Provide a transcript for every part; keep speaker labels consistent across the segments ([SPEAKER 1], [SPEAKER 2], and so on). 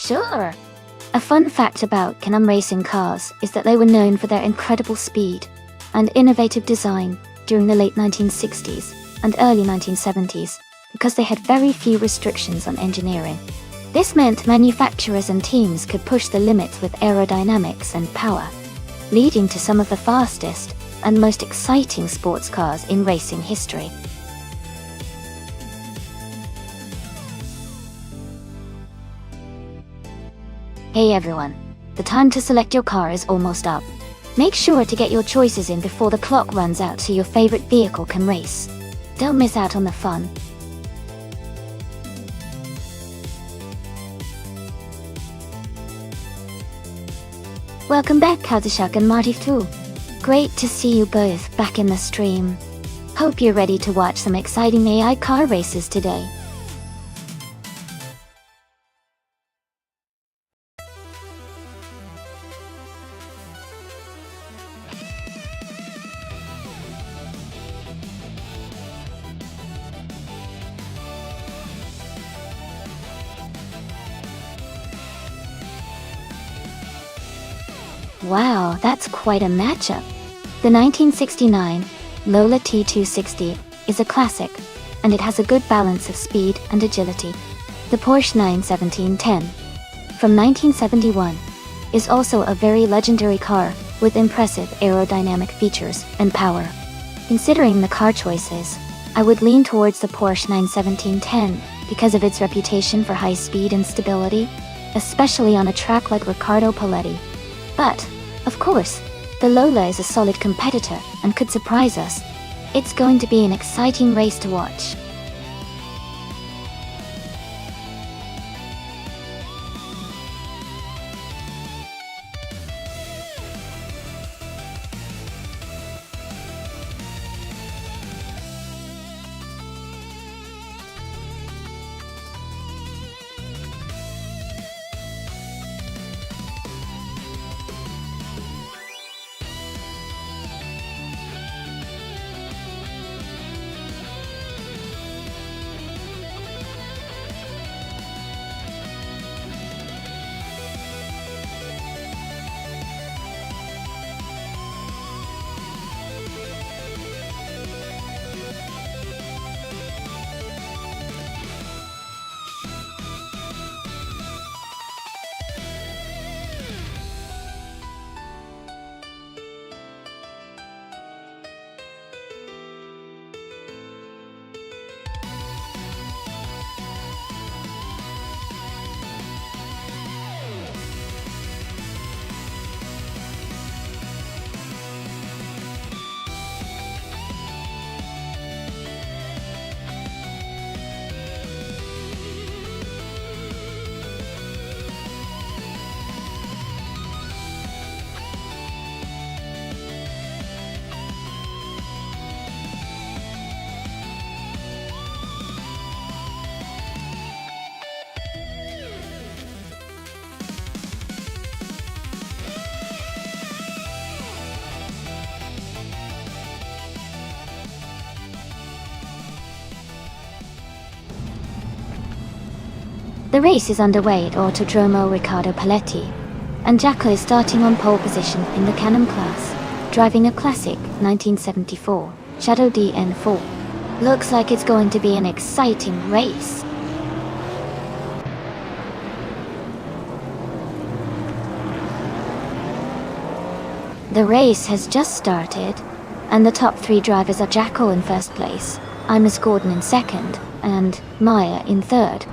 [SPEAKER 1] Sure. A fun fact about Can-Am racing cars is that they were known for their incredible speed and innovative design during the late 1960s and early 1970s because they had very few restrictions on engineering. This meant manufacturers and teams could push the limits with aerodynamics and power, leading to some of the fastest and most exciting sports cars in racing history. Hey everyone, the time to select your car is almost up. Make sure to get your choices in before the clock runs out so your favorite vehicle can race. Don't miss out on the fun. Welcome back, Kazushak and Marty too. Great to see you both back in the stream. Hope you're ready to watch some exciting AI car races today. Wow, that's quite a matchup. The 1969 Lola T260 is a classic, and it has a good balance of speed and agility. The Porsche 91710 from 1971 is also a very legendary car with impressive aerodynamic features and power. Considering the car choices, I would lean towards the Porsche 91710 because of its reputation for high speed and stability, especially on a track like Riccardo Paletti. But, of course, the Lola is a solid competitor and could surprise us. It's going to be an exciting race to watch. The race is underway at Autodromo Riccardo Paletti, and Jacko is starting on pole position in the Can-Am class, driving a classic 1974 Shadow DN4. Looks like it's going to be an exciting race. The race has just started, and the top three drivers are Jacko in first place, Imus Gordon in second, and Maya in third.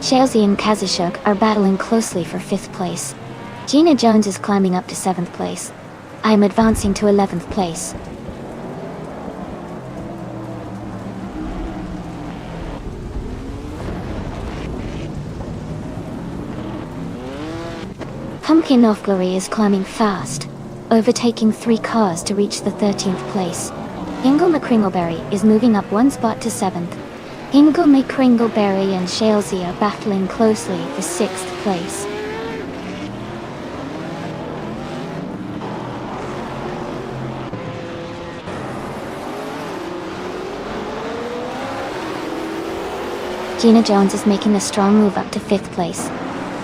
[SPEAKER 1] Chelsea and Kazushuk are battling closely for 5th place. Gina Jones is climbing up to 7th place. I am advancing to 11th place. Pumpkin of Glory is climbing fast, overtaking 3 cars to reach the 13th place. Ingle McCringleberry is moving up 1 spot to 7th. Ingle McCringleberry and Shalesy are battling closely for 6th place. Gina Jones is making a strong move up to 5th place.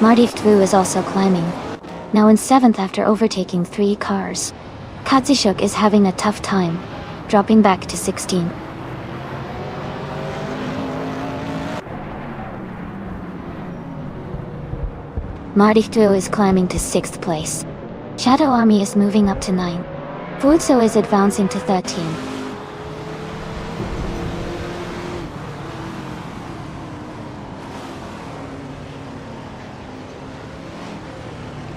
[SPEAKER 1] Marty Ftwu is also climbing, now in 7th after overtaking 3 cars. Katsishuk is having a tough time, dropping back to 16. Marty Ftwu is climbing to 6th place. Shadow Army is moving up to 9. Fuzo is advancing to 13.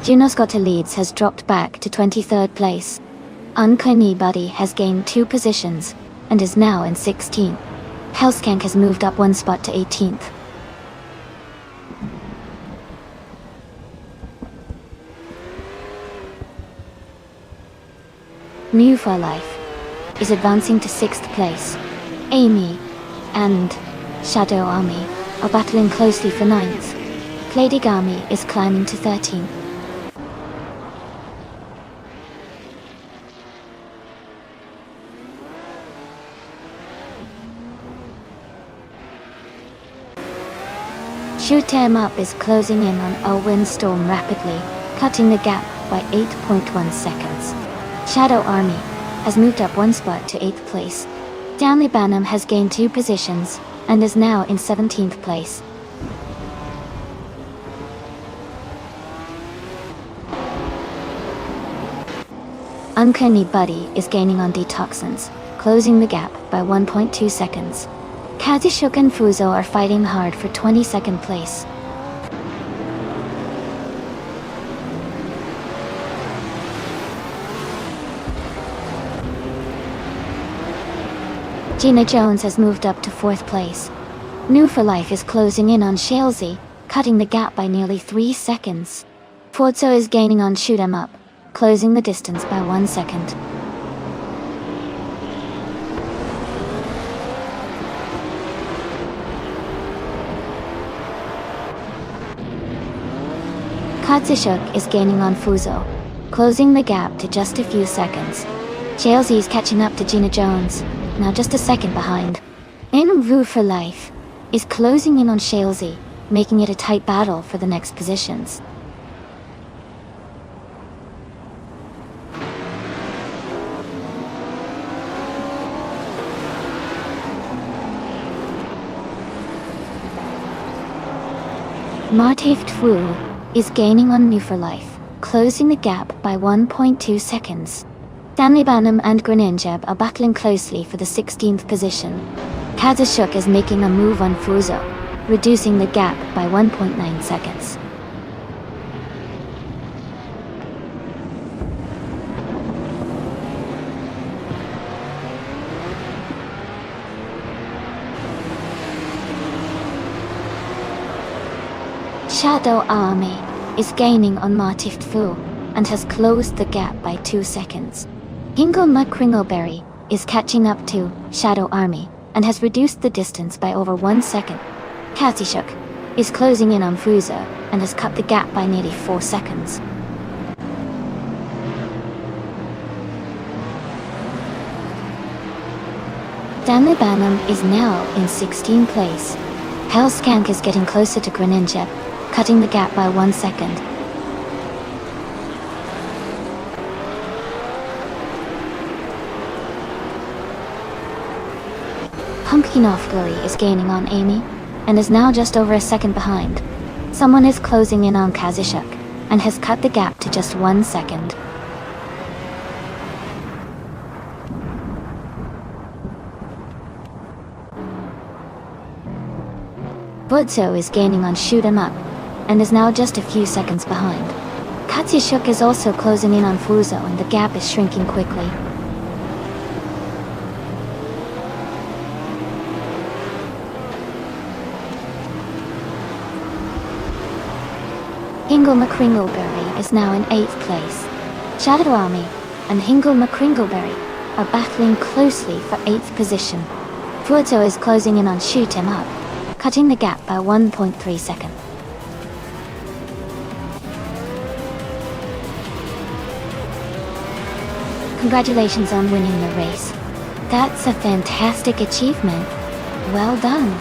[SPEAKER 1] Junoskota Leeds has dropped back to 23rd place. Uncanny Buddy has gained 2 positions, and is now in 16th. Hellskank has moved up 1 spot to 18th. New for Life is advancing to 6th place. Amy and Shadow Army are battling closely for 9th. Pladigami is climbing to 13th. Shoot 'em Up is closing in on a windstorm rapidly, cutting the gap by 8.1 seconds. Shadow Army has moved up 1 spot to 8th place. Stanley Banham has gained 2 positions, and is now in 17th place. Uncanny Buddy is gaining on Detoxins, closing the gap by 1.2 seconds. Kazishuk and Fuzo are fighting hard for 22nd place. Gina Jones has moved up to 4th place. New for Life is closing in on Shalesy, cutting the gap by nearly 3 seconds. Forzo is gaining on Shoot 'em Up, closing the distance by 1 second. Katsishuk is gaining on Fuzo, closing the gap to just a few seconds. Shalesy is catching up to Gina Jones, now just a second behind. New for Life is closing in on Shalesy, making it a tight battle for the next positions. Marty Ftwu is gaining on New for Life, closing the gap by 1.2 seconds. Stanley Banham and Greninjab are battling closely for the 16th position. Kazashuk is making a move on Fuzo, reducing the gap by 1.9 seconds. Shadow Army is gaining on Marty Ftwu and has closed the gap by 2 seconds. Hingle McCringleberry is catching up to Shadow Army and has reduced the distance by over 1 second. Kazishuk is closing in on Fuzo and has cut the gap by nearly 4 seconds. Stanley Banham is now in 16th place. Hellskank is getting closer to Greninjab, cutting the gap by 1 second. Pumpkin Off Glory is gaining on Amy, and is now just over a second behind. Someone is closing in on Kazishuk, and has cut the gap to just 1 second. Fuzo is gaining on Shoot 'em Up, and is now just a few seconds behind. Kazishuk is also closing in on Fuzo, and the gap is shrinking quickly. Hingle McCringleberry is now in 8th place. Shadow Army and Hingle McCringleberry are battling closely for 8th position. Fuzo is closing in on Shoot 'em Up, cutting the gap by 1.3 seconds. Congratulations on winning the race. That's a fantastic achievement. Well done.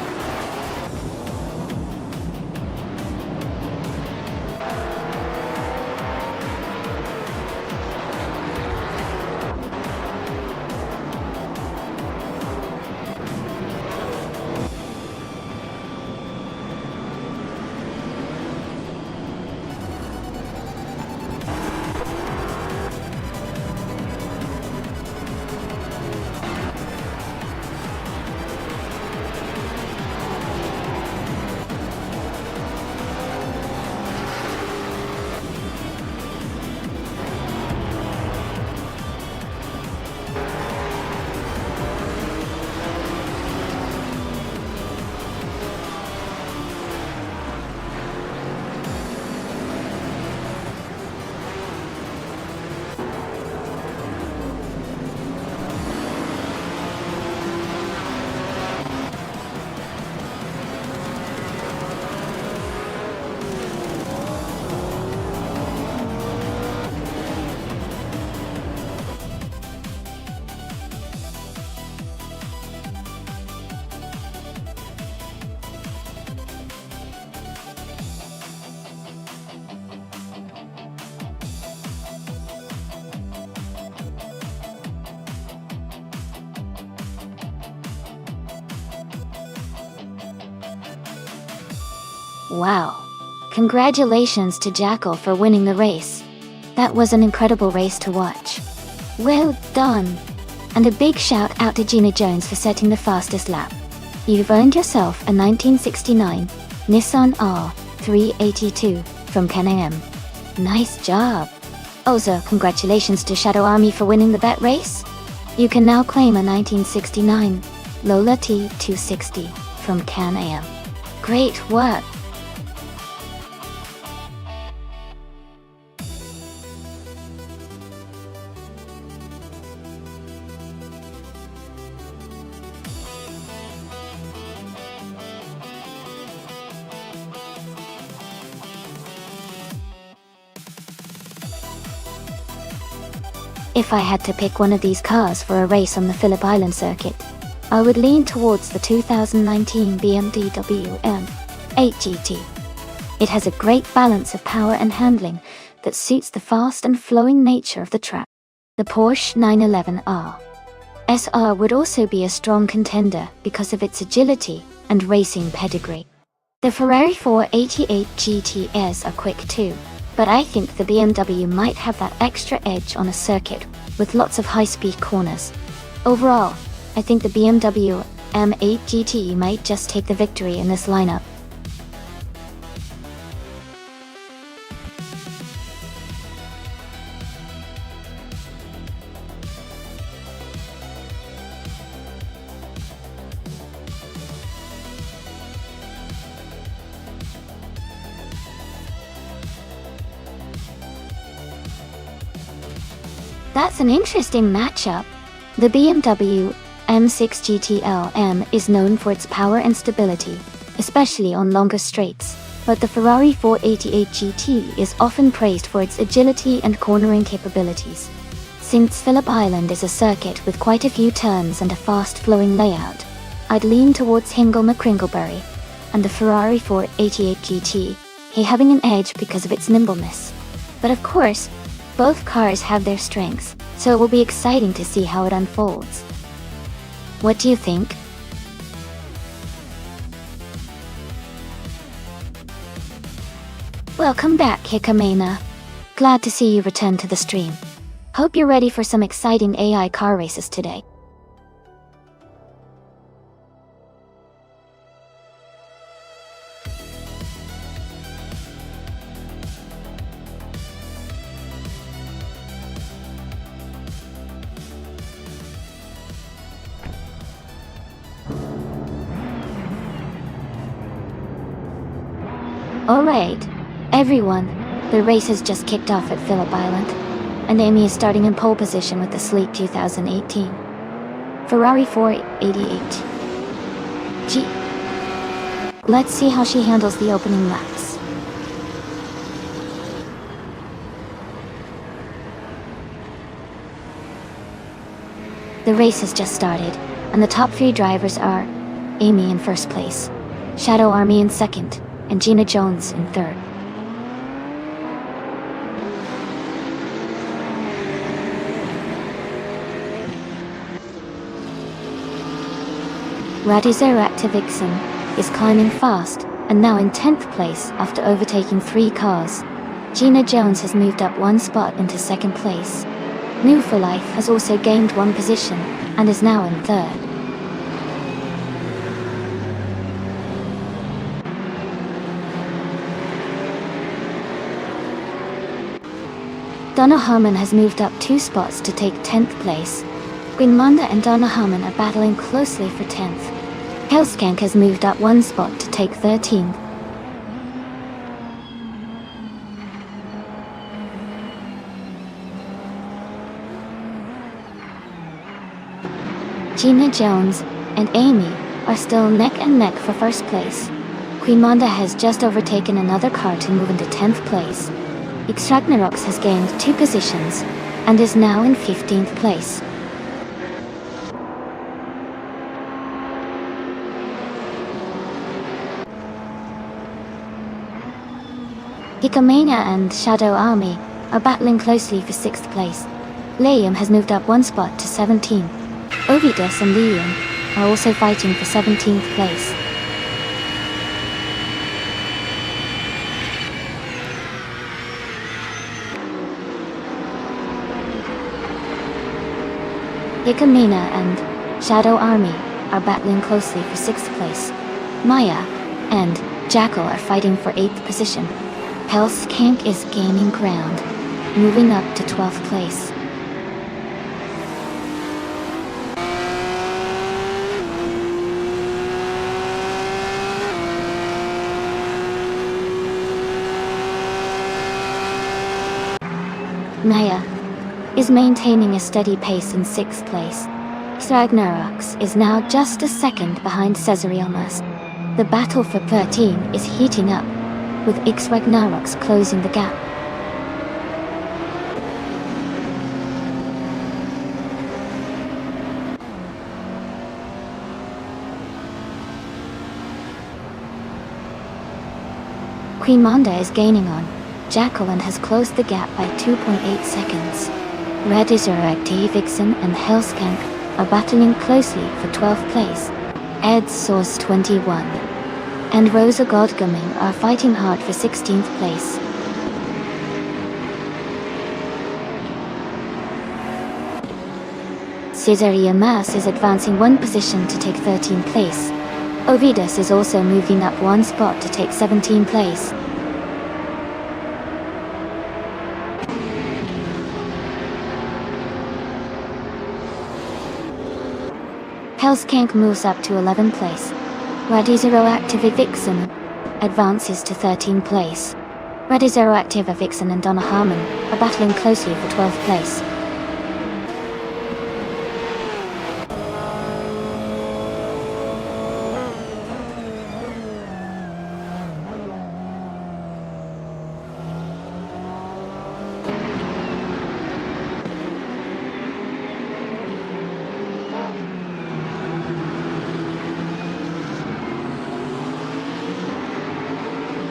[SPEAKER 1] Wow. Congratulations to Jackal for winning the race. That was an incredible race to watch. Well done. And a big shout out to Gina Jones for setting the fastest lap. You've earned yourself a 1969 Nissan R382 from Can-Am. Nice job. Also, congratulations to Shadow Army for winning the bet race. You can now claim a 1969 Lola T260 from Can-Am. Great work. If I had to pick one of these cars for a race on the Phillip Island circuit, I would lean towards the 2019 BMW M8 GT. It has a great balance of power and handling that suits the fast and flowing nature of the track. The Porsche 911 SR would also be a strong contender because of its agility and racing pedigree. The Ferrari 488 GTS are quick too, but I think the BMW might have that extra edge on a circuit with lots of high-speed corners. Overall, I think the BMW M8 GT might just take the victory in this lineup. That's an interesting matchup. The BMW M6 GTLM is known for its power and stability, especially on longer straights, but the Ferrari 488 GT is often praised for its agility and cornering capabilities. Since Phillip Island is a circuit with quite a few turns and a fast-flowing layout, I'd lean towards Hingle McCringleberry and the Ferrari 488 GT, having an edge because of its nimbleness. But of course, both cars have their strengths, so it will be exciting to see how it unfolds. What do you think? Welcome back, Hikamena. Glad to see you return to the stream. Hope you're ready for some exciting AI car races today. Alright, everyone, the race has just kicked off at Phillip Island, and Amy is starting in pole position with the sleek 2018 Ferrari 488 G. Let's see how she handles the opening laps. The race has just started, and the top 3 drivers are Amy in first place, Shadow Army in second, and Gina Jones in third. Radizeracta Vixen is climbing fast and now in 10th place after overtaking 3 cars. Gina Jones has moved up 1 spot into second place. New for Life has also gained 1 position and is now in third. Donna Harmon has moved up 2 spots to take 10th place. Guinmanda and Donna Harmon are battling closely for 10th. Helskank has moved up 1 spot to take 13th. Gina Jones and Amy are still neck and neck for first place. Guinmanda has just overtaken another car to move into 10th place. Xragnarox has gained 2 positions and is now in 15th place. Hikamena and Shadow Army are battling closely for 6th place. Liam has moved up 1 spot to 17th. Ovidus and Liam are also fighting for 17th place. Hikamina and Shadow Army are battling closely for 6th place. Maya and Jackal are fighting for 8th position. Hellskank is gaining ground, moving up to 12th place. Maya is maintaining a steady pace in 6th place. Ragnaroks is now just a second behind Cesariomas. The battle for 13 is heating up, with Ragnaroks closing the gap. Queen Monda is gaining on Jackal and has closed the gap by 2.8 seconds. Red Resurrective Vixen and Hellskank are battling closely for 12th place. Ed Source 21 and Rosa Godgaming are fighting hard for 16th place. Caesarea Mass is advancing 1 position to take 13th place. Ovidus is also moving up 1 spot to take 17th place. Hellskank moves up to 11th place. Radizero Active Vixen advances to 13th place. Radizero Active Vixen and Donna Harmon are battling closely for 12th place.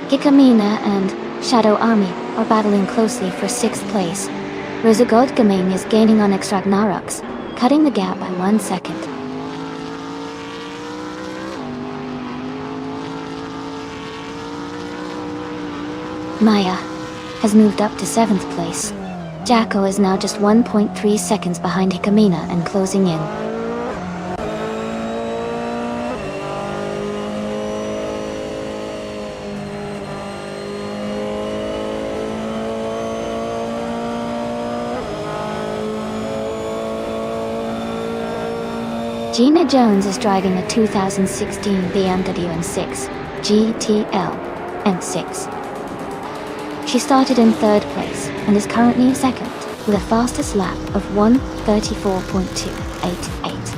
[SPEAKER 1] Hikamina and Shadow Army are battling closely for 6th place. Rosa Godgaming is gaining on Ragnaroks, cutting the gap by 1 second. Maya has moved up to 7th place. Jackal is now just 1.3 seconds behind Hikamina and closing in. Gina Jones is driving a 2016 BMW M6 GTL M6. She started in 3rd place and is currently 2nd with a fastest lap of 1:34.288.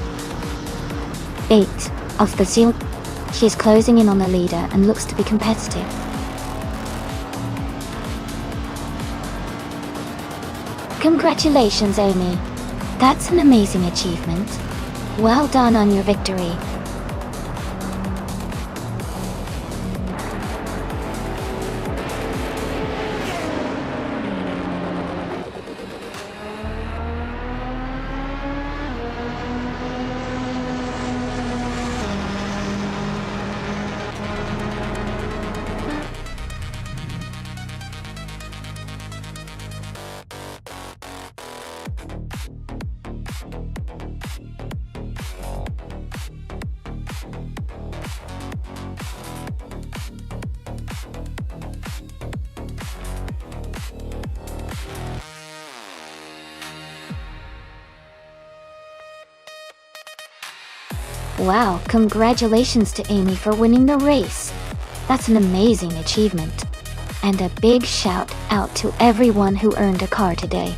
[SPEAKER 1] 8 off the seal. She is closing in on the leader and looks to be competitive. Congratulations, Amy. That's an amazing achievement. Well done on your victory. Wow, congratulations to Amy for winning the race. That's an amazing achievement. And a big shout out to everyone who earned a car today.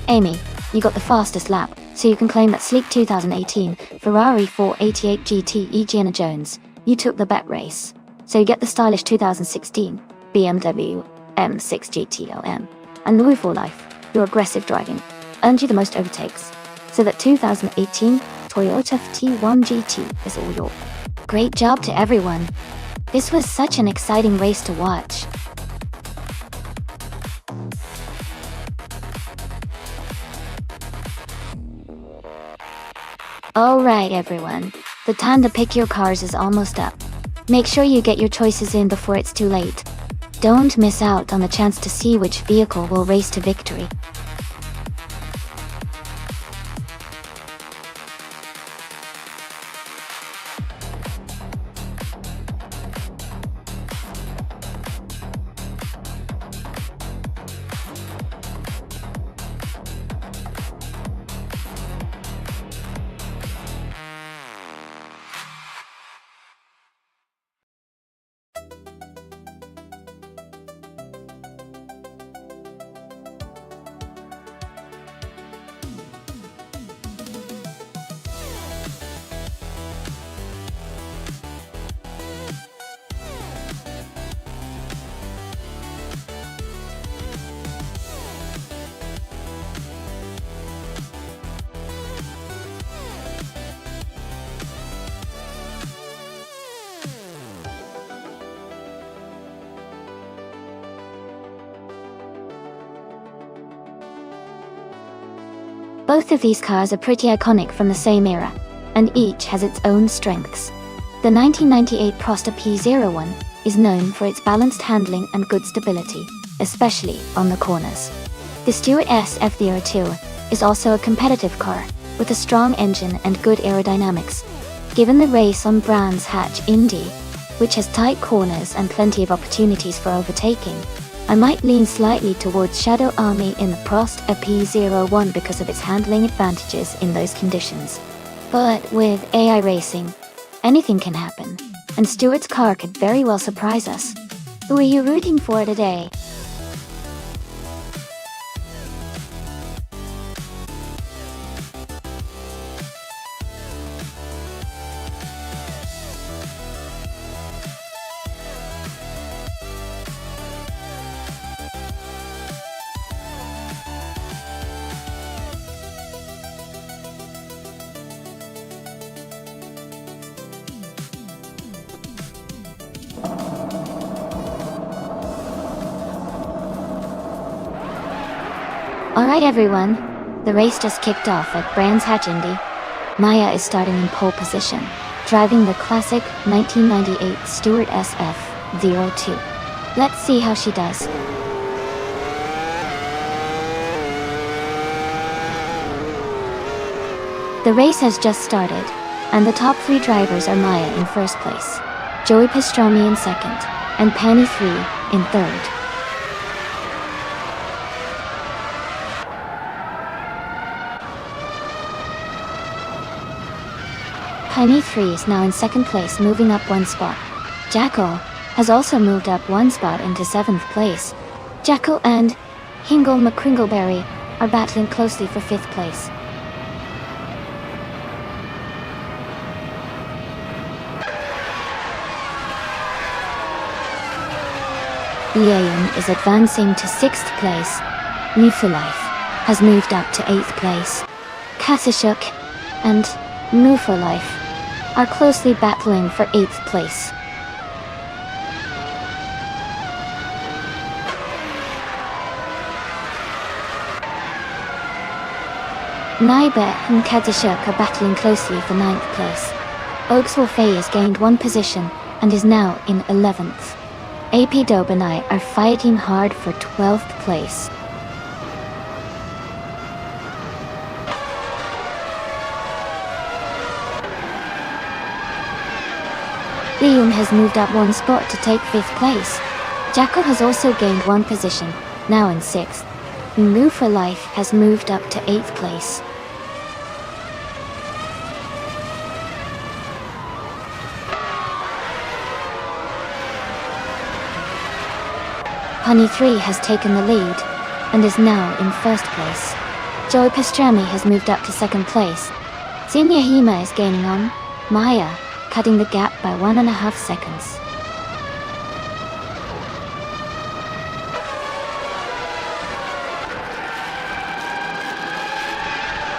[SPEAKER 1] Amy, you got the fastest lap, so you can claim that sleek 2018 Ferrari 488 GT Gina Jones. You took the bet race, so you get the stylish 2016 BMW M6 GTLM. And Louis for life, your aggressive driving earned you the most overtakes, so that 2018 Toyota T1 GT is all yours. Great job to everyone. This was such an exciting race to watch. Alright everyone, the time to pick your cars is almost up. Make sure you get your choices in before it's too late. Don't miss out on the chance to see which vehicle will race to victory. Both of these cars are pretty iconic from the same era, and each has its own strengths. The 1998 Prosta P01 is known for its balanced handling and good stability, especially on the corners. The Stewart SF02 is also a competitive car, with a strong engine and good aerodynamics. Given the race on Brands Hatch Indy, which has tight corners and plenty of opportunities for overtaking, I might lean slightly towards Shadow Army in the Prost P01 because of its handling advantages in those conditions. But with AI racing, anything can happen, and Stewart's car could very well surprise us. Who are you rooting for today? Alright everyone, the race just kicked off at Brands Hatch Indy. Maya is starting in pole position, driving the classic 1998 Stewart SF02. Let's see how she does. The race has just started, and the top three drivers are Maya in first place, Joey Pastrami in second, and Penny 3 in third. Penny 3 is now in second place, moving up one spot. Jackal has also moved up one spot into 7th place. Jackal and Hingle McCringleberry are battling closely for 5th place. Liam is advancing to 6th place. New for Life has moved up to 8th place. Kasishuk and New for Life are closely battling for 8th place. Naibe and Kadishuk are battling closely for 9th place. Oaks Wolfey has gained one position and is now in 11th. AP Dobenai are fighting hard for 12th place. Liam has moved up one spot to take 5th place. Jackal has also gained one position, now in 6th. Move for Life has moved up to 8th place. Honey 3 has taken the lead, and is now in 1st place. Joey Pastrami has moved up to 2nd place. Zinya Hima is gaining on Maya, cutting the gap by 1.5 seconds.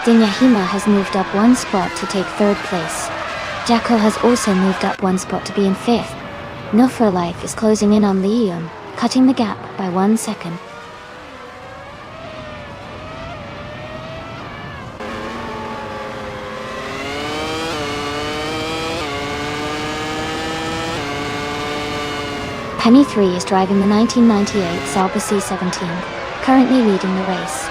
[SPEAKER 1] Dinyahima has moved up one spot to take 3rd place. Jackal has also moved up one spot to be in 5th. No for Life is closing in on Liam, cutting the gap by 1 second. Penny 3 is driving the 1998 Sauber C17, currently leading the race.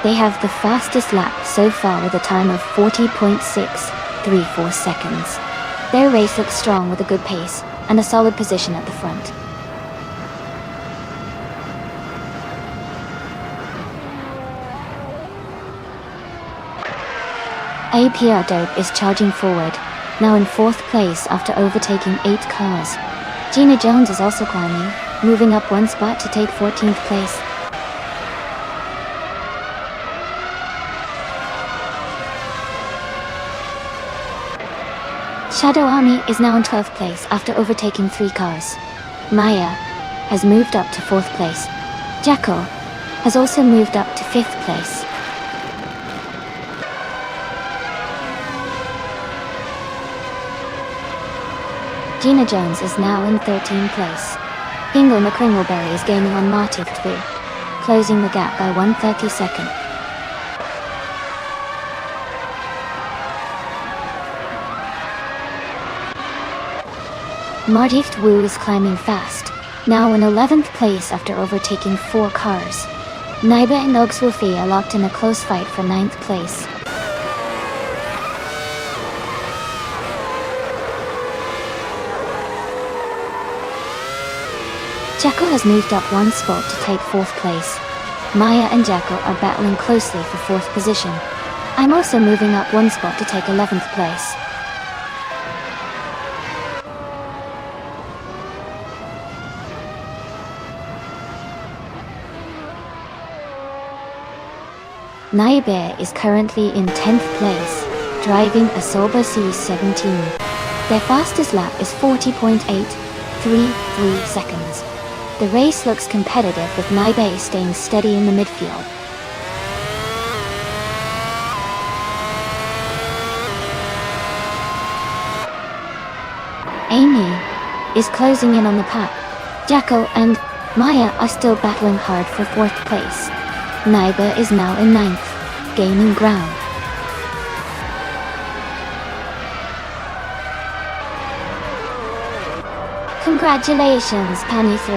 [SPEAKER 1] They have the fastest lap so far with a time of 40.634 seconds. Their race looks strong with a good pace and a solid position at the front. APR Dope is charging forward, now in 4th place after overtaking 8 cars. Gina Jones is also climbing, moving up one spot to take 14th place. Shadow Army is now in 12th place after overtaking 3 cars. Maya has moved up to 4th place. Jackal has also moved up to 5th place. Gina Jones is now in 13th place. Hingle McCringleberry is gaining on Marty 3, closing the gap by 1/32. Martift Wu is climbing fast, now in 11th place after overtaking 4 cars. Naiba and Ogswolfie are locked in a close fight for 9th place. Jacko has moved up 1 spot to take 4th place. Maya and Jacko are battling closely for 4th position. I'm also moving up 1 spot to take 11th place. Naibe is currently in 10th place, driving a Soba C17. Their fastest lap is 40.833 seconds. The race looks competitive with Naibe staying steady in the midfield. Amy is closing in on the pack. Jacko and Maya are still battling hard for 4th place. Naiba is now in 9th, gaining ground. Congratulations, Penny 3.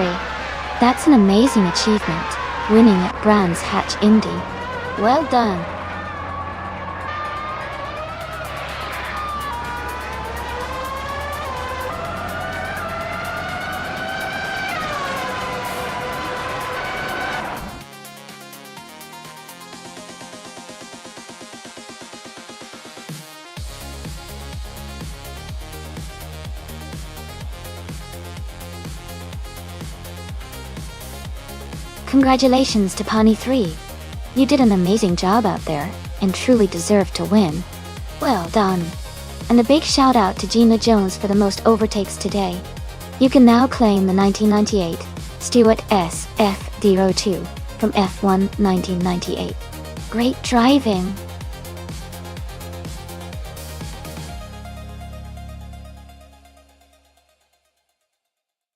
[SPEAKER 1] That's an amazing achievement, winning at Brands Hatch Indy. Well done. Congratulations to Pani 3. You did an amazing job out there, and truly deserved to win. Well done. And a big shout out to Gina Jones for the most overtakes today. You can now claim the 1998 Stewart SF02 from F1 1998. Great driving!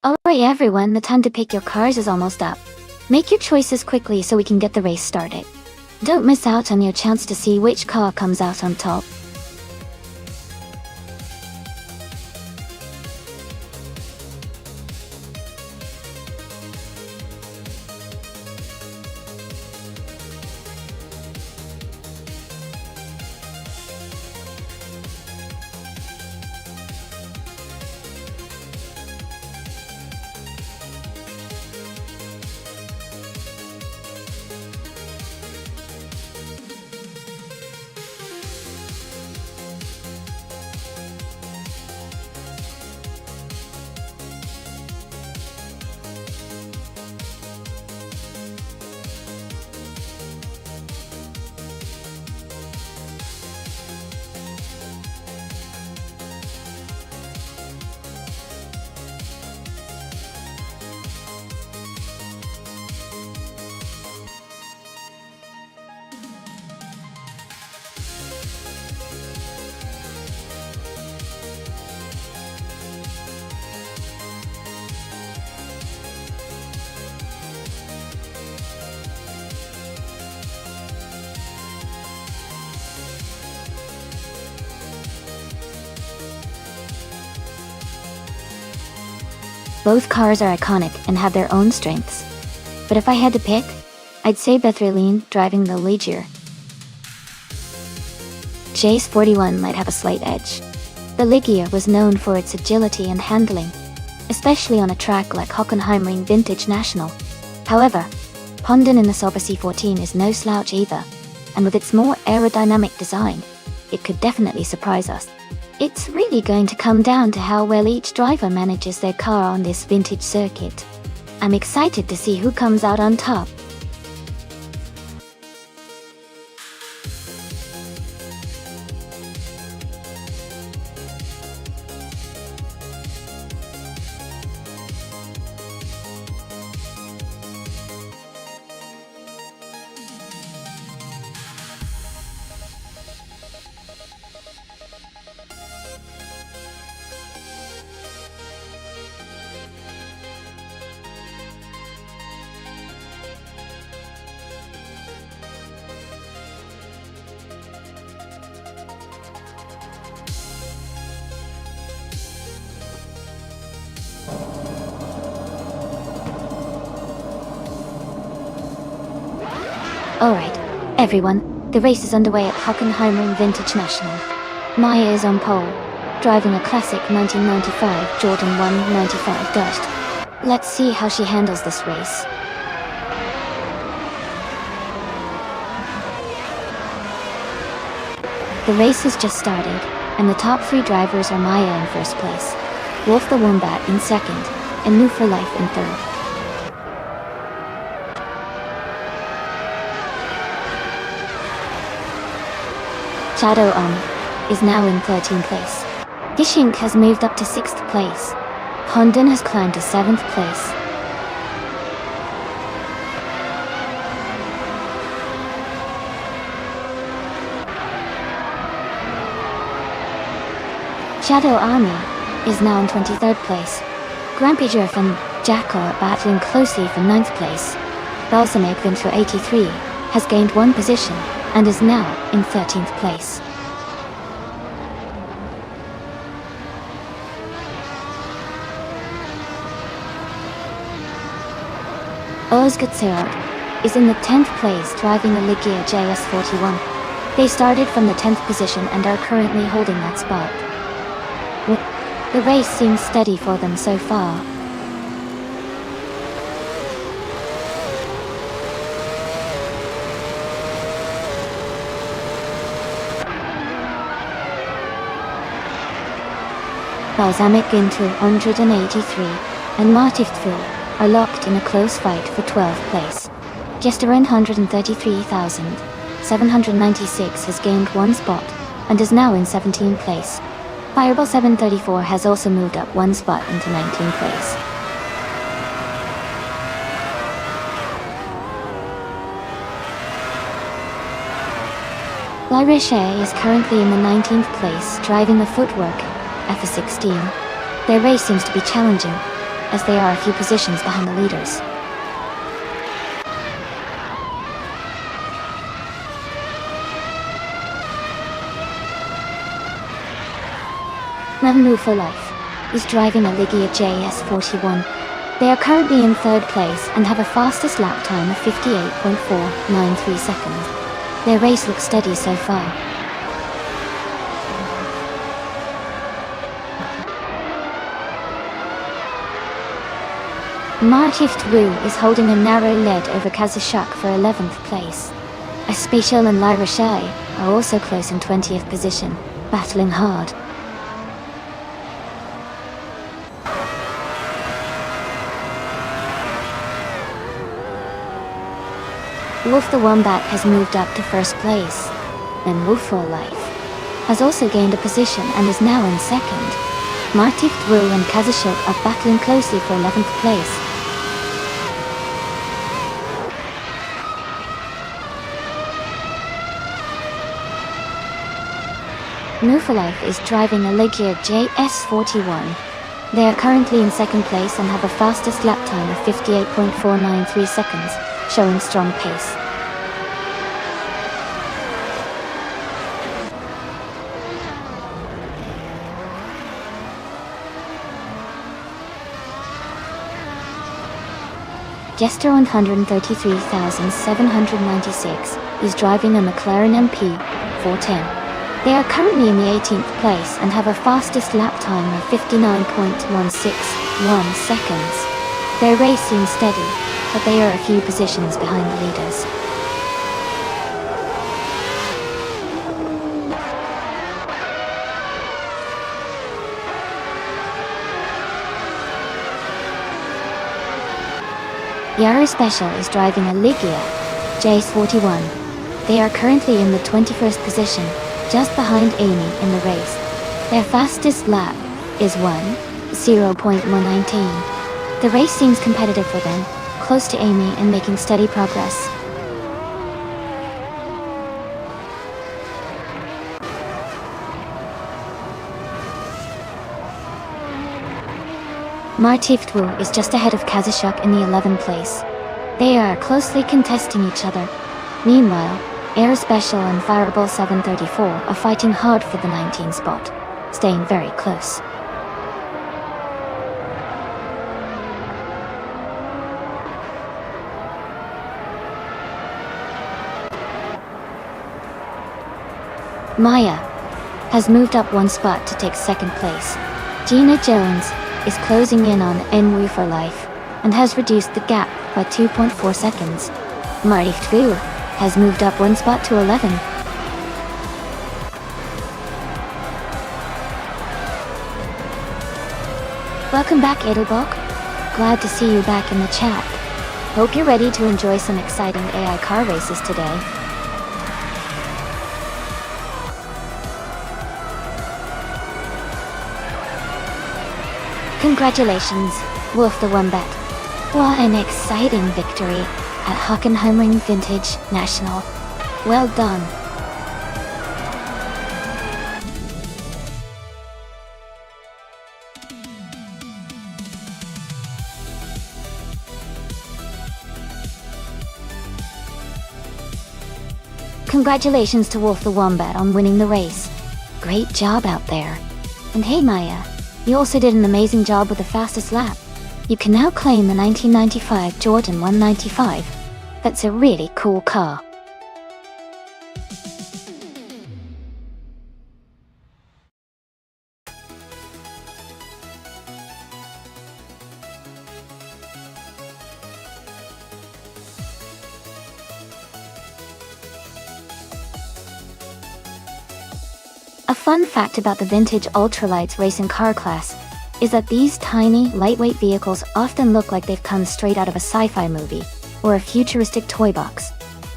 [SPEAKER 1] Alright everyone, the time to pick your cars is almost up. Make your choices quickly so we can get the race started. Don't miss out on your chance to see which car comes out on top. Both cars are iconic and have their own strengths. But if I had to pick, I'd say Bethreline driving the Ligier. J's 41 might have a slight edge. The Ligier was known for its agility and handling, especially on a track like Hockenheimring Vintage National. However, Pondon in the Sauber C14 is no slouch either, and with its more aerodynamic design, it could definitely surprise us. It's really going to come down to how well each driver manages their car on this vintage circuit. I'm excited to see who comes out on top. Alright, everyone, the race is underway at Hockenheimer Vintage National. Maya is on pole, driving a classic 1995 Jordan 195 Dust. Let's see how she handles this race. The race has just started, and the top three drivers are Maya in first place, Wolf the Wombat in second, and New for Life in third. Shadow is now in 13th place. Gishink has moved up to 6th place. Hondon has climbed to 7th place. Shadow Army is now in 23rd place. Grampijurf and Jacko are battling closely for 9th place. Balsamic Vintra 83 has gained 1 position and is now in 13th place. Ozgatsirod is in the 10th place driving the Ligia JS41. They started from the 10th position and are currently holding that spot. The race seems steady for them so far. Balsamic into 183 and Martiftville are locked in a close fight for 12th place. Jesterin 133,796 has gained 1 spot and is now in 17th place. Fireball 734 has also moved up 1 spot into 19th place. Lyriche is currently in the 19th place driving the Footwork F16. Their race seems to be challenging, as they are a few positions behind the leaders. Nanu for Life is driving a Ligia JS41. They are currently in 3rd place and have a fastest lap time of 58.493 seconds. Their race looks steady so far. Martift Wu is holding a narrow lead over Kazashuk for 11th place. Aspecial and Lyra Shai are also close in 20th position, battling hard. Wolf the Wombat has moved up to 1st place, and Wolf for Life has also gained a position and is now in 2nd. Martift Wu and Kazashuk are battling closely for 11th place. Nufalife is driving a Ligia JS41. They are currently in 2nd place and have a fastest lap time of 58.493 seconds, showing strong pace. Jester 133,796 is driving a McLaren MP 410. They are currently in the 18th place and have a fastest lap time of 59.161 seconds. Their race seems steady, but they are a few positions behind the leaders. Yara Special is driving a Ligia JS41. They are currently in the 21st position, just behind Amy in the race. Their fastest lap is 1:0.119. The race seems competitive for them, close to Amy and making steady progress. Martiftwu is just ahead of Kazashuk in the 11th place. They are closely contesting each other. Meanwhile, Air Special and Fireball 734 are fighting hard for the 19th spot, staying very close. Maya has moved up one spot to take second place. Gina Jones is closing in on Enwu for life and has reduced the gap by 2.4 seconds. Marty Fu has moved up one spot to 11. Welcome back, Edelbok. Glad to see you back in the chat. Hope you're ready to enjoy some exciting AI car races today. Congratulations, Wolf the Wombat. What an exciting victory at Hockenheimring Vintage National. Well done. Congratulations to Wolf the Wombat on winning the race. Great job out there. And hey Maya, you also did an amazing job with the fastest lap. You can now claim the 1995 Jordan 195. That's a really cool car. A fun fact about the vintage ultralights racing car class is that these tiny, lightweight vehicles often look like they've come straight out of a sci-fi movie or a futuristic toy box.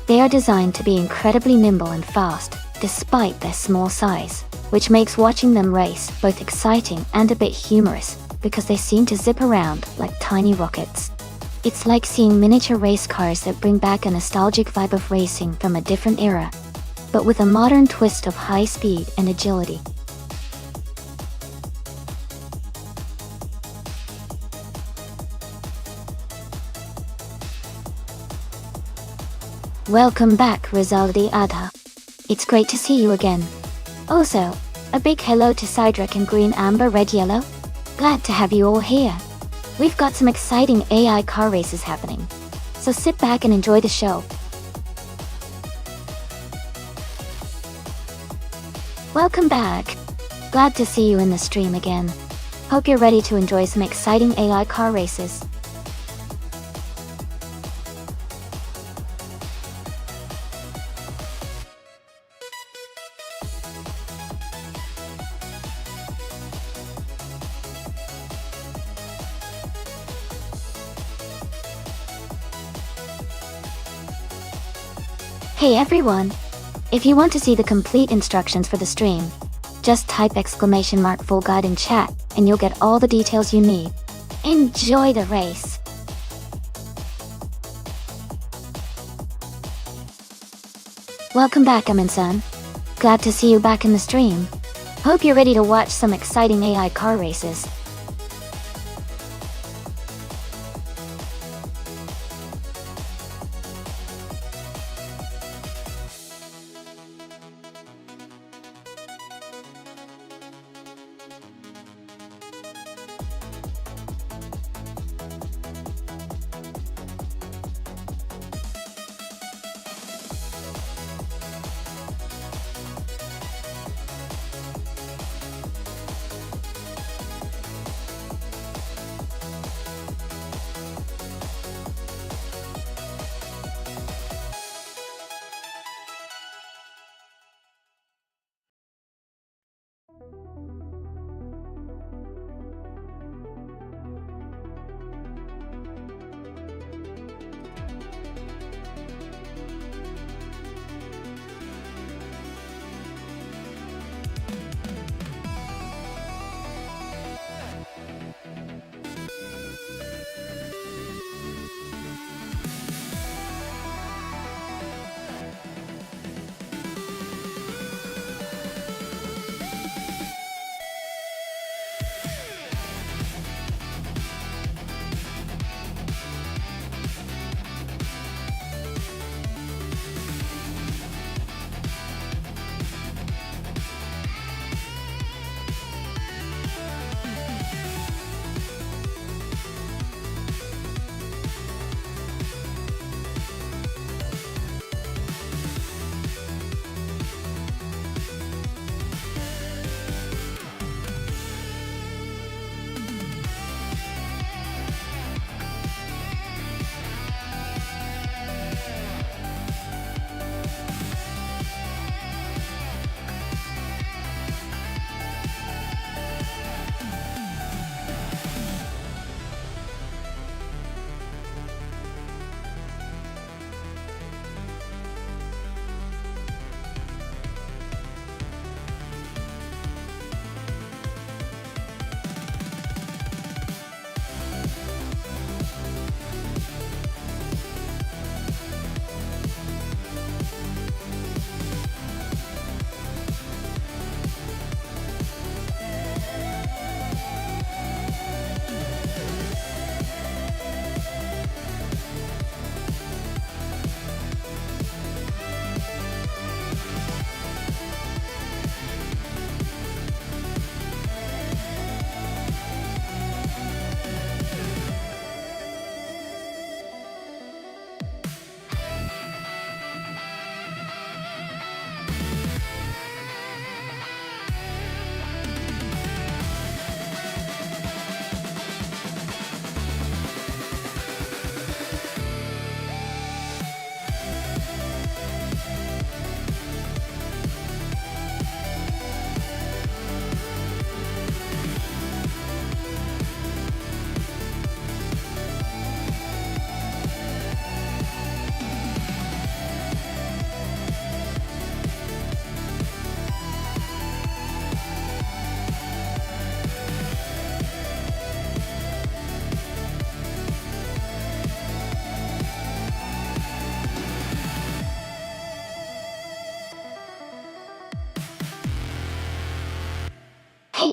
[SPEAKER 1] They are designed to be incredibly nimble and fast, despite their small size, which makes watching them race both exciting and a bit humorous because they seem to zip around like tiny rockets. It's like seeing miniature race cars that bring back a nostalgic vibe of racing from a different era, but with a modern twist of high speed and agility. Welcome back, Rizaldi Adha. It's great to see you again. Also, a big hello to Cydric and Green Amber Red Yellow. Glad to have you all here. We've got some exciting AI car races happening, so sit back and enjoy the show. Welcome back. Glad to see you in the stream again. Hope you're ready to enjoy some exciting AI car races. Hey everyone! If you want to see the complete instructions for the stream, just type !full guide in chat and you'll get all the details you need. Enjoy the race! Welcome back, Amin-san. Glad to see you back in the stream. Hope you're ready to watch some exciting AI car races.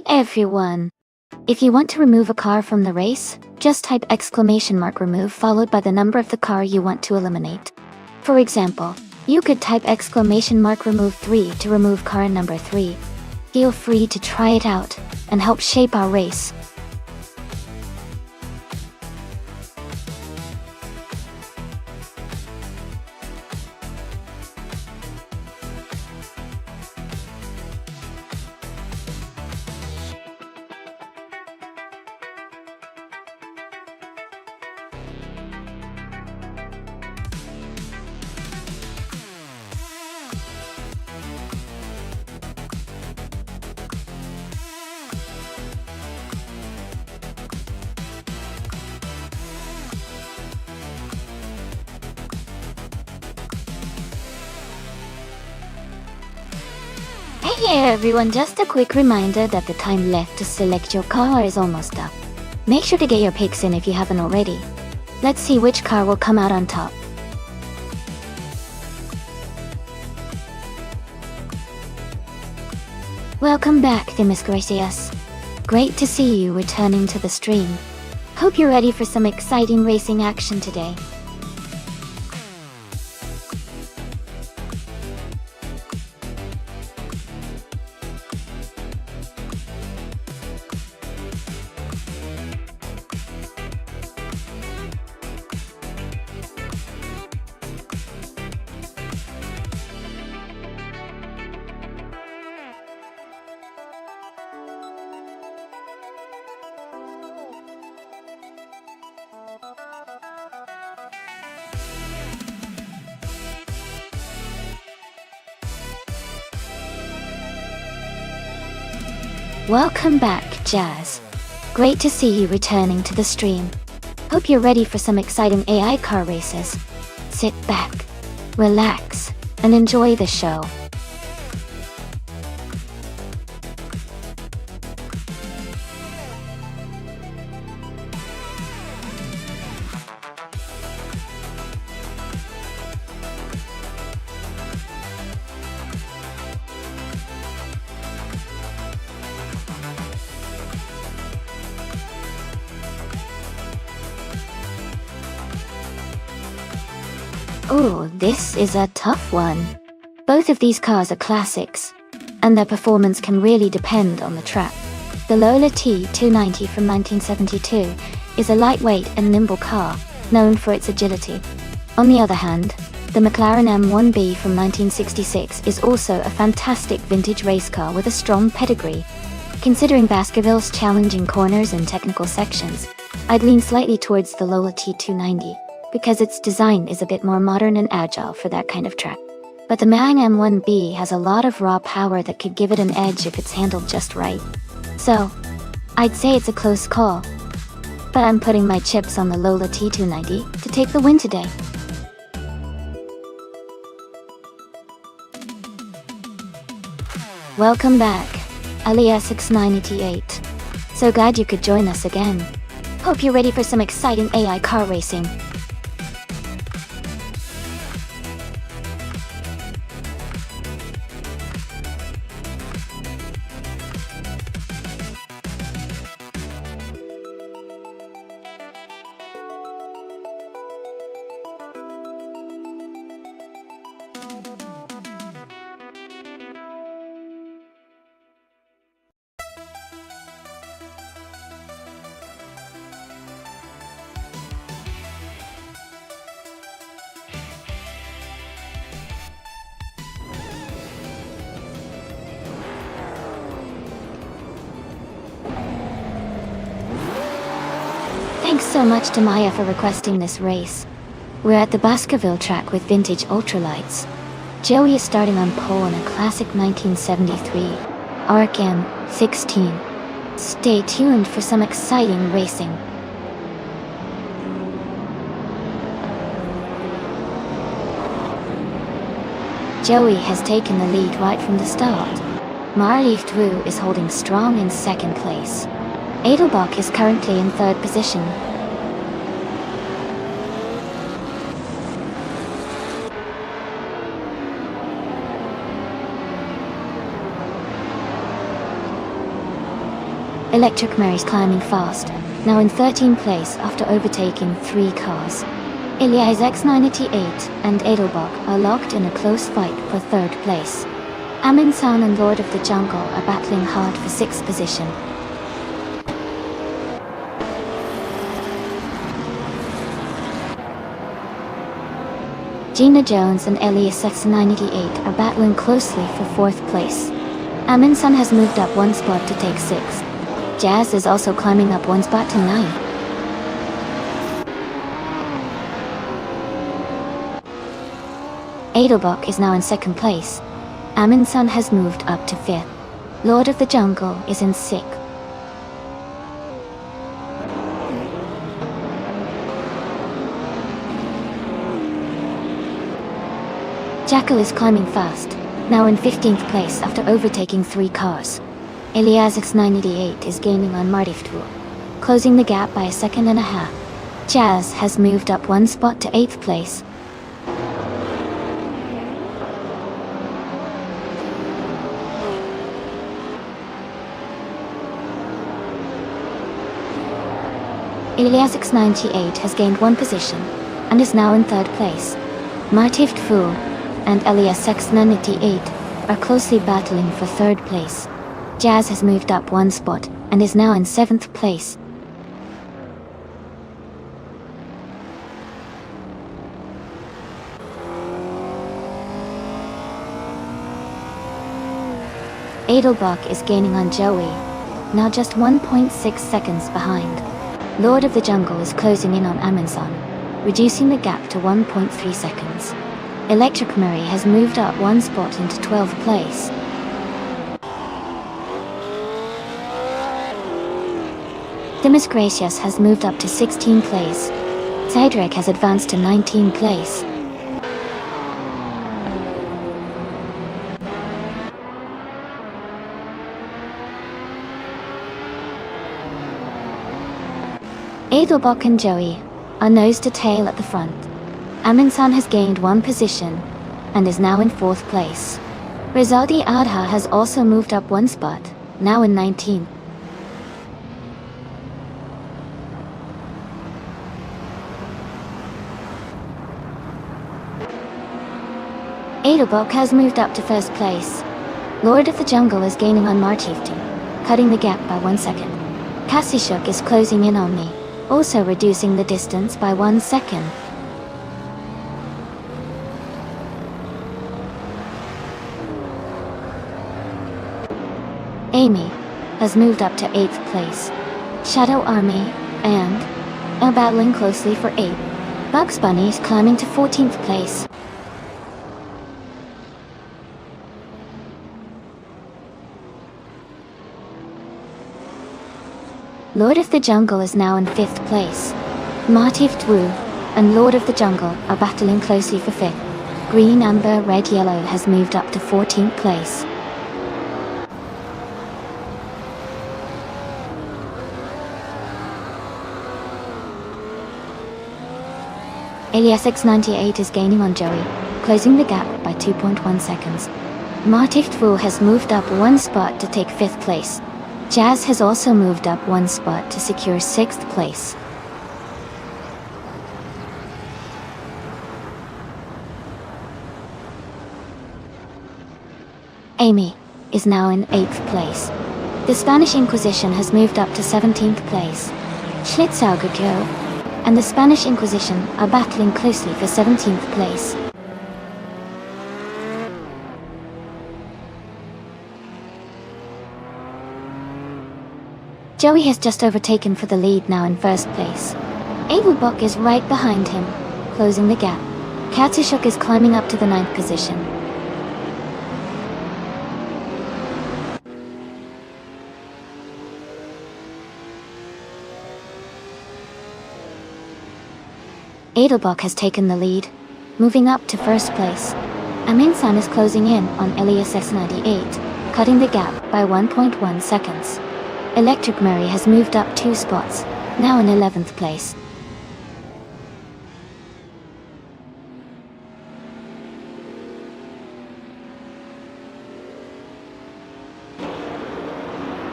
[SPEAKER 1] everyone! If you want to remove a car from the race, just type !remove followed by the number of the car you want to eliminate. For example, you could type !remove 3 to remove car number 3. Feel free to try it out and help shape our race. Hey everyone, just a quick reminder that the time left to select your car is almost up. Make sure to get your picks in if you haven't already. Let's see which car will come out on top. Welcome back, Miss Gracias. Great to see you returning to the stream. Hope you're ready for some exciting racing action today. Welcome back, Jazz. Great to see you returning to the stream. Hope you're ready for some exciting AI car races. Sit back, relax, and enjoy the show. Oh, this is a tough one. Both of these cars are classics, and their performance can really depend on the track. The Lola T290 from 1972 is a lightweight and nimble car, known for its agility. On the other hand, the McLaren M1B from 1966 is also a fantastic vintage race car with a strong pedigree. Considering Baskerville's challenging corners and technical sections, I'd lean slightly towards the Lola T290, because its design is a bit more modern and agile for that kind of track. But the McLaren M1B has a lot of raw power that could give it an edge if it's handled just right. So, I'd say it's a close call, but I'm putting my chips on the Lola T290 to take the win today. Welcome back, alias 6988. So glad you could join us again. Hope you're ready for some exciting AI car racing. Thanks so much to Maya for requesting this race. We're at the Baskerville track with vintage ultralights. Joey is starting on pole in a classic 1973 ARC M16. Stay tuned for some exciting racing. Joey has taken the lead right from the start. Marley Drew is holding strong in second place. Edelbach is currently in third position. Electric Mary's climbing fast, now in 13th place after overtaking 3 cars. Ilias X988 and Edelbach are locked in a close fight for 3rd place. Amin San and Lord of the Jungle are battling hard for 6th position. Gina Jones and Elias X988 are battling closely for 4th place. Amin San has moved up 1 spot to take 6th. Jazz is also climbing up 1 spot to 9th. Edelbach is now in 2nd place. Amin San has moved up to 5th. Lord of the Jungle is in 6th. Jackal is climbing fast, now in 15th place after overtaking 3 cars. Elias X988 is gaining on Martiftu, closing the gap by 1.5 seconds. Jazz has moved up 1 spot to 8th place. Elias X98 has gained 1 position and is now in 3rd place. Martift Fu and Elias X98 are closely battling for 3rd place. Jazz has moved up 1 spot and is now in 7th place. Edelbach is gaining on Joey, now just 1.6 seconds behind. Lord of the Jungle is closing in on Amin San, reducing the gap to 1.3 seconds. Electric Murray has moved up 1 spot into 12th place. Demis Gracias has moved up to 16th place. Cedric has advanced to 19th place. Edelbach and Joey are nose to tail at the front. Amin San has gained 1 position and is now in 4th place. Rizaldi Adha has also moved up 1 spot, now in 19th. Edelbach has moved up to 1st place. Lord of the Jungle is gaining on Martiftu, cutting the gap by 1 second. Kassishuk is closing in on me, also reducing the distance by 1 second. Amy has moved up to 8th place. Shadow Army and are battling closely for 8th. Bugs Bunny is climbing to 14th place. Lord of the Jungle is now in 5th place. Martif Wu and Lord of the Jungle are battling closely for 5th. Green, Amber, Red, Yellow has moved up to 14th place. Alias X98 is gaining on Joey, closing the gap by 2.1 seconds. Martif Wu has moved up 1 spot to take 5th place. Jazz has also moved up 1 spot to secure 6th place. Amy is now in 8th place. The Spanish Inquisition has moved up to 17th place. Schlitzaugujo and the Spanish Inquisition are battling closely for 17th place. Joey has just overtaken for the lead, now in 1st place. Edelbach is right behind him, closing the gap. Katsushuk is climbing up to the 9th position. Edelbach has taken the lead, moving up to 1st place. Amin-san is closing in on Elias S98, cutting the gap by 1.1 seconds. Electric Murray has moved up 2 spots, now in 11th place.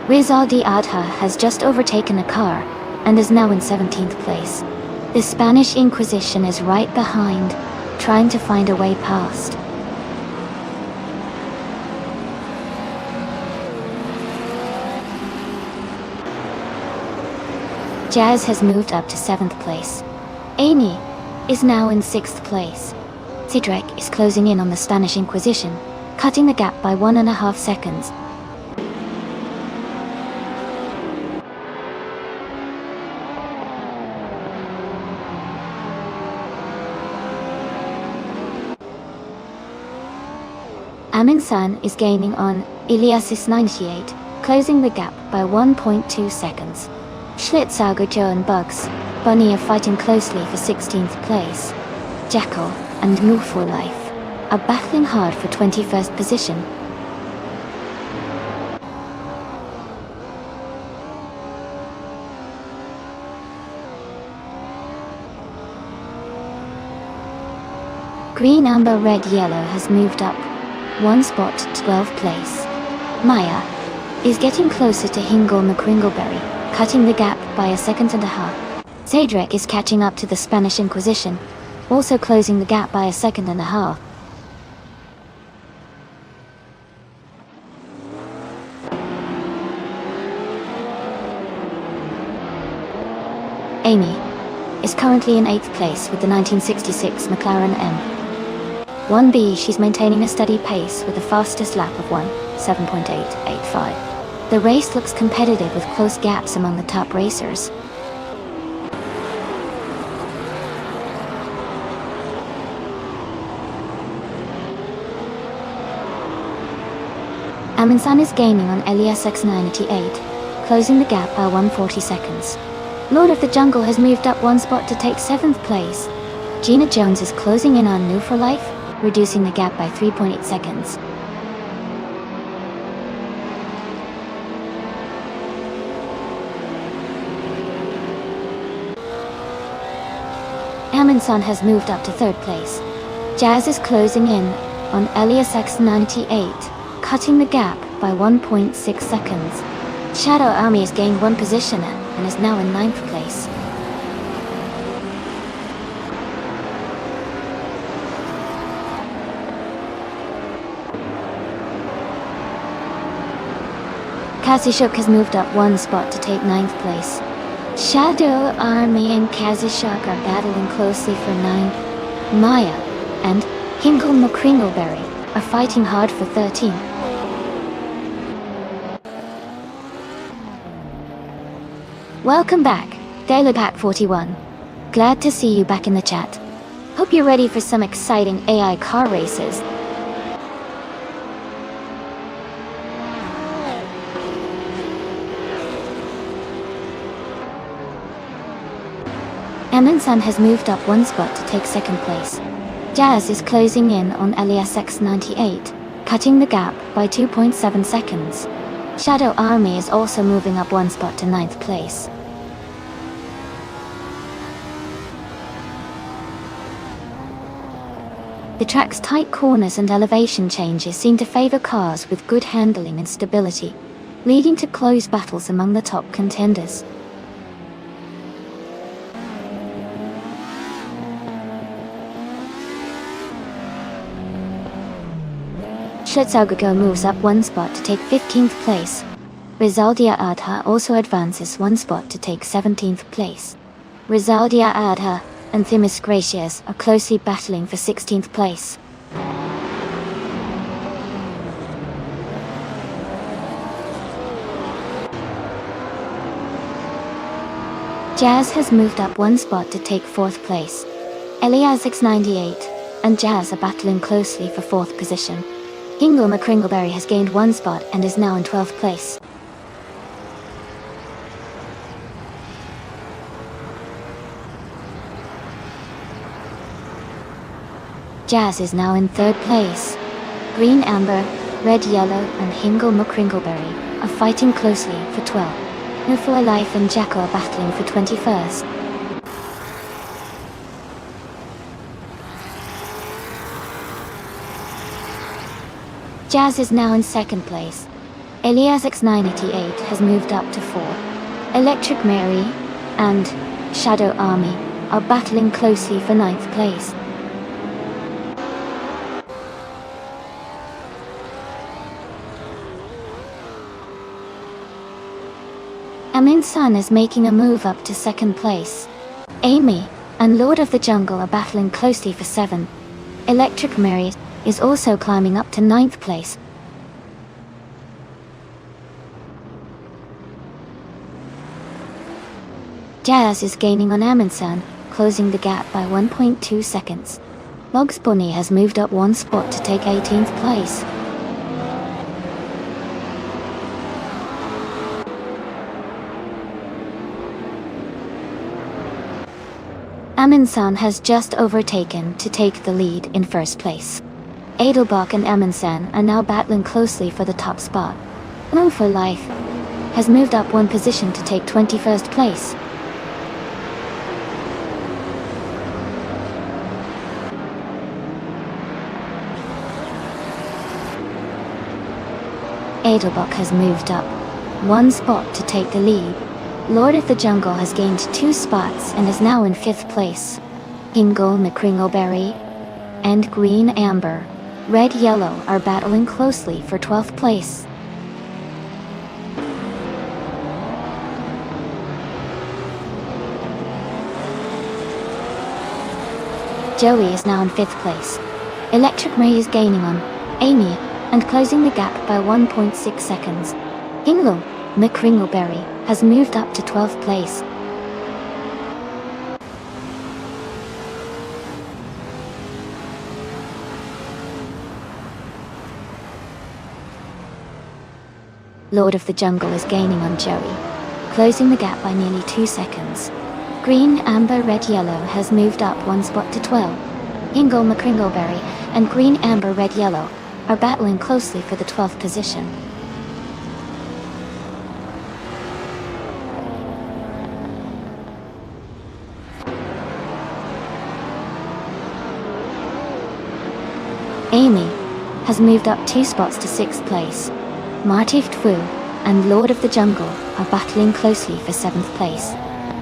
[SPEAKER 1] Rizal de Adha has just overtaken a car and is now in 17th place. The Spanish Inquisition is right behind, trying to find a way past. Jazz has moved up to 7th place. Amy is now in 6th place. Cedric is closing in on the Spanish Inquisition, cutting the gap by 1.5 seconds. Amin is gaining on Iliasis 98, closing the gap by 1.2 seconds. Schlitzauger Joe and Bugs Bunny are fighting closely for 16th place. Jackal and Move for Life are battling hard for 21st position. Green, Amber, Red, Yellow has moved up 1 spot to 12th place. Maya is getting closer to Hingle McCringleberry, cutting the gap by 1.5 seconds. Cedric is catching up to the Spanish Inquisition, also closing the gap by 1.5 seconds. Amy is currently in 8th place with the 1966 McLaren M. 1B, she's maintaining a steady pace with the fastest lap of 7.885. The race looks competitive with close gaps among the top racers. Aminsan is gaining on Elias X98, closing the gap by 140 seconds. Lord of the Jungle has moved up 1 spot to take 7th place. Gina Jones is closing in on New for Life, reducing the gap by 3.8 seconds. Aminsan has moved up to 3rd place. Jazz is closing in on Elias X98, cutting the gap by 1.6 seconds. Shadow Army has gained 1 position and is now in 9th place. Kazishuk has moved up 1 spot to take 9th place. Shadow Army and Kazishuk are battling closely for 9. Maya and Hingle McCringleberry are fighting hard for 13. Welcome back, Dailypack 41. Glad to see you back in the chat. Hope you're ready for some exciting AI car races. Aminsan has moved up 1 spot to take 2nd place. Jazz is closing in on Elias X98, cutting the gap by 2.7 seconds. Shadow Army is also moving up 1 spot to 9th place. The track's tight corners and elevation changes seem to favor cars with good handling and stability, leading to close battles among the top contenders. Schlitzauger moves up 1 spot to take 15th place. Rizaldia Adha also advances 1 spot to take 17th place. Rizaldia Adha and Themis Gracias are closely battling for 16th place. Jazz has moved up 1 spot to take 4th place. Elias X98 and Jazz are battling closely for 4th position. Hingle McCringleberry has gained 1 spot and is now in 12th place. Jazz is now in 3rd place. Green, Amber, Red, Yellow and Hingle McCringleberry are fighting closely for 12. No for Life and Jacko are battling for 21st. Jazz is now in 2nd place. Elias X988 has moved up to 4. Electric Mary and Shadow Army are battling closely for 9th place. Amin Sun is making a move up to 2nd place. Amy and Lord of the Jungle are battling closely for 7. Electric Mary is also climbing up to 9th place. Jazz is gaining on Amin Sun, closing the gap by 1.2 seconds. Bugs Bunny has moved up 1 spot to take 18th place. Amin San has just overtaken to take the lead in 1st place. Adelbach and Amin San are now battling closely for the top spot. Long for Life has moved up 1 position to take 21st place. Adelbach has moved up 1 spot to take the lead. Lord of the Jungle has gained 2 spots and is now in 5th place. Ingle McCringleberry and Green Amber, Red Yellow are battling closely for 12th place. Joey is now in 5th place. Electric Mary is gaining on Amy and closing the gap by 1.6 seconds. Ingle McCringleberry has moved up to 12th place. Lord of the Jungle is gaining on Joey, closing the gap by nearly 2 seconds. Green, Amber, Red, Yellow has moved up 1 spot to 12. Ingle McCringleberry and Green, Amber, Red, Yellow are battling closely for the 12th position. Amy has moved up 2 spots to 6th place. Martif Fu and Lord of the Jungle are battling closely for 7th place.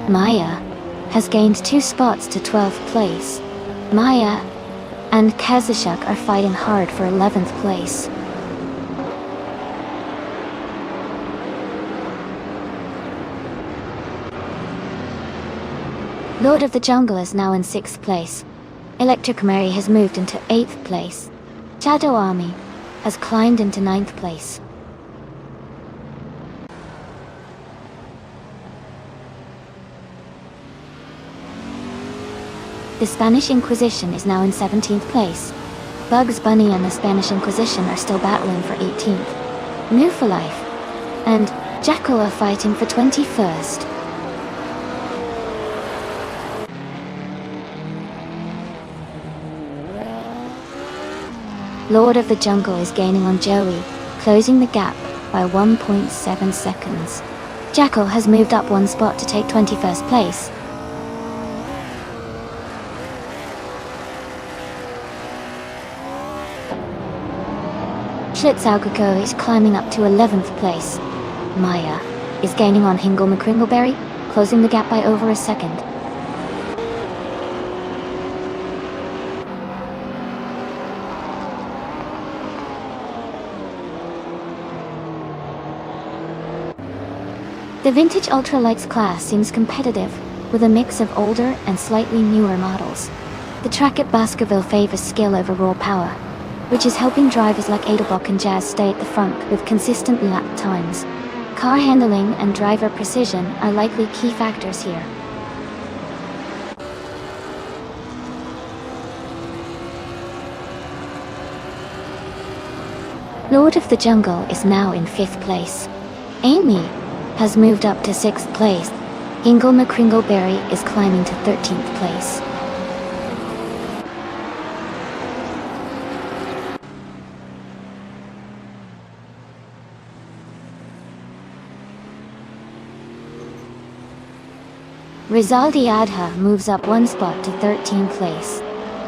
[SPEAKER 1] Maya has gained 2 spots to 12th place. Maya and Kazushuk are fighting hard for 11th place. Lord of the Jungle is now in 6th place. Electric Mary has moved into 8th place. Shadow Army has climbed into 9th place. The Spanish Inquisition is now in 17th place. Bugs Bunny and the Spanish Inquisition are still battling for 18th. New for Life and Jackal are fighting for 21st. Lord of the Jungle is gaining on Joey, closing the gap by 1.7 seconds. Jackal has moved up 1 spot to take 21st place. Schlitzaugeco is climbing up to 11th place. Maya is gaining on Hingle McCringleberry, closing the gap by over a second. The Vintage Ultralights class seems competitive, with a mix of older and slightly newer models. The track at Baskerville favors skill over raw power, which is helping drivers like Adelbach and Jazz stay at the front with consistent lap times. Car handling and driver precision are likely key factors here. Lord of the Jungle is now in 5th place. Amy has moved up to 6th place. Ingle McCringleberry is climbing to 13th place. Rizaldi Adha moves up 1 spot to 13th place.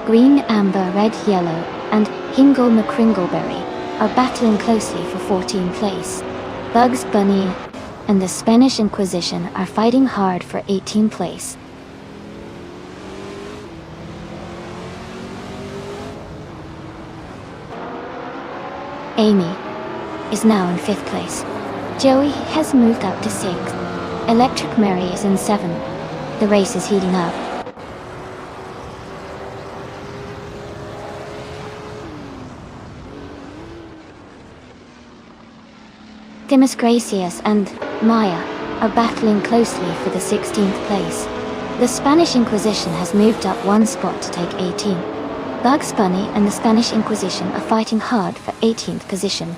[SPEAKER 1] Green, Amber, Red, Yellow, and Hingle McCringleberry are battling closely for 14th place. Bugs Bunny and the Spanish Inquisition are fighting hard for 18th place. Amy is now in 5th place. Joey has moved up to 6th. Electric Mary is in 7th. The race is heating up. Demis Gracias and Maya are battling closely for the 16th place. The Spanish Inquisition has moved up 1 spot to take 18. Bugs Bunny and the Spanish Inquisition are fighting hard for 18th position.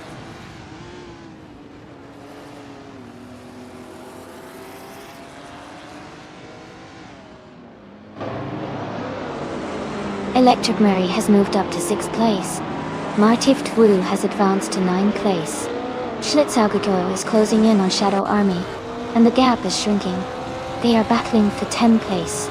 [SPEAKER 1] Electric Mary has moved up to 6th place. Martif Twulu has advanced to 9th place. Schlitzaugegoil is closing in on Shadow Army, and the gap is shrinking. They are battling for 10th place.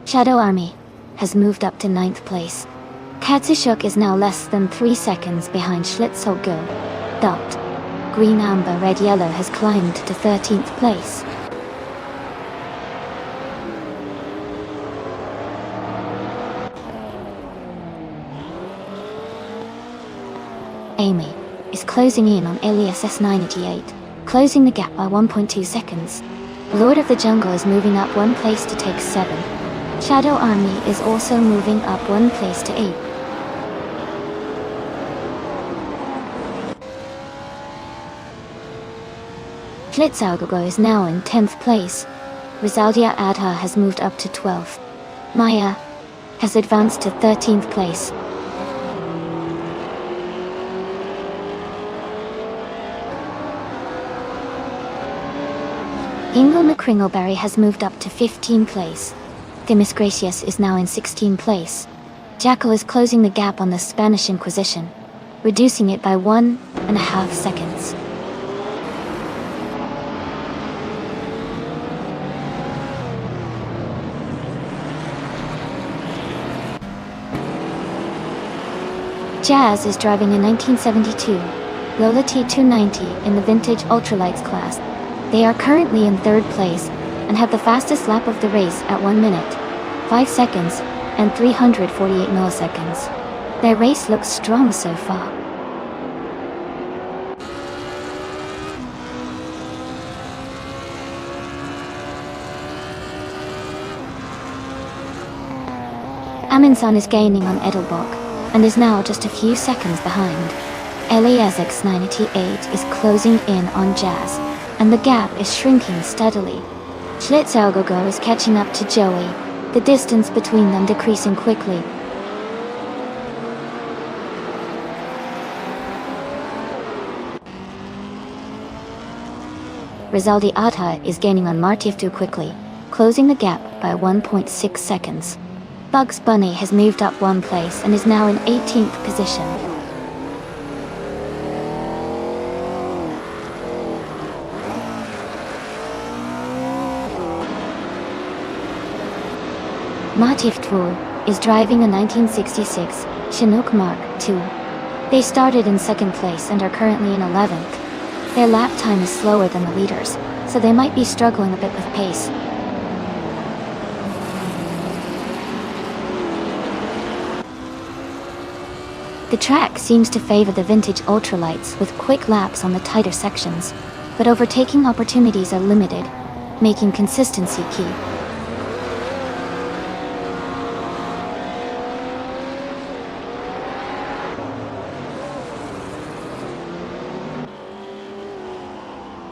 [SPEAKER 1] Shadow Army has moved up to 9th place. Katsushuk is now less than 3 seconds behind Schlitzaugegoil. Dot. Green Amber Red Yellow has climbed to 13th place. Amy is closing in on Elias S988, closing the gap by 1.2 seconds. Lord of the Jungle is moving up 1 place to take 7. Shadow Army is also moving up 1 place to 8. Schlitzaugegoil is now in 10th place. Rizaldia Adha has moved up to 12th. Maya has advanced to 13th place. Ingle McCringleberry has moved up to 15th place. Demis Gracias is now in 16th place. Jackal is closing the gap on the Spanish Inquisition, reducing it by 1.5 seconds. Jazz is driving a 1972 Lola T290 in the Vintage Ultralights class. They are currently in 3rd place and have the fastest lap of the race at 1 minute, 5 seconds, and 348 milliseconds. Their race looks strong so far. Aminsan is gaining on Edelbach and is now just a few seconds behind. Eliasx 988 is closing in on Jazz, and the gap is shrinking steadily. Schlitzaugegoil is catching up to Joey, the distance between them decreasing quickly. Rizaldi Adha is gaining on Martiftu quickly, closing the gap by 1.6 seconds. Bugs Bunny has moved up 1 place and is now in 18th position. Martif Twul is driving a 1966 Chinook Mark II. They started in 2nd place and are currently in 11th. Their lap time is slower than the leaders, so they might be struggling a bit with pace. The track seems to favor the vintage ultralights with quick laps on the tighter sections, but overtaking opportunities are limited, making consistency key.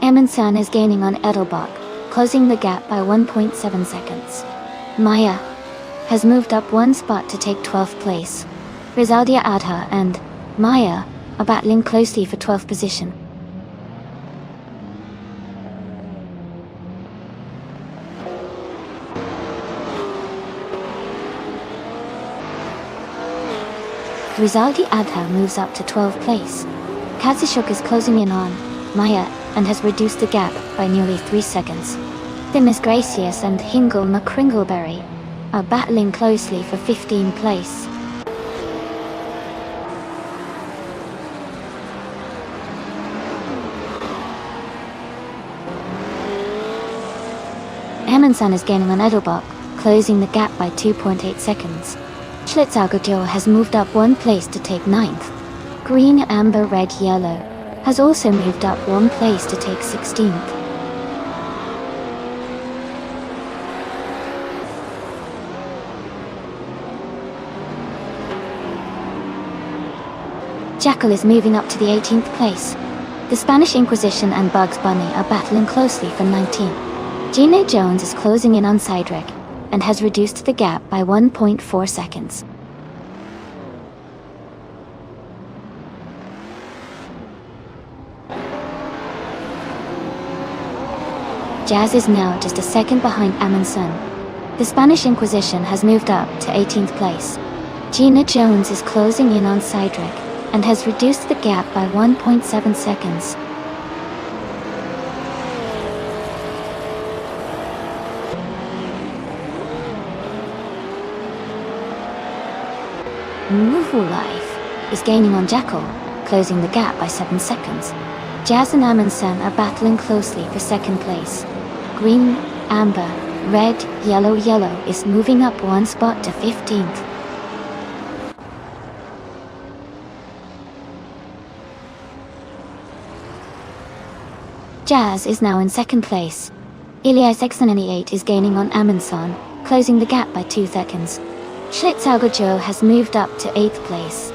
[SPEAKER 1] Aminsan is gaining on Edelbach, closing the gap by 1.7 seconds. Maya has moved up 1 spot to take 12th place. Rizaldia Adha and Maya are battling closely for 12th position. Rizaldi Adha moves up to 12th place. Katsushuk is closing in on Maya and has reduced the gap by nearly 3 seconds. Demis Gracias and Hingle McCringleberry are battling closely for 15th place. Amundsen is gaining on Edelbach, closing the gap by 2.8 seconds. Schlitzauger has moved up 1 place to take 9th. Green, amber, red, yellow has also moved up 1 place to take 16th. Jackal is moving up to the 18th place. The Spanish Inquisition and Bugs Bunny are battling closely for 19th. Gina Jones is closing in on Cydric and has reduced the gap by 1.4 seconds. Jazz is now just a second behind Amundsen. The Spanish Inquisition has moved up to 18th place. Gina Jones is closing in on Cydric and has reduced the gap by 1.7 seconds. Woohoo Life is gaining on Jackal, closing the gap by 7 seconds. Jazz and Amundsen are battling closely for 2nd place. Green, amber, red, yellow is moving up 1 spot to 15th. Jazz is now in 2nd place. Ilias X98 is gaining on Amundsen, closing the gap by 2 seconds. Schlitzauger has moved up to 8th place.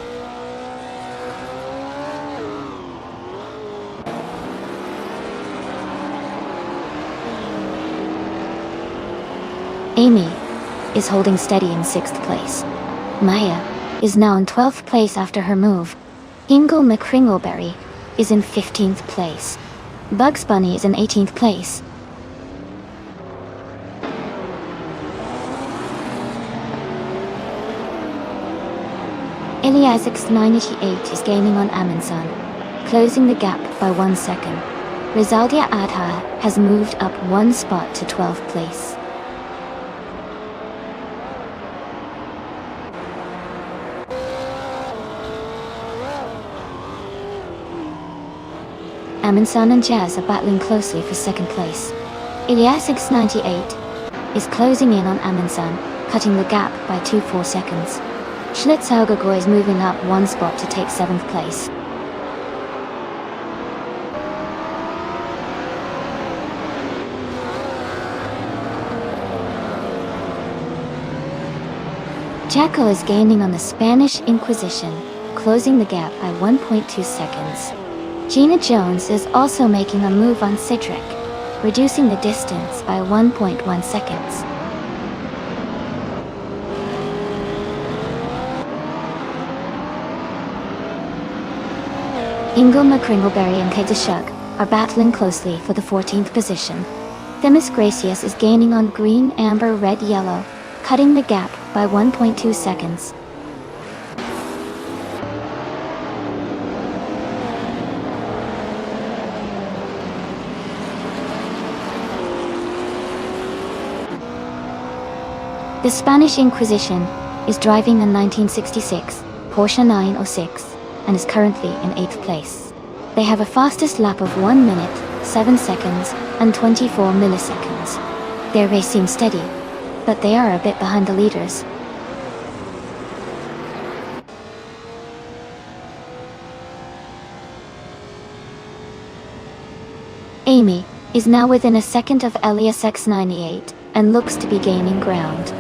[SPEAKER 1] Amy is holding steady in 6th place. Maya is now in 12th place after her move. Ingle McCringleberry is in 15th place. Bugs Bunny is in 18th place. Ilias X98 is gaining on Amundsen, closing the gap by 1 second. Rizaldia Adha has moved up 1 spot to 12th place. Amundsen and Jazz are battling closely for 2nd place. Ilias X98 is closing in on Amundsen, cutting the gap by 2.4 seconds. Schlitzauger is moving up 1 spot to take 7th place. Jackal is gaining on the Spanish Inquisition, closing the gap by 1.2 seconds. Gina Jones is also making a move on Cydric, reducing the distance by 1.1 seconds. Ingle McCringleberry and Kate Shug are battling closely for the 14th position. Themis Gracious is gaining on green, amber, red, yellow, cutting the gap by 1.2 seconds. The Spanish Inquisition is driving a 1966 Porsche 906 and is currently in 8th place. They have a fastest lap of 1 minute, 7 seconds, and 24 milliseconds. They're racing steady, but they are a bit behind the leaders. Amy is now within a second of Elias X98 and looks to be gaining ground.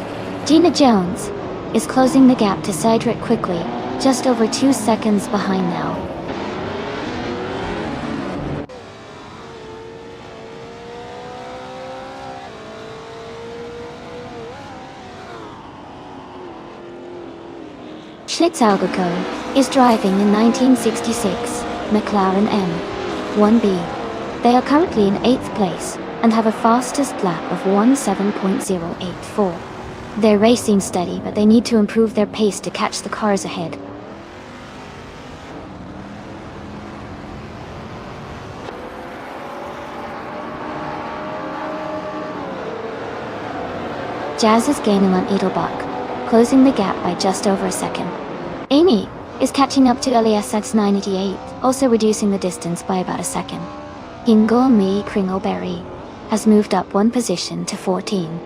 [SPEAKER 1] Gina Jones is closing the gap to Cydric quickly, just over 2 seconds behind now. Schlitzauger is driving a 1966 McLaren M1B. They are currently in 8th place and have a fastest lap of 17.084. They're racing steady, but they need to improve their pace to catch the cars ahead. Jazz is gaining on Edelbach, closing the gap by just over a second. Amy is catching up to LASX 988, also reducing the distance by about a second. Hingle Me Kringleberry has moved up one position to 14.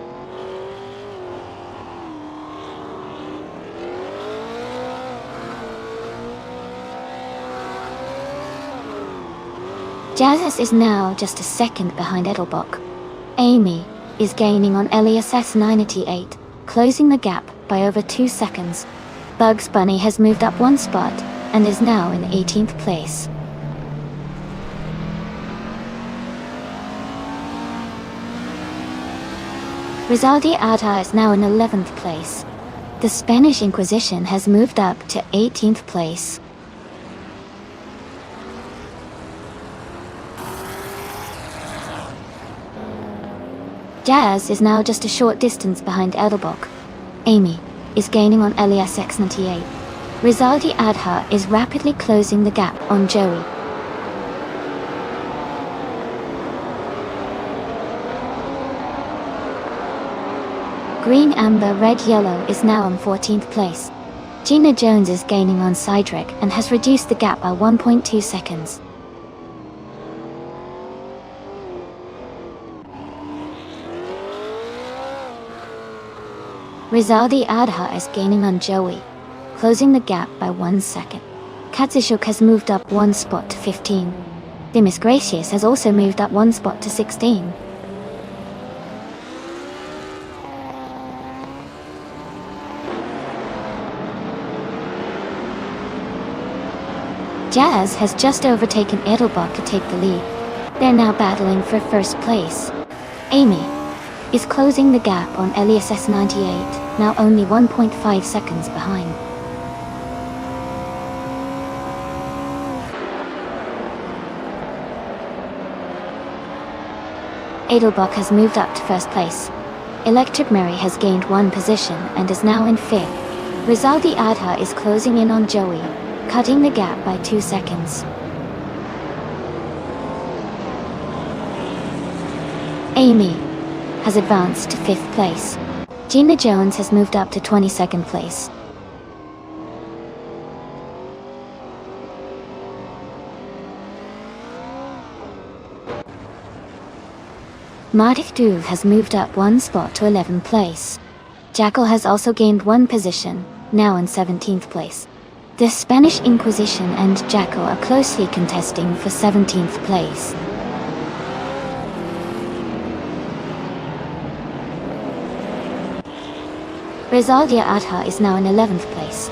[SPEAKER 1] Jazz is now just a second behind Edelbach. Amy is gaining on LASX 988, closing the gap by over 2 seconds. Bugs Bunny has moved up one spot and is now in 18th place. Rizaldi Ada is now in 11th place. The Spanish Inquisition has moved up to 18th place. Jazz is now just a short distance behind Edelbach. Amy is gaining on LASX 98. Rizaldi Adha is rapidly closing the gap on Joey. Green Amber Red Yellow is now on 14th place. Gina Jones is gaining on Cydric and has reduced the gap by 1.2 seconds. Rizaldi Adha is gaining on Joey, closing the gap by 1 second. Katsushuk has moved up one spot to 15. Demis Gracious has also moved up one spot to 16. Jazz has just overtaken Edelbach to take the lead. They're now battling for first place. Amy is closing the gap on LASX 98, now only 1.5 seconds behind. Edelbach has moved up to first place. Electric Mary has gained one position and is now in 5th. Rizaldi Adha is closing in on Joey, cutting the gap by 2 seconds. Amy has advanced to 5th place. Gina Jones has moved up to 22nd place. Mardik Duve has moved up one spot to 11th place. Jackal has also gained one position, now in 17th place. The Spanish Inquisition and Jackal are closely contesting for 17th place. Rizaldia Adha is now in 11th place.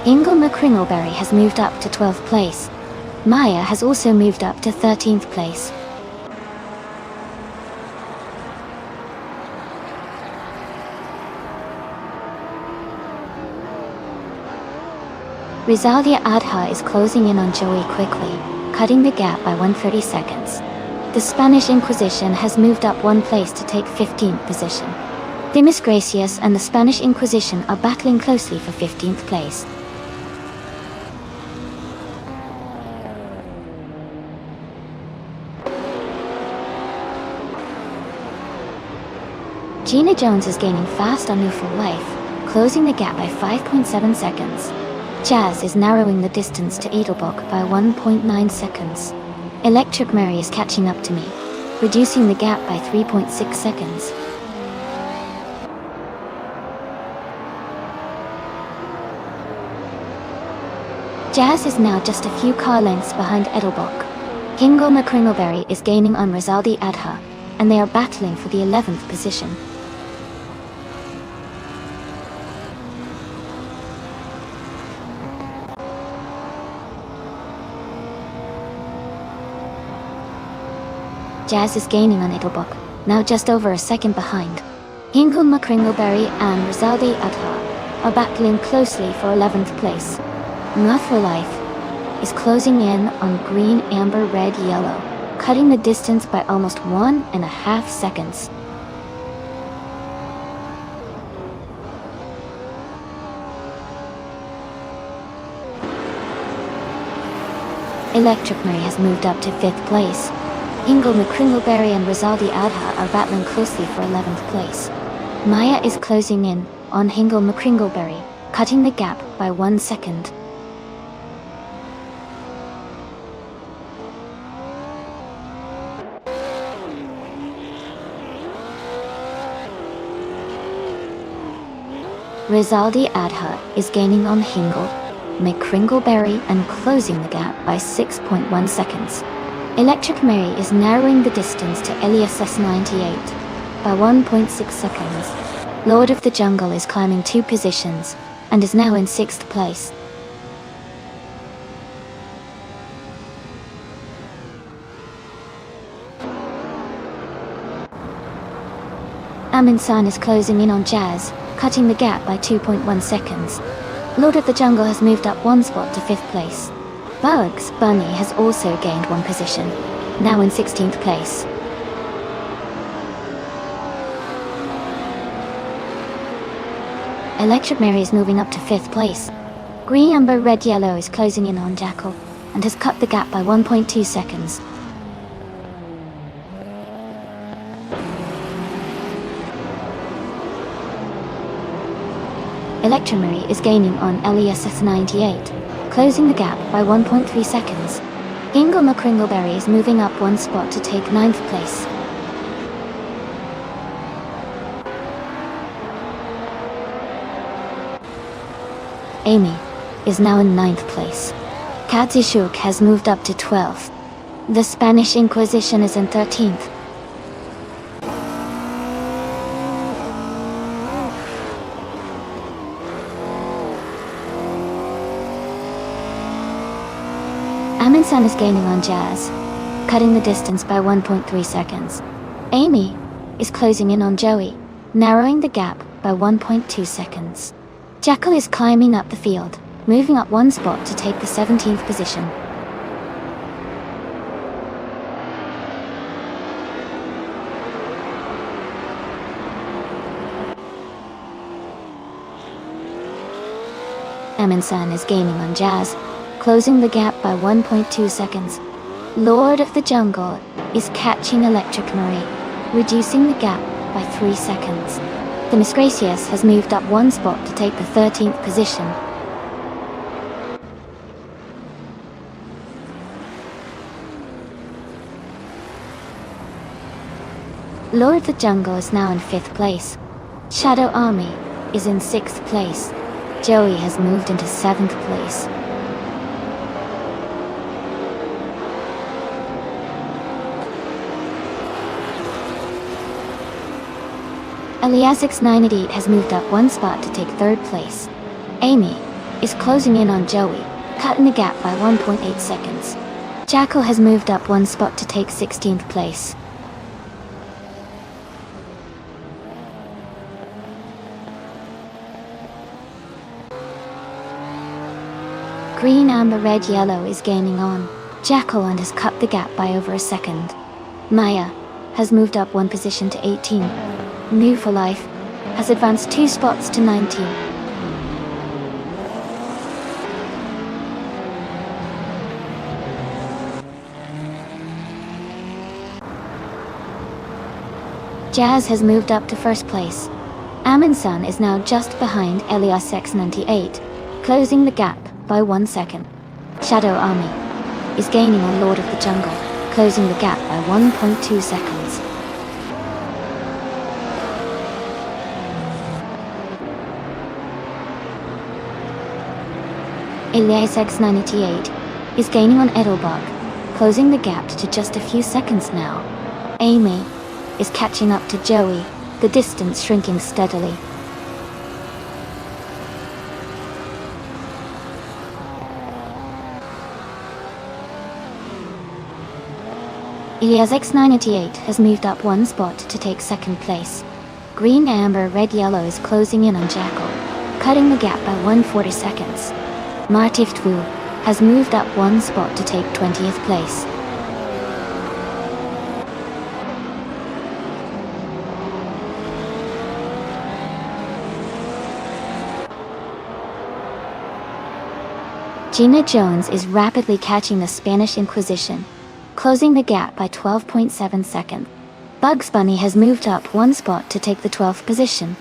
[SPEAKER 1] Ingle McCringleberry has moved up to 12th place. Maya has also moved up to 13th place. Rizaldia Adha is closing in on Joey quickly, cutting the gap by 130 seconds. The Spanish Inquisition has moved up one place to take 15th position. Demis Gracious and the Spanish Inquisition are battling closely for 15th place. Gina Jones is gaining fast on New Full Life, closing the gap by 5.7 seconds. Jazz is narrowing the distance to Edelbach by 1.9 seconds. Electric Mary is catching up to me, reducing the gap by 3.6 seconds. Jazz is now just a few car lengths behind Edelbach. Kingo McCringleberry is gaining on Rizaldi Adha, and they are battling for the 11th position. Jazz is gaining on Edelbach, now just over a second behind. Kingo McCringleberry and Rizaldi Adha are battling closely for 11th place. Not for Life is closing in on Green Amber Red Yellow, cutting the distance by almost 1.5 seconds. Electric Mary has moved up to 5th place. Ingle McCringleberry and Rizaldi Adha are battling closely for 11th place. Maya is closing in on Hingle McCringleberry, cutting the gap by 1 second. Rizaldi Adha is gaining on Hingle McCringleberry and closing the gap by 6.1 seconds. Electric Mary is narrowing the distance to Elias S98 by 1.6 seconds. Lord of the Jungle is climbing 2 positions and is now in 6th place. Aminsan is closing in on Jazz, cutting the gap by 2.1 seconds. Lord of the Jungle has moved up 1 spot to 5th place. Bugs Bunny has also gained 1 position, now in 16th place. Electric Mary is moving up to 5th place. Green Amber Red Yellow is closing in on Jackal and has cut the gap by 1.2 seconds. Electromary is gaining on LESS 98, closing the gap by 1.3 seconds. Hingle McCringleberry is moving up 1 spot to take 9th place. Amy is now in 9th place. Katzishuk has moved up to 12th. The Spanish Inquisition is in 13th. Aminsan is gaining on Jazz, cutting the distance by 1.3 seconds. Amy is closing in on Joey, narrowing the gap by 1.2 seconds. Jackal is climbing up the field, moving up 1 spot to take the 17th position. Aminsan is gaining on Jazz, closing the gap by 1.2 seconds. Lord of the Jungle is catching Electric Marie, reducing the gap by 3 seconds. The Miss Gracious has moved up 1 spot to take the 13th position. Lord of the Jungle is now in 5th place. Shadow Army is in 6th place. Joey has moved into 7th place. Eliasix 98 has moved up 1 spot to take 3rd place. Amy is closing in on Joey, cutting the gap by 1.8 seconds. Jackal has moved up 1 spot to take 16th place. Green Amber Red Yellow is gaining on Jackal and has cut the gap by over a second. Maya has moved up 1 position to 18. New for Life has advanced 2 spots to 19. Jazz has moved up to 1st place. Aminsan is now just behind Elias X98, closing the gap by 1 second. Shadow Army is gaining on Lord of the Jungle, closing the gap by 1.2 seconds. Elias X98 is gaining on Edelbach, closing the gap to just a few seconds now. Amy is catching up to Joey, the distance shrinking steadily. Elias X98 has moved up 1 spot to take 2nd place. Green Amber Red Yellow is closing in on Jackal, cutting the gap by 140 seconds. Martiftwu has moved up 1 spot to take 20th place. Gina Jones is rapidly catching the Spanish Inquisition, closing the gap by 12.7 seconds. Bugs Bunny has moved up one spot to take the 12th position.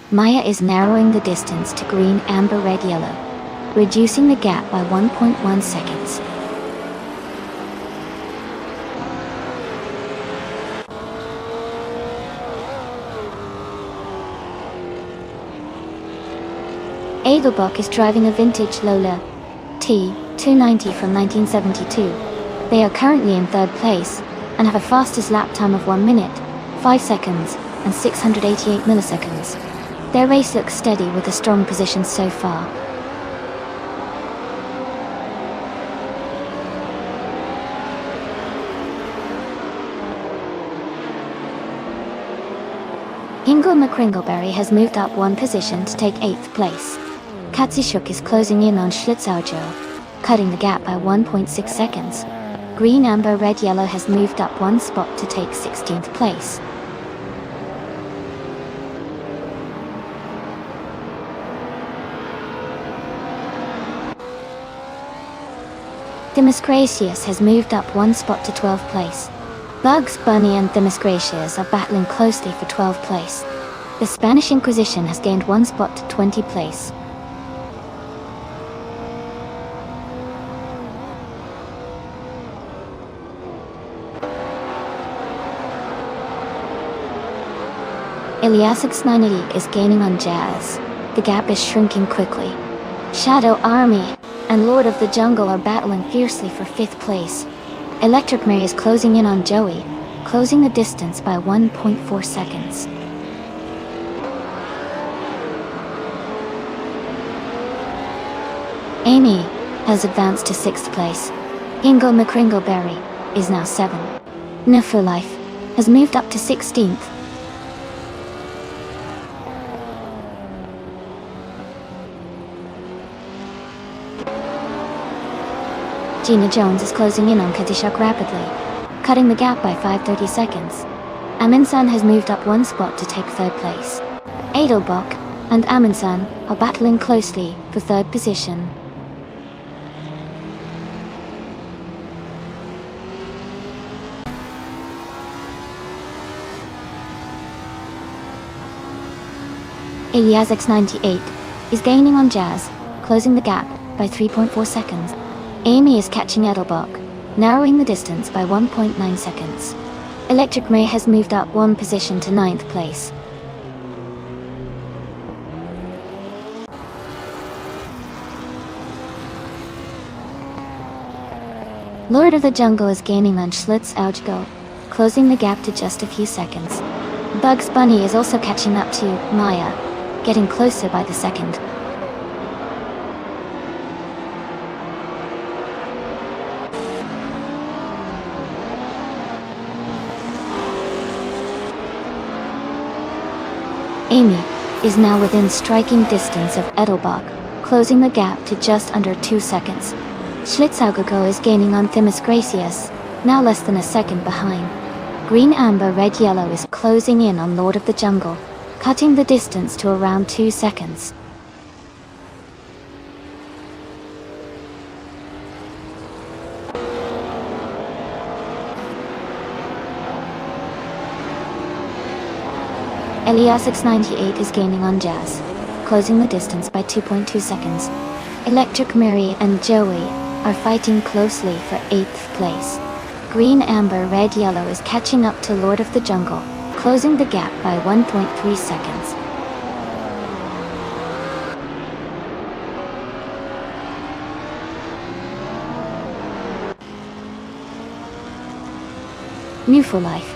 [SPEAKER 1] Maya is narrowing the distance to green, amber, red, yellow, reducing the gap by 1.1 seconds. Adelbach is driving a vintage Lola T290 from 1972. They are currently in third place and have a fastest lap time of 1 minute, 5 seconds, and 688 milliseconds. Their race looks steady with a strong position so far. Hingle McCringleberry has moved up one position to take 8th place. Katsushuk is closing in on Schlitzaujo, cutting the gap by 1.6 seconds. Green, amber, red, yellow has moved up one spot to take 16th place. Themyscratius has moved up one spot to 12th place. Bugs Bunny and Themyscratius are battling closely for 12th place. The Spanish Inquisition has gained one spot to 20th place. Iliasix 980 is gaining on Jazz. The gap is shrinking quickly. Shadow Army and Lord of the Jungle are battling fiercely for 5th place. Electric Mary is closing in on Joey, closing the distance by 1.4 seconds. Amy has advanced to 6th place. Hingle McCringleberry is now 7. Nufu Life has moved up to 16th. Gina Jones is closing in on Katishuk rapidly, cutting the gap by 5:30 seconds. Aminsan has moved up one spot to take 3rd place. Adelbach and Aminsan are battling closely for 3rd position. Iliasix 98 is gaining on Jazz, closing the gap by 3.4 seconds. Amy is catching Edelbach, narrowing the distance by 1.9 seconds. Electric May has moved up one position to 9th place. Lord of the Jungle is gaining on Schlitzaujo, closing the gap to just a few seconds. Bugs Bunny is also catching up to Maya, getting closer by the second. Amy is now within striking distance of Edelbach, closing the gap to just under 2 seconds. Schlitzaugo is gaining on Themyscratius, now less than a second behind. Green, amber, red, yellow is closing in on Lord of the Jungle, cutting the distance to around 2 seconds. Iliasix 98 is gaining on Jazz, closing the distance by 2.2 seconds. Electric Mary and Joey are fighting closely for 8th place. Green, amber, red, yellow is catching up to Lord of the Jungle, closing the gap by 1.3 seconds. New for Life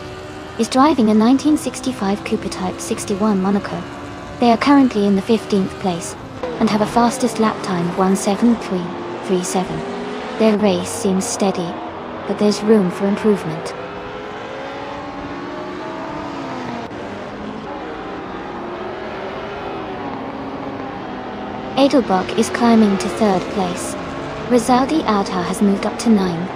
[SPEAKER 1] is driving a 1965 Cooper Type 61 Monaco. They are currently in the 15th place and have a fastest lap time of 1:73.37. Their race seems steady, but there's room for improvement. Adelbach is climbing to 3rd place. Rizaldi Alta has moved up to 9.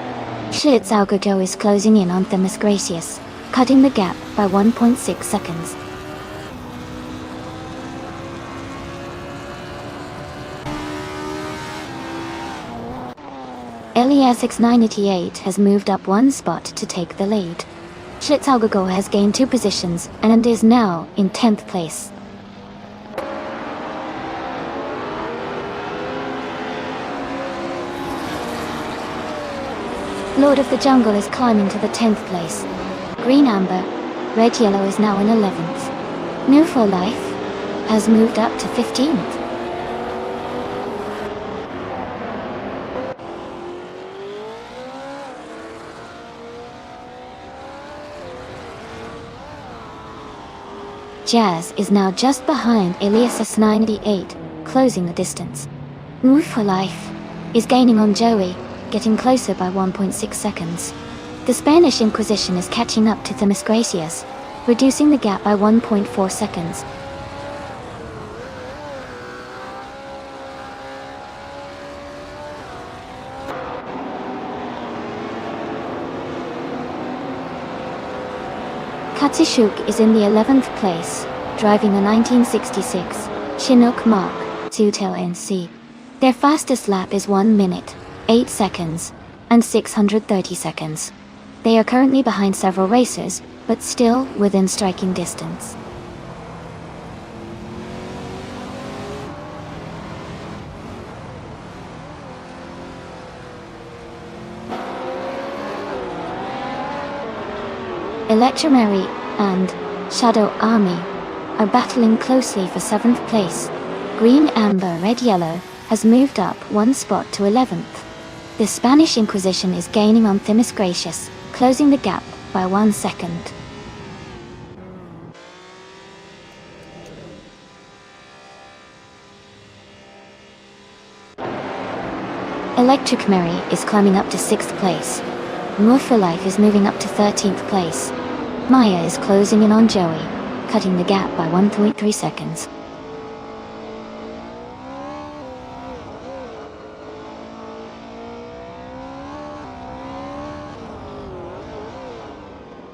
[SPEAKER 1] Schlitzaugo is closing in on Themyscratius, cutting the gap by 1.6 seconds. Iliasix 988 has moved up one spot to take the lead. Schlitzaugegoer has gained 2 positions and is now in 10th place. Lord of the Jungle is climbing to the 10th place. Green Amber, Red Yellow is now in 11th. New for Life has moved up to 15th. Jazz is now just behind Elias 98, closing the distance. Move for Life is gaining on Joey, getting closer by 1.6 seconds. The Spanish Inquisition is catching up to Themis Gracias, reducing the gap by 1.4 seconds. Katsishuk is in the 11th place, driving a 1966 Chinook Mark II Tail NC. Their fastest lap is 1 minute, 8 seconds, and 630 seconds. They are currently behind several racers, but still within striking distance. Electromary and Shadow Army are battling closely for 7th place. Green Amber Red Yellow has moved up 1 spot to 11th. The Spanish Inquisition is gaining on Themis Gracias, closing the gap by 1 second. Electric Mary is climbing up to 6th place. More for Life is moving up to 13th place. Maya is closing in on Joey, cutting the gap by 1.3 seconds.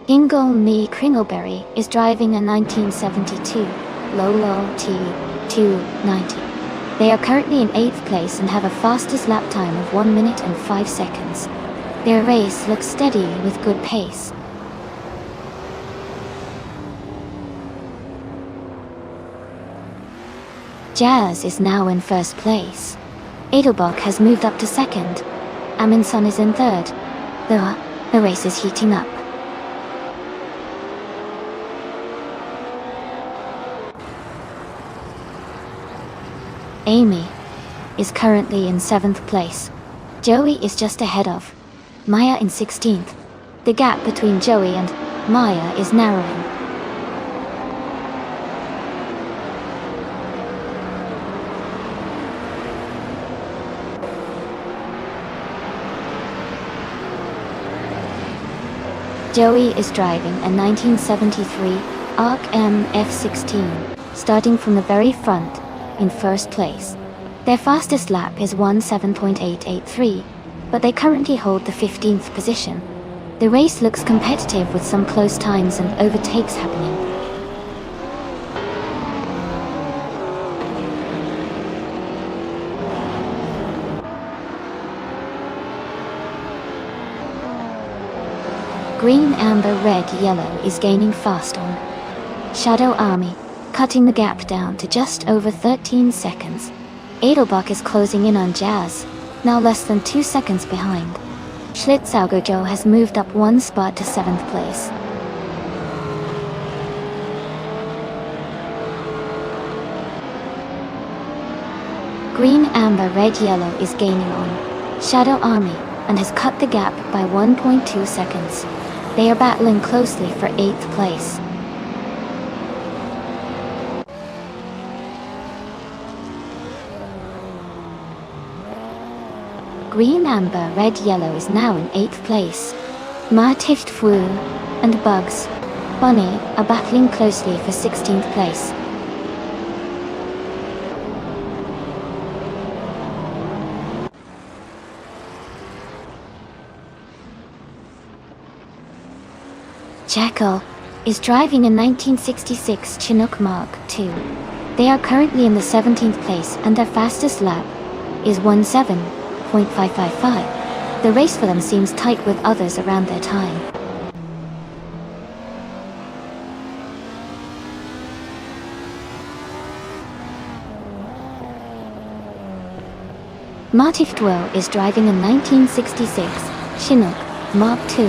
[SPEAKER 1] Ingol Me Kringleberry is driving a 1972 Lolo T290. They are currently in 8th place and have a fastest lap time of 1 minute and 5 seconds. Their race looks steady with good pace. Jazz is now in 1st place. Edelbach has moved up to 2nd. Amundsen is in 3rd. The race is heating up. Amy is currently in 7th place. Joey is just ahead of Maya in 16th. The gap between Joey and Maya is narrowing. Joey is driving a 1973 ARC M F16, starting from the very front, in 1st place. Their fastest lap is 17.883, but they currently hold the 15th position. The race looks competitive with some close times and overtakes happening. Green, Amber, Red, Yellow is gaining fast on Shadow Army, cutting the gap down to just over 13 seconds. Edelbach is closing in on Jazz, now less than 2 seconds behind. Schlitzaugegoer has moved up 1 spot to 7th place. Green, Amber, Red, Yellow is gaining on Shadow Army and has cut the gap by 1.2 seconds. They are battling closely for 8th place. Green, Amber, Red, Yellow is now in 8th place. Martift Fu and Bugs Bunny are battling closely for 16th place. Jackal is driving a 1966 Chinook Mark II. They are currently in the 17th place and their fastest lap is 17.555. The race for them seems tight with others around their time. Martifdwell is driving a 1966 Chinook Mark II.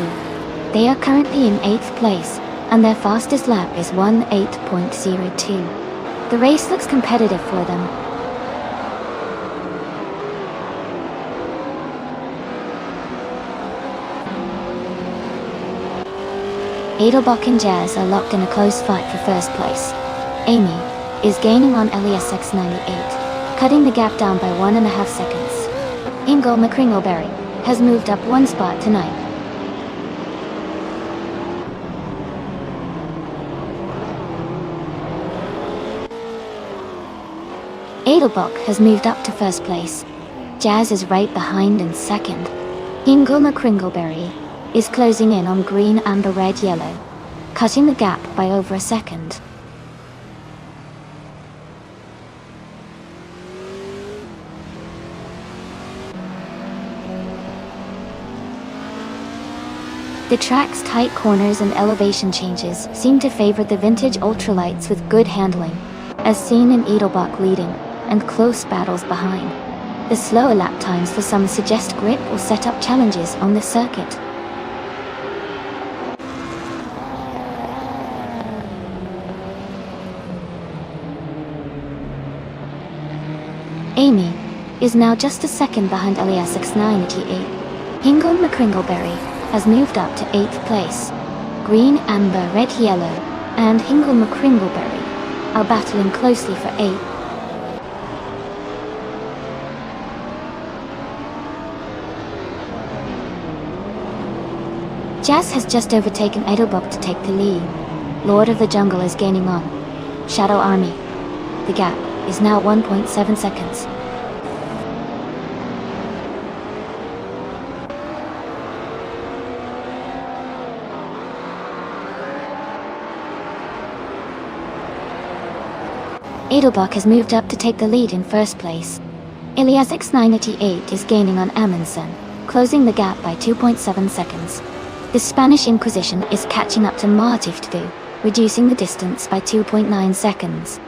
[SPEAKER 1] They are currently in 8th place, and their fastest lap is 1:8.02. The race looks competitive for them. Edelbach and Jazz are locked in a close fight for first place. Amy is gaining on LESX98, cutting the gap down by 1.5 seconds. Ingle McCringleberry has moved up one spot to 9th. Edelbach has moved up to first place. Jazz is right behind in second. Ingle McCringleberry is closing in on green, amber, red, yellow, cutting the gap by over a second. The track's tight corners and elevation changes seem to favor the vintage ultralights with good handling, as seen in Edelbach leading, and close battles behind. The slower lap times for some suggest grip will set up challenges on the circuit. Amy is now just a second behind LESX98. Ingle McCringleberry has moved up to 8th place. Green, amber, red, yellow, and Ingle McCringleberry are battling closely for 8th. Jazz has just overtaken Edelbach to take the lead. Lord of the Jungle is gaining on Shadow Army. The gap is now 1.7 seconds. Edelbach has moved up to take the lead in first place. LESX98 is gaining on Amundsen, closing the gap by 2.7 seconds. The Spanish Inquisition is catching up to Martifdwell, reducing the distance by 2.9 seconds.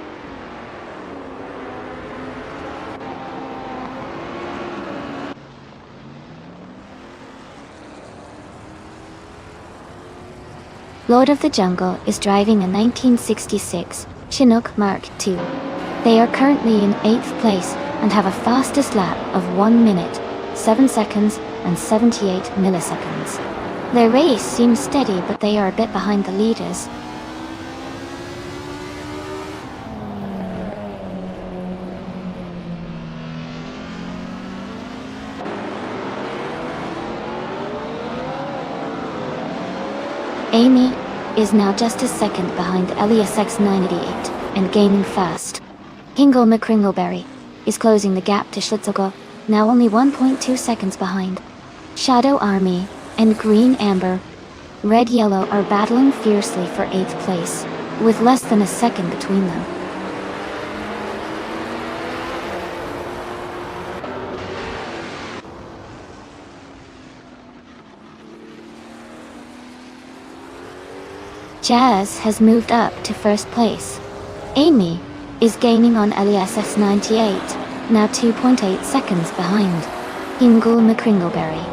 [SPEAKER 1] Lord of the Jungle is driving a 1966 Chinook Mark II. They are currently in 8th place and have a fastest lap of 1 minute, 7 seconds and 78 milliseconds. Their race seems steady, but they are a bit behind the leaders. Amy is now just a second behind LESX98 and gaining fast. Ingle McCringleberry is closing the gap to Schlitzogo, now only 1.2 seconds behind. Shadow Army and Green Amber, Red Yellow are battling fiercely for 8th place, with less than a second between them. Jazz has moved up to first place. Amy is gaining on LESX98, now 2.8 seconds behind. Ingle McCringleberry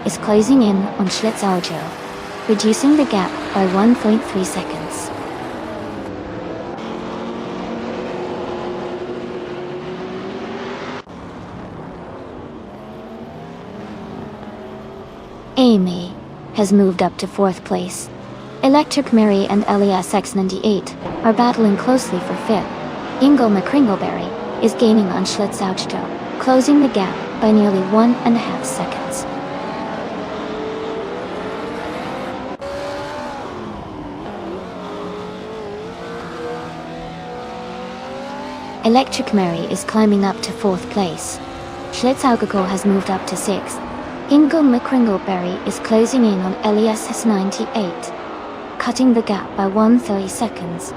[SPEAKER 1] is closing in on Schlitzaujo, reducing the gap by 1.3 seconds. Amy has moved up to 4th place. Electric Mary and LESX98 are battling closely for 5th. Ingle McCringleberry is gaining on Schlitzaujo, closing the gap by nearly 1.5 seconds. Electric Mary is climbing up to 4th place. Schlitzaugo has moved up to 6th. Ingle McCringleberry is closing in on LESX98, cutting the gap by 1.30 seconds.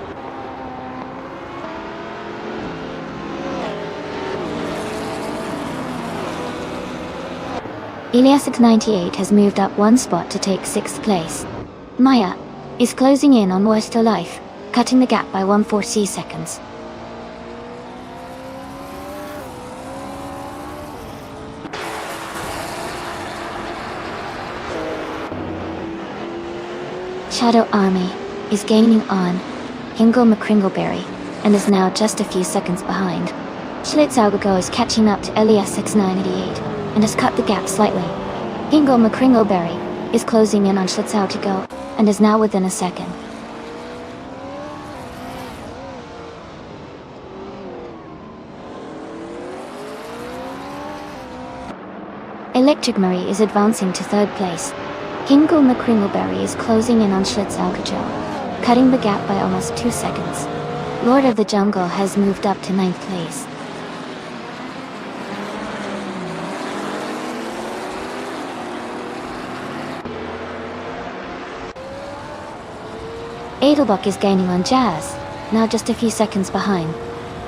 [SPEAKER 1] LESX98 has moved up one spot to take 6th place. Maya is closing in on Life, cutting the gap by 1.40 seconds. Shadow Army is gaining on Hingle McCringleberry and is now just a few seconds behind. Schlitzaugago is catching up to LESX988 and has cut the gap slightly. Hingle McCringleberry is closing in on Schlitzaugago and is now within a second. Electric Murray is advancing to third place. Hingle McCringleberry is closing in on Schlitzaugago, cutting the gap by almost 2 seconds. Lord of the Jungle has moved up to 9th place. Adelbuck is gaining on Jazz, now just a few seconds behind.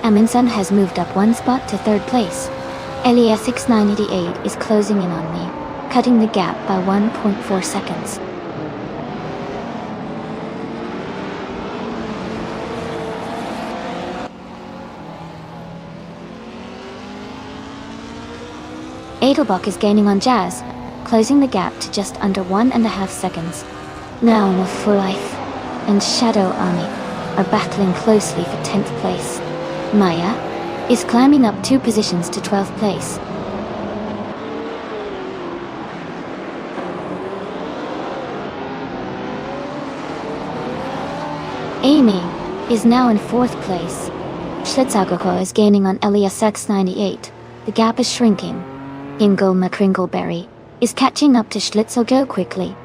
[SPEAKER 1] Amundsen has moved up 1 spot to 3rd place. LESX988 is closing in on me, cutting the gap by 1.4 seconds. Adelbuck is gaining on Jazz, closing the gap to just under 1.5 seconds. Now for Life and Shadow Army are battling closely for 10th place. Maya is climbing up 2 positions to 12th place. Amy is now in 4th place. Schlitzaugago is gaining on LESX98. The gap is shrinking. Hingle McCringleberry is catching up to Schlitzaugago quickly.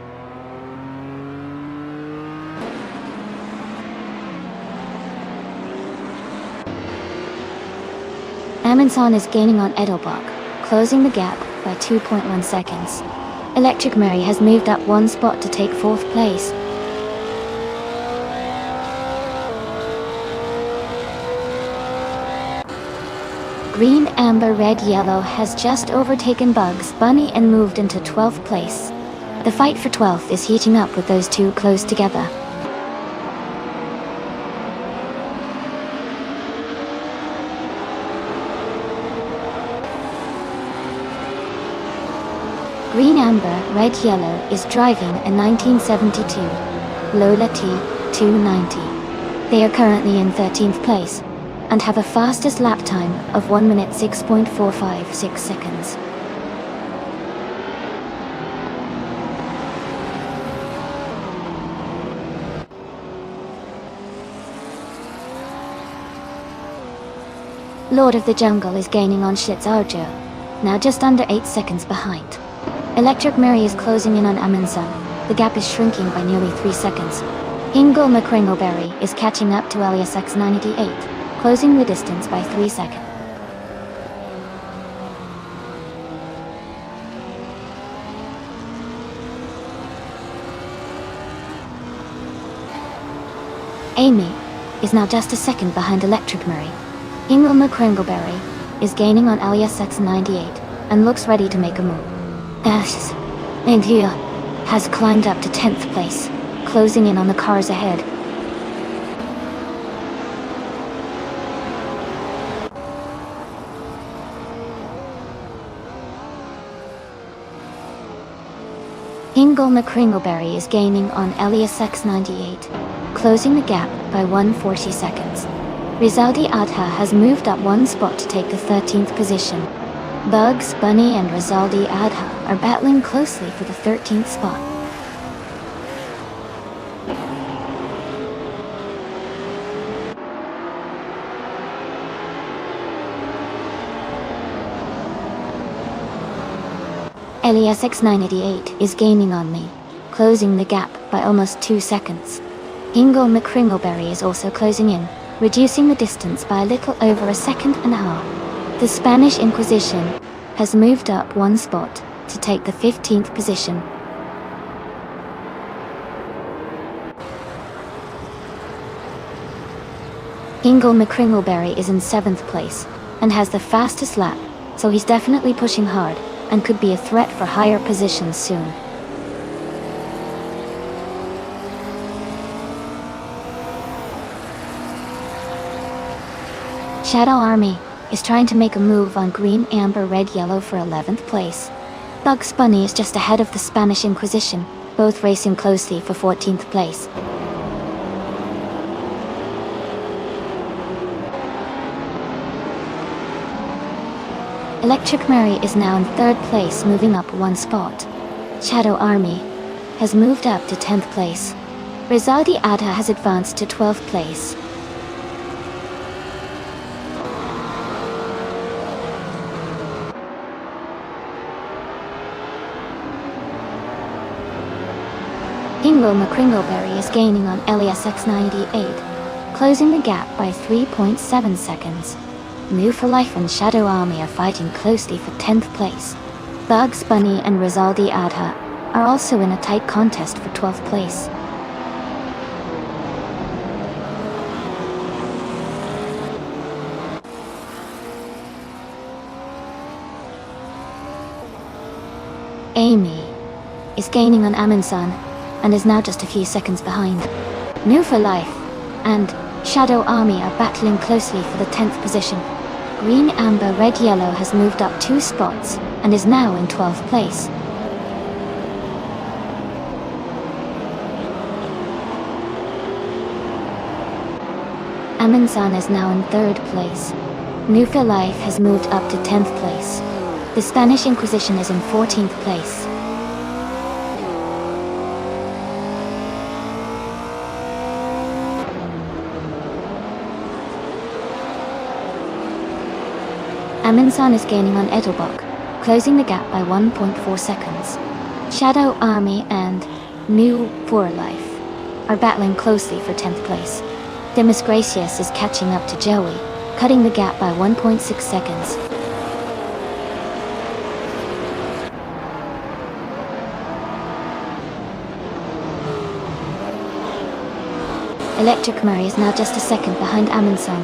[SPEAKER 1] Amundsen is gaining on Edelbach, closing the gap by 2.1 seconds. Electric Murray has moved up 1 spot to take 4th place. Green, Amber, Red, Yellow has just overtaken Bugs Bunny and moved into 12th place. The fight for 12th is heating up with those two close together. Green, Amber, Red, Yellow is driving a 1972 Lola T290. They are currently in 13th place and have a fastest lap time of 1 minute 6.456 seconds. Lord of the Jungle is gaining on Schlitzaugago, now just under 8 seconds behind. Electric Murray is closing in on Amundsen. The gap is shrinking by nearly 3 seconds. Hingle McCringleberry is catching up to LESX98, closing the distance by 3 seconds. Amy is now just a second behind Electric Murray. Hingle McCringleberry is gaining on LESX98 and looks ready to make a move. India has climbed up to 10th place, closing in on the cars ahead. Hingle McCringleberry is gaining on LESX98, closing the gap by 140 seconds. Rizaldi Adha has moved up 1 spot to take the 13th position. Bugs Bunny and Rizaldi Adha are battling closely for the 13th spot. LESX988 is gaining on me, closing the gap by almost 2 seconds. Hingle McCringleberry is also closing in, reducing the distance by a little over 1.5 seconds. The Spanish Inquisition has moved up 1 spot to take the 15th position. Hingle McCringleberry is in 7th place and has the fastest lap, so he's definitely pushing hard and could be a threat for higher positions soon. Shadow Army is trying to make a move on Green, Amber, Red, Yellow for 11th place. Bugs Bunny is just ahead of the Spanish Inquisition both racing closely for 14th place. Electric Mary is now in 3rd place, moving up 1 spot. Shadow Army has moved up to 10th place. Rizaldi Adha has advanced to 12th place. Ingo McCringleberry is gaining on LESX 98, closing the gap by 3.7 seconds. New for Life and Shadow Army are fighting closely for 10th place. Bugs Bunny and Rizaldi Adha are also in a tight contest for 12th place. Amy is gaining on Aminsan and is now just a few seconds behind. New for Life and Shadow Army are battling closely for the 10th position. Green, Amber, Red, Yellow has moved up 2 spots and is now in 12th place. Aminsan is now in 3rd place. New for Life has moved up to 10th place. The Spanish Inquisition is in 14th place. Aminsan is gaining on Edelbach, closing the gap by 1.4 seconds. Shadow Army and New for Life are battling closely for 10th place. Demis Gracious is catching up to Joey, cutting the gap by 1.6 seconds. Electric Murray is now just a second behind Aminsan.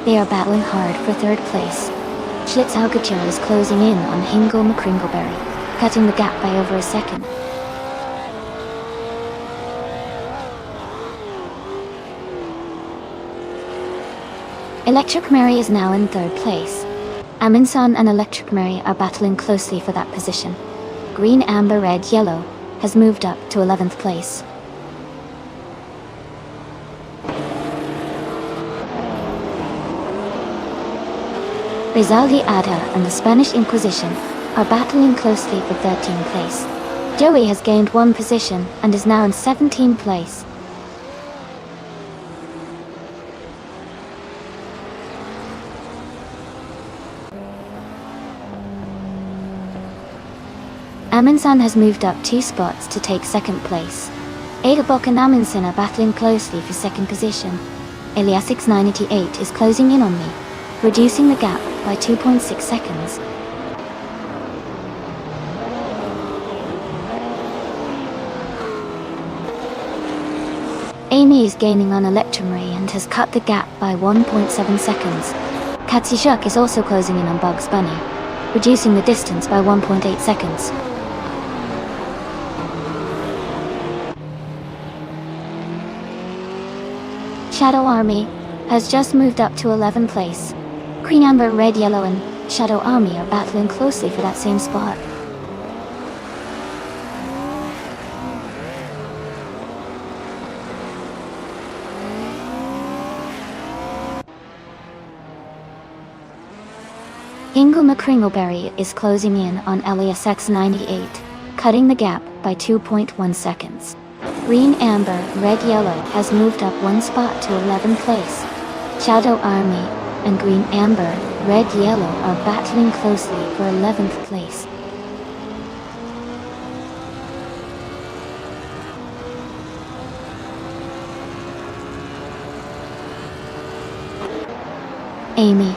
[SPEAKER 1] They are battling hard for 3rd place. Schlitz Algacher is closing in on Hingle McCringleberry, cutting the gap by over a second. Electric Mary is now in 3rd place. Aminsan and Electric Mary are battling closely for that position. Green, Amber, Red, Yellow has moved up to 11th place. Rizaldi Adha and the Spanish Inquisition are battling closely for 13th place. Joey has gained 1 position and is now in 17th place. Aminsan has moved up 2 spots to take 2nd place. Edelbach and Aminsan are battling closely for 2nd position. Eliasix 988 is closing in on me, reducing the gap by 2.6 seconds. Amy is gaining on Electromary and has cut the gap by 1.7 seconds. Katsishuk is also closing in on Bugs Bunny, reducing the distance by 1.8 seconds. Shadow Army has just moved up to 11th place. Green, Amber, Red, Yellow and Shadow Army are battling closely for that same spot. Ingle McCringleberry is closing in on LESX 98, cutting the gap by 2.1 seconds. Green, Amber, Red, Yellow has moved up 1 spot to 11th place. Shadow Army and Green, Amber, Red, Yellow are battling closely for 11th place. Amy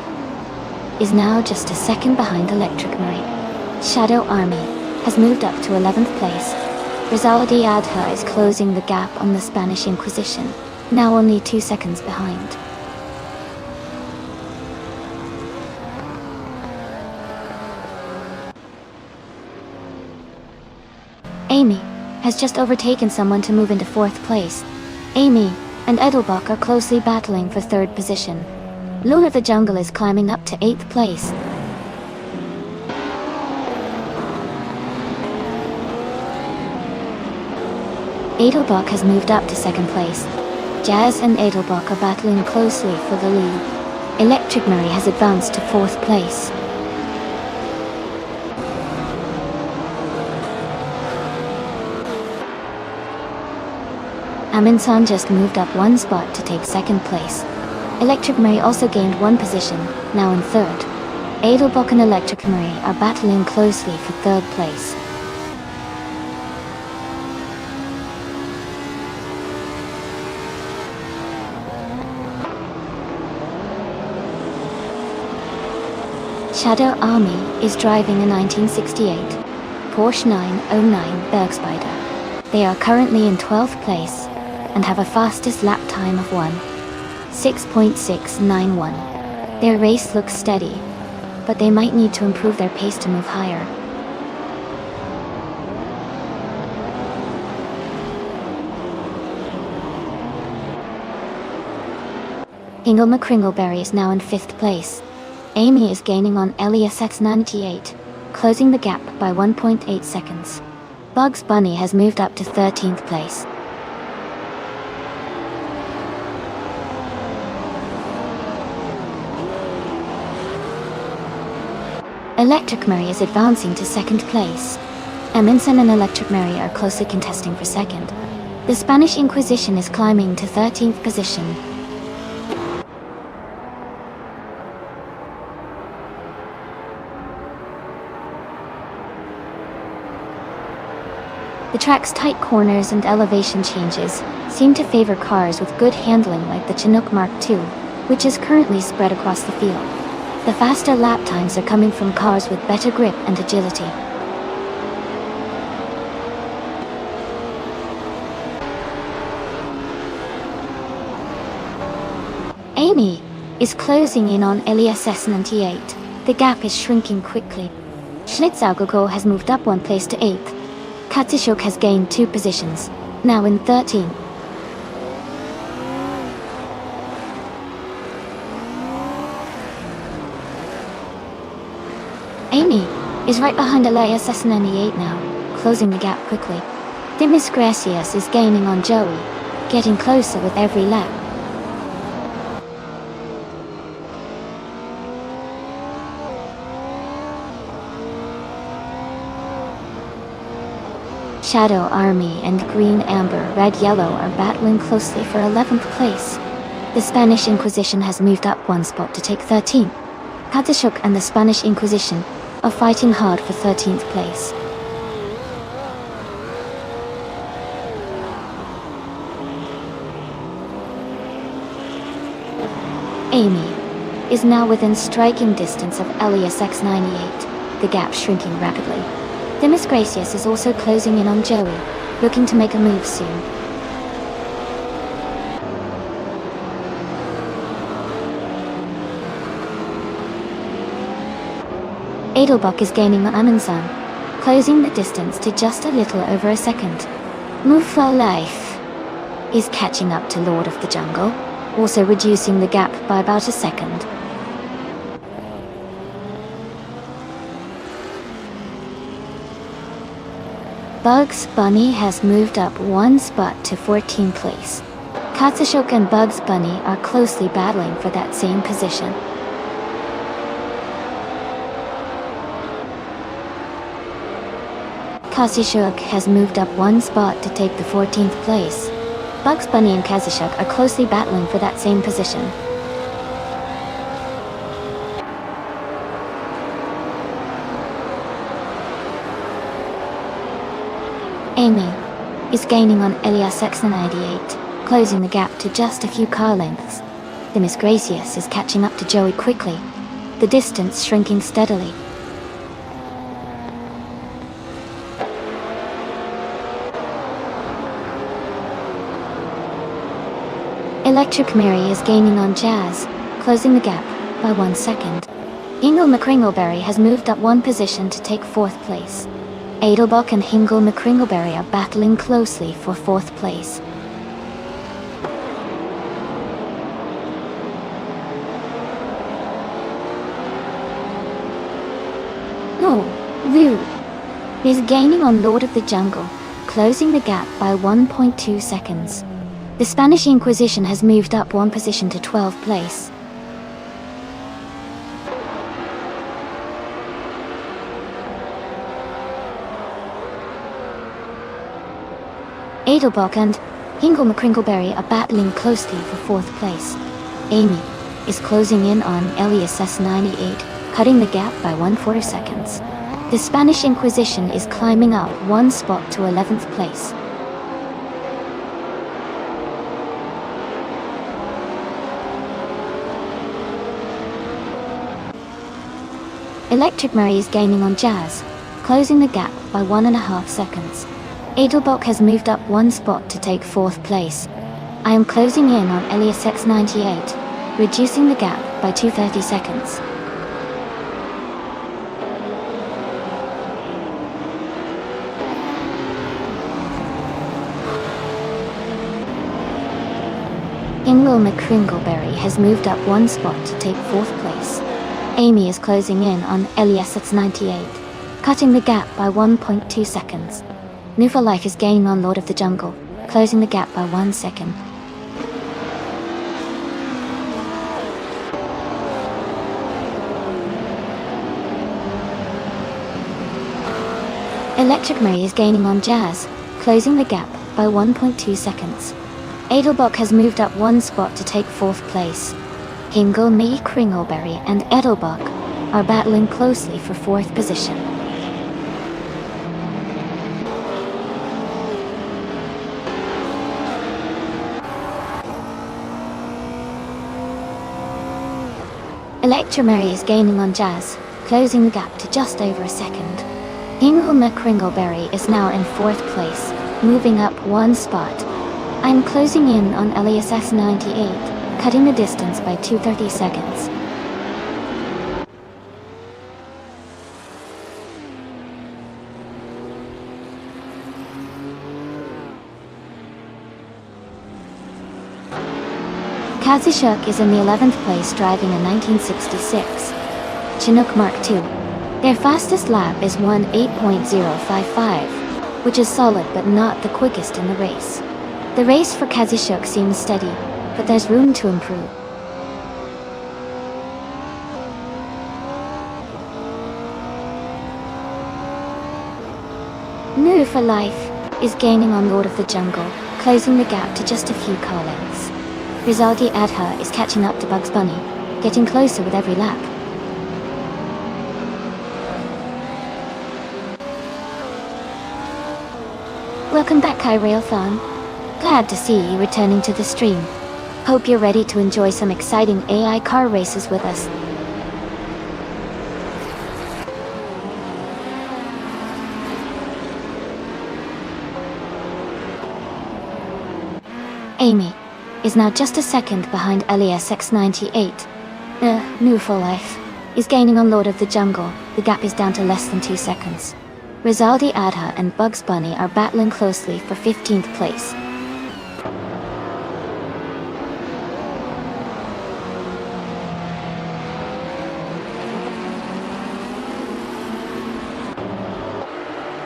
[SPEAKER 1] is now just a second behind Electric Murray. Shadow Army has moved up to 11th place. Rizaldi Adha is closing the gap on the Spanish Inquisition, now only 2 seconds behind. Amy has just overtaken someone to move into 4th place. Amy and Edelbach are closely battling for 3rd position. Lord of the Jungle is climbing up to 8th place. Adelbach has moved up to second place. Jazz and Adelbach are battling closely for the lead. Electric Murray has advanced to fourth place. Aminsan just moved up one spot to take second place. Electric Murray also gained one position, now in third. Adelbach and Electric Murray are battling closely for third place. Shadow Army is driving a 1968 Porsche 909 Bergspider. They are currently in 12th place and have a fastest lap time of 1:6.691. Their race looks steady, but they might need to improve their pace to move higher. Hingle McCringleberry is now in 5th place. Amy is gaining on Elias X98, closing the gap by 1.8 seconds. Bugs Bunny has moved up to 13th place. Electric Murray is advancing to second place. Eminson and Electric Murray are closely contesting for second. The Spanish Inquisition is climbing to 13th position. The track's tight corners and elevation changes seem to favor cars with good handling like the Chinook Mark II, which is currently spread across the field. The faster lap times are coming from cars with better grip and agility. Amy is closing in on Elias S98. The gap is shrinking quickly. Schlitzaugogo has moved up one place to 8th. Katsishok has gained 2 positions, now in 13th. Amy is right behind Elias S98 now, closing the gap quickly. Dimas Gracias is gaining on Joey, getting closer with every lap. Shadow Army and Green Amber Red Yellow are battling closely for 11th place. The Spanish Inquisition has moved up one spot to take 13th. Katashuk and the Spanish Inquisition are fighting hard for 13th place. Amy is now within striking distance of Elias X98, the gap shrinking rapidly. Dimas Gracias is also closing in on Joey, looking to make a move soon. Adelbach is gaining on Amundsen, closing the distance to just a little over a second. Move for Life is catching up to Lord of the Jungle, also reducing the gap by about a second. Bugs Bunny has moved up one spot to 14th place. Katsashok and Bugs Bunny are closely battling for that same position. Katsashok has moved up one spot to take the 14th place. Bugs Bunny and Katsashok are closely battling for that same position. Amy is gaining on Elias X98, closing the gap to just a few car lengths. Dimas Gracias is catching up to Joey quickly, the distance shrinking steadily. Electric Mary is gaining on Jazz, closing the gap by 1 second. Hingle McCringleberry has moved up one position to take 4th place. Adelbach and Hingle McCringleberry are battling closely for 4th place. Rue is gaining on Lord of the Jungle, closing the gap by 1.2 seconds. The Spanish Inquisition has moved up one position to 12th place. Adelbach and Hingle-McCringleberry are battling closely for 4th place. Amy is closing in on Elias S98, cutting the gap by 1/4 seconds. The Spanish Inquisition is climbing up one spot to 11th place. Electric Mary is gaining on Jazz, closing the gap by 1.5 seconds. Adelbach has moved up one spot to take 4th place. I am closing in on Elias X98, reducing the gap by 230 seconds. Hingle-McCringleberry has moved up one spot to take 4th place. Amy is closing in on Elias X98, cutting the gap by 1.2 seconds. New for Life is gaining on Lord of the Jungle, closing the gap by 1 second. Electric Mary is gaining on Jazz, closing the gap by 1.2 seconds. Adelbach has moved up one spot to take 4th place. Hingle-McCringleberry and Adelbach are battling closely for 4th position. Electra Mary is gaining on Jazz, closing the gap to just over a second. Hingle-McCringleberry is now in 4th place, moving up one spot. I'm closing in on Elias S98, cutting the distance by 230 seconds. Kazishuk is in the 11th place driving a 1966 Chinook Mark II. Their fastest lap is 1:8.055, which is solid but not the quickest in the race. The race for Kazishuk seems steady, but there's room to improve. New for Life is gaining on Lord of the Jungle, closing the gap to just a few car lengths. Rizaldi Adha is catching up to Bugs Bunny, getting closer with every lap. Welcome back, Kyrailthon. Glad to see you returning to the stream. Hope you're ready to enjoy some exciting AI car races with us. Amy is now just a second behind Elias X98. New for Life is gaining on Lord of the Jungle. The gap is down to less than 2 seconds. Rizaldi Adha and Bugs Bunny are battling closely for 15th place.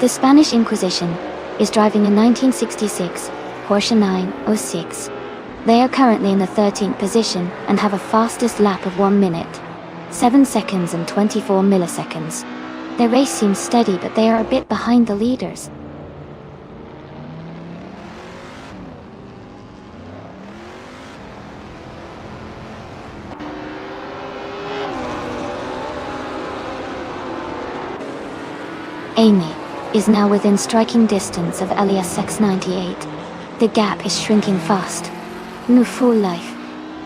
[SPEAKER 1] The Spanish Inquisition is driving a 1966 Porsche 906. They are currently in the 13th position and have a fastest lap of 1 minute, 7 seconds and 24 milliseconds. Their race seems steady, but they are a bit behind the leaders. Amy is now within striking distance of Elias X98. The gap is shrinking fast. New for Life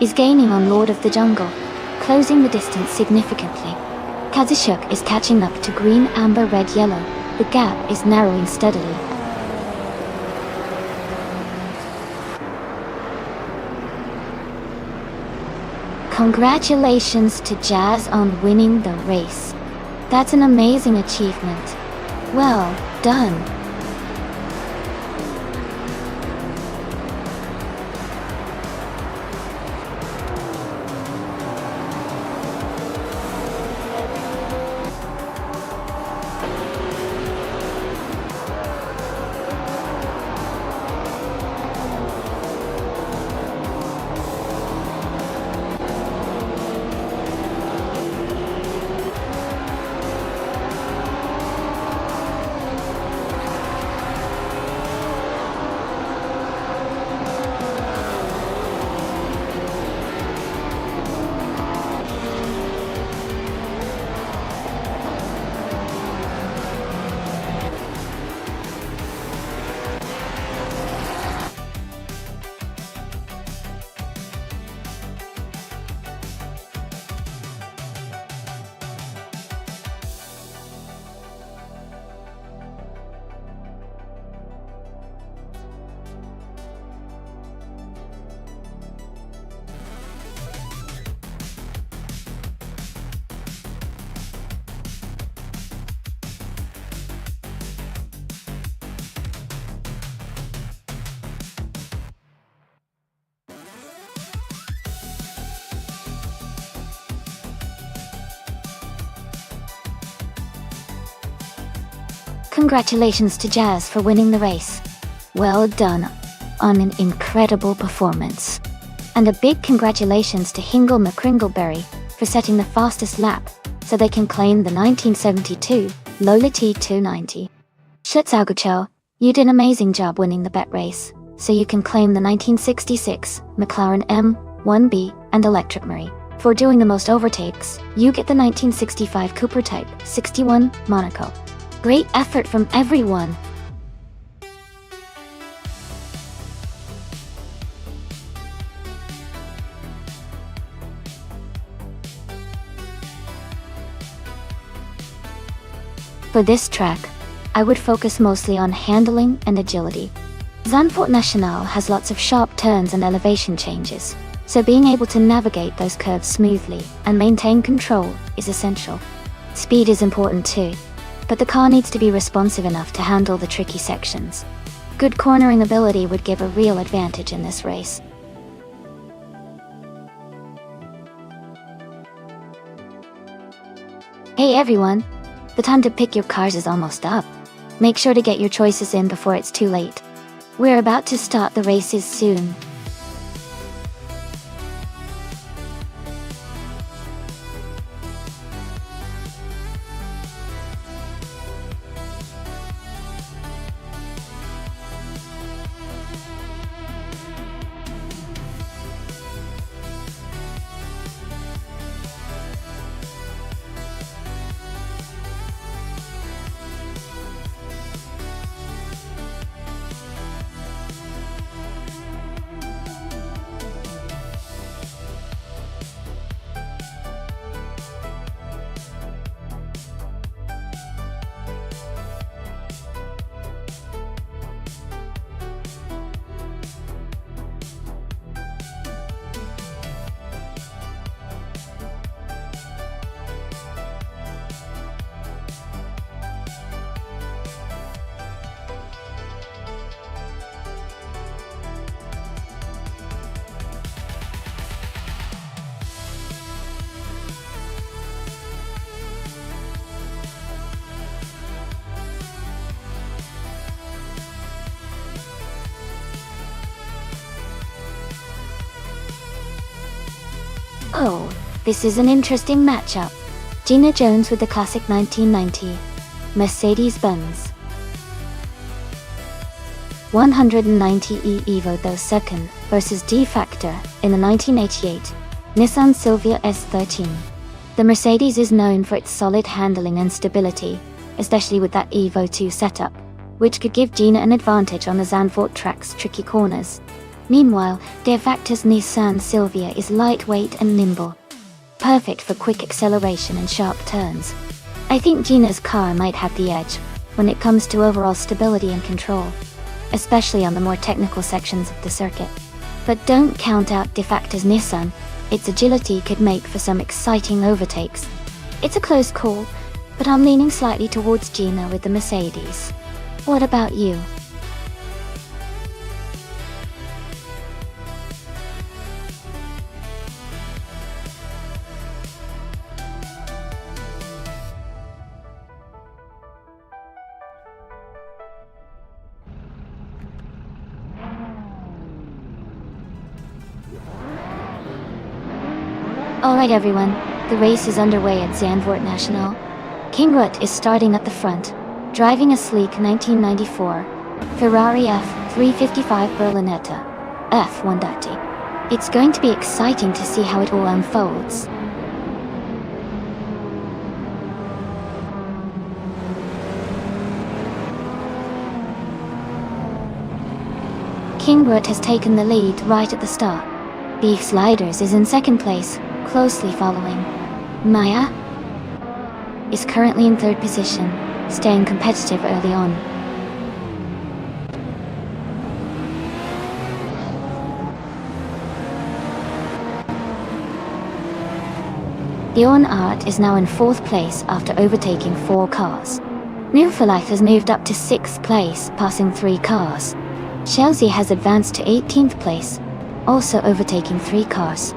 [SPEAKER 1] is gaining on Lord of the Jungle, closing the distance significantly. Kazishuk is catching up to Green, Amber, Red, Yellow. The gap is narrowing steadily. Congratulations to Jazz on winning the race. That's an amazing achievement. Well done. Congratulations to Jazz for winning the race. Well done on an incredible performance. And a big congratulations to Hingle McCringleberry for setting the fastest lap, so they can claim the 1972 Lola T290. Schutzaugucho, you did an amazing job winning the bet race, so you can claim the 1966 McLaren M1B and Electric Marie. For doing the most overtakes, you get the 1965 Cooper Type 61 Monaco. Great effort from everyone! For this track, I would focus mostly on handling and agility. Zandvoort Nationale has lots of sharp turns and elevation changes, so being able to navigate those curves smoothly and maintain control is essential. Speed is important too, but the car needs to be responsive enough to handle the tricky sections. Good cornering ability would give a real advantage in this race. Hey everyone! The time to pick your cars is almost up. Make sure to get your choices in before it's too late. We're about to start the races soon. Oh, this is an interesting matchup. Gina Jones with the classic 1990 Mercedes-Benz 190e Evo 2nd versus D Factor in the 1988 Nissan Silvia S13. The Mercedes is known for its solid handling and stability, especially with that Evo 2 setup, which could give Gina an advantage on the Zandvoort track's tricky corners. Meanwhile, De Factor's Nissan Silvia is lightweight and nimble, perfect for quick acceleration and sharp turns. I think Gina's car might have the edge when it comes to overall stability and control, especially on the more technical sections of the circuit. But don't count out De Factor's Nissan. Its agility could make for some exciting overtakes. It's a close call, but I'm leaning slightly towards Gina with the Mercedes. What about you? Alright everyone, the race is underway at Zandvoort Nationale. King Rut is starting at the front, driving a sleek 1994 Ferrari F355 Berlinetta F130. It's going to be exciting to see how it all unfolds. King Rut has taken the lead right at the start. Beef Sliders is in second place, closely following. Maya is currently in third position, staying competitive early on. Bjorn Art is now in fourth place after overtaking 4 cars. New for Life has moved up to 6th place, passing 3 cars. Chelsea has advanced to 18th place, also overtaking 3 cars.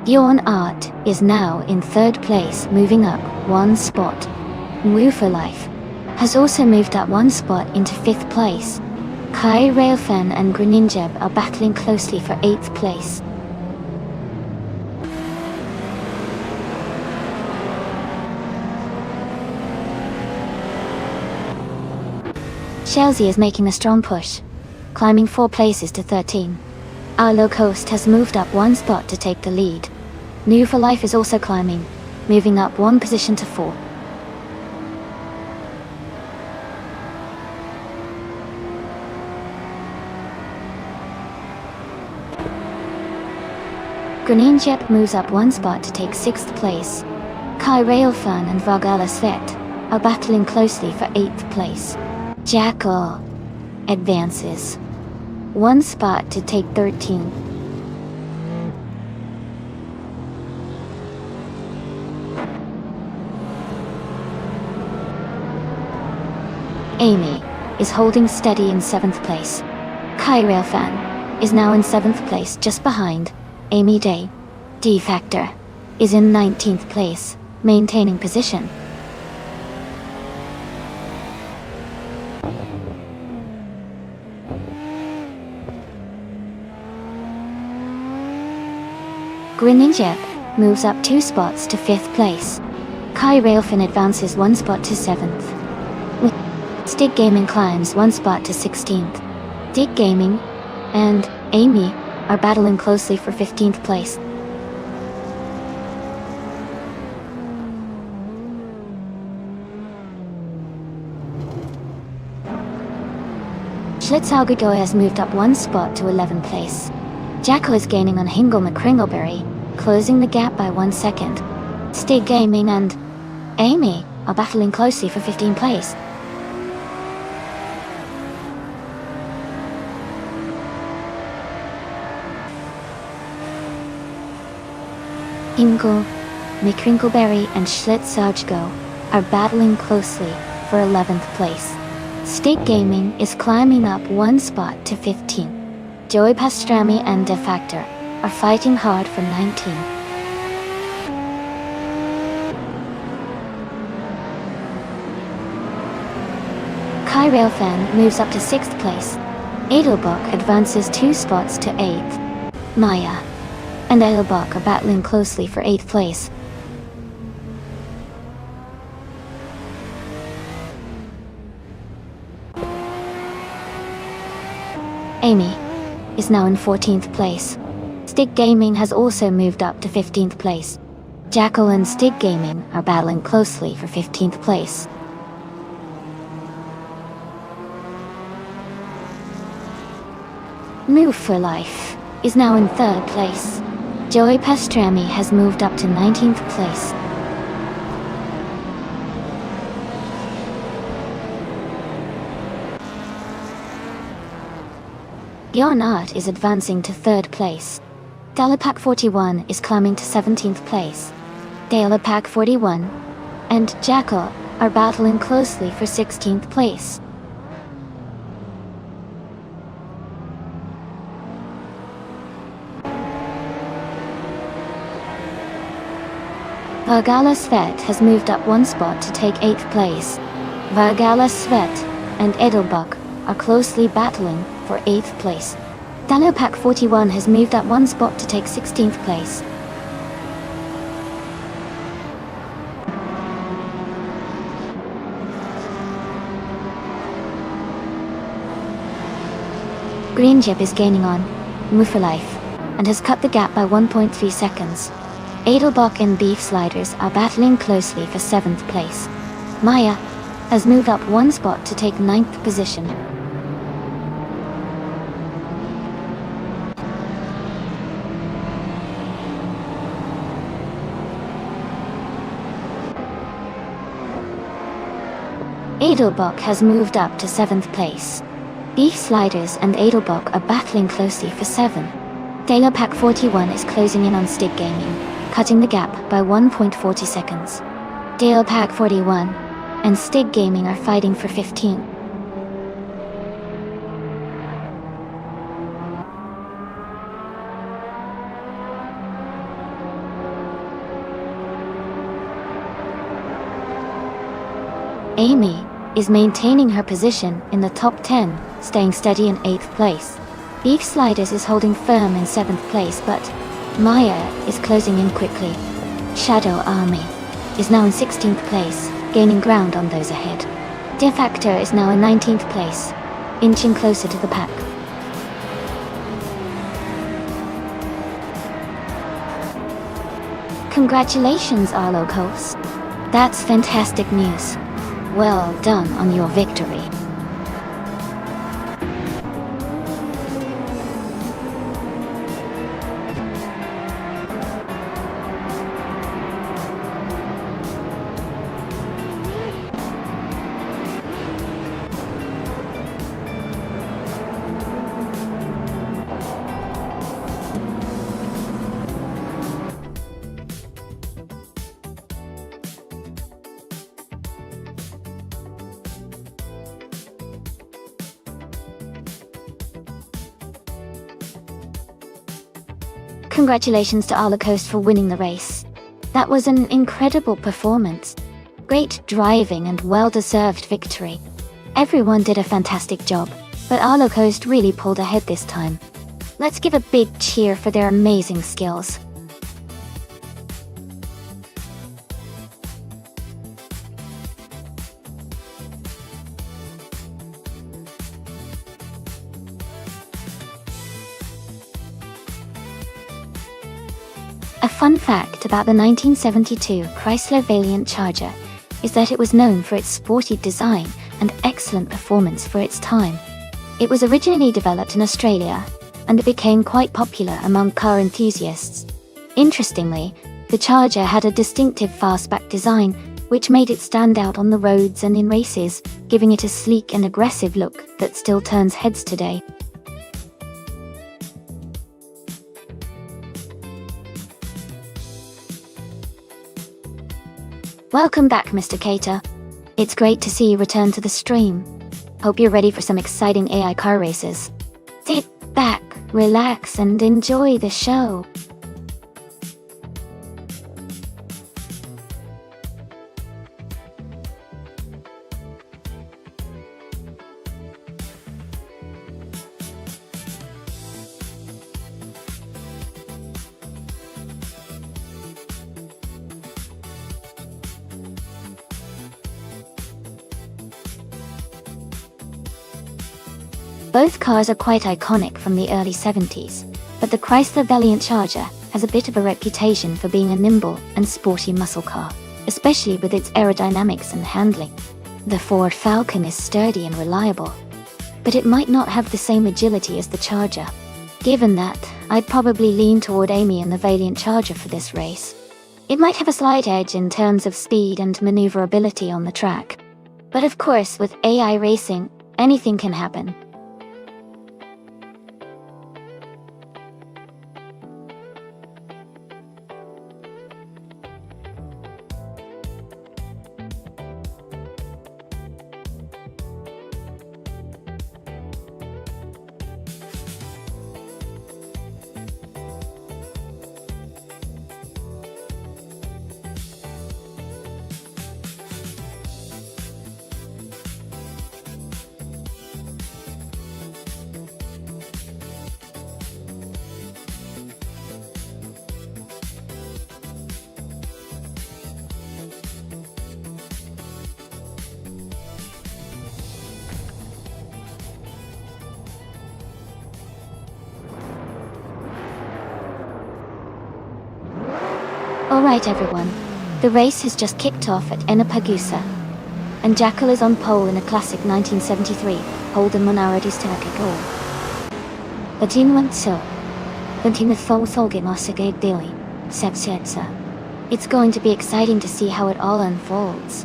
[SPEAKER 1] Yawn Art is now in 3rd place, moving up 1 spot. Woo for Life has also moved up 1 spot into 5th place. Kai Railfan and Greninjab are battling closely for 8th place. Chelsea is making a strong push, climbing 4 places to 13. Our Low Coast has moved up 1 spot to take the lead. New for Life is also climbing, moving up 1 position to 4. Greninjab moves up 1 spot to take 6th place. Kai Railfan and Vargala Svet are battling closely for 8th place. Jackal advances 1 spot to take 13. Amy is holding steady in 7th place. Kai Railfan is now in 7th place, just behind Amy Day. D Factor is in 19th place, maintaining position. Greninjab moves up 2 spots to 5th place. Kai Railfan advances 1 spot to 7th. Stig Gaming climbs 1 spot to 16th. Dig Gaming and Amy are battling closely for 15th place. Schlitzaugegoy has moved up 1 spot to 11th place. Jacko is gaining on Hingle McCringleberry, closing the gap by 1 second. Stig Gaming and Amy are battling closely for 15th place. Hingle, McCringleberry and Schlitzaugegoy are battling closely for 11th place. Stig Gaming is climbing up 1 spot to 15. Joey Pastrami and De Factor are fighting hard for 19. Kai Railfan moves up to 6th place. Edelbach advances 2 spots to 8th. Maya and Edelbach are battling closely for 8th place. Amy is now in 14th place. Stig Gaming has also moved up to 15th place. Jackal and Stig Gaming are battling closely for 15th place. Move for Life is now in 3rd place. Joey Pastrami has moved up to 19th place. Yawn Art is advancing to 3rd place. Dalapack 41 is climbing to 17th place. Dalapack 41 and Jackal are battling closely for 16th place. Vargala Svet has moved up 1 spot to take 8th place. Vargala Svet and Edelbach are closely battling for 8th place. Dalopack 41 has moved up 1 spot to take 16th place. Greninjab is gaining on Move for Life and has cut the gap by 1.3 seconds. Edelbach and Beef Sliders are battling closely for 7th place. Maya has moved up 1 spot to take 9th position. Edelbach has moved up to 7th place. Beef Sliders and Edelbach are battling closely for 7. Dalopack 41 is closing in on Stig Gaming, cutting the gap by 1.40 seconds. Dalopack 41 and Stig Gaming are fighting for 15. Amy is maintaining her position in the top 10, staying steady in 8th place. Beef Sliders is holding firm in 7th place, but Maya is closing in quickly. Shadow Army is now in 16th place, gaining ground on those ahead. De Facto is now in 19th place, inching closer to the pack. Congratulations, Arlo Coast. That's fantastic news. Well done on your victory. Congratulations to Arlo Coast for winning the race. That was an incredible performance. Great driving and well-deserved victory. Everyone did a fantastic job, but Arlo Coast really pulled ahead this time. Let's give a big cheer for their amazing skills. A fun fact about the 1972 Chrysler Valiant Charger is that it was known for its sporty design and excellent performance for its time. It was originally developed in Australia, and it became quite popular among car enthusiasts. Interestingly, the Charger had a distinctive fastback design, which made it stand out on the roads and in races, giving it a sleek and aggressive look that still turns heads today. Welcome back, Mr. Cater. It's great to see you return to the stream. Hope you're ready for some exciting AI car races. Sit back, relax, and enjoy the show. Both cars are quite iconic from the early 70s, but the Chrysler Valiant Charger has a bit of a reputation for being a nimble and sporty muscle car, especially with its aerodynamics and handling. The Ford Falcon is sturdy and reliable, but it might not have the same agility as the Charger. Given that, I'd probably lean toward Amy and the Valiant Charger for this race. It might have a slight edge in terms of speed and maneuverability on the track. But of course, with AI racing, anything can happen. Alright everyone, the race has just kicked off at Enapagusa, and Jackal is on pole in a classic 1973 Holden Monarity Circuit goal. It's going to be exciting to see how it all unfolds.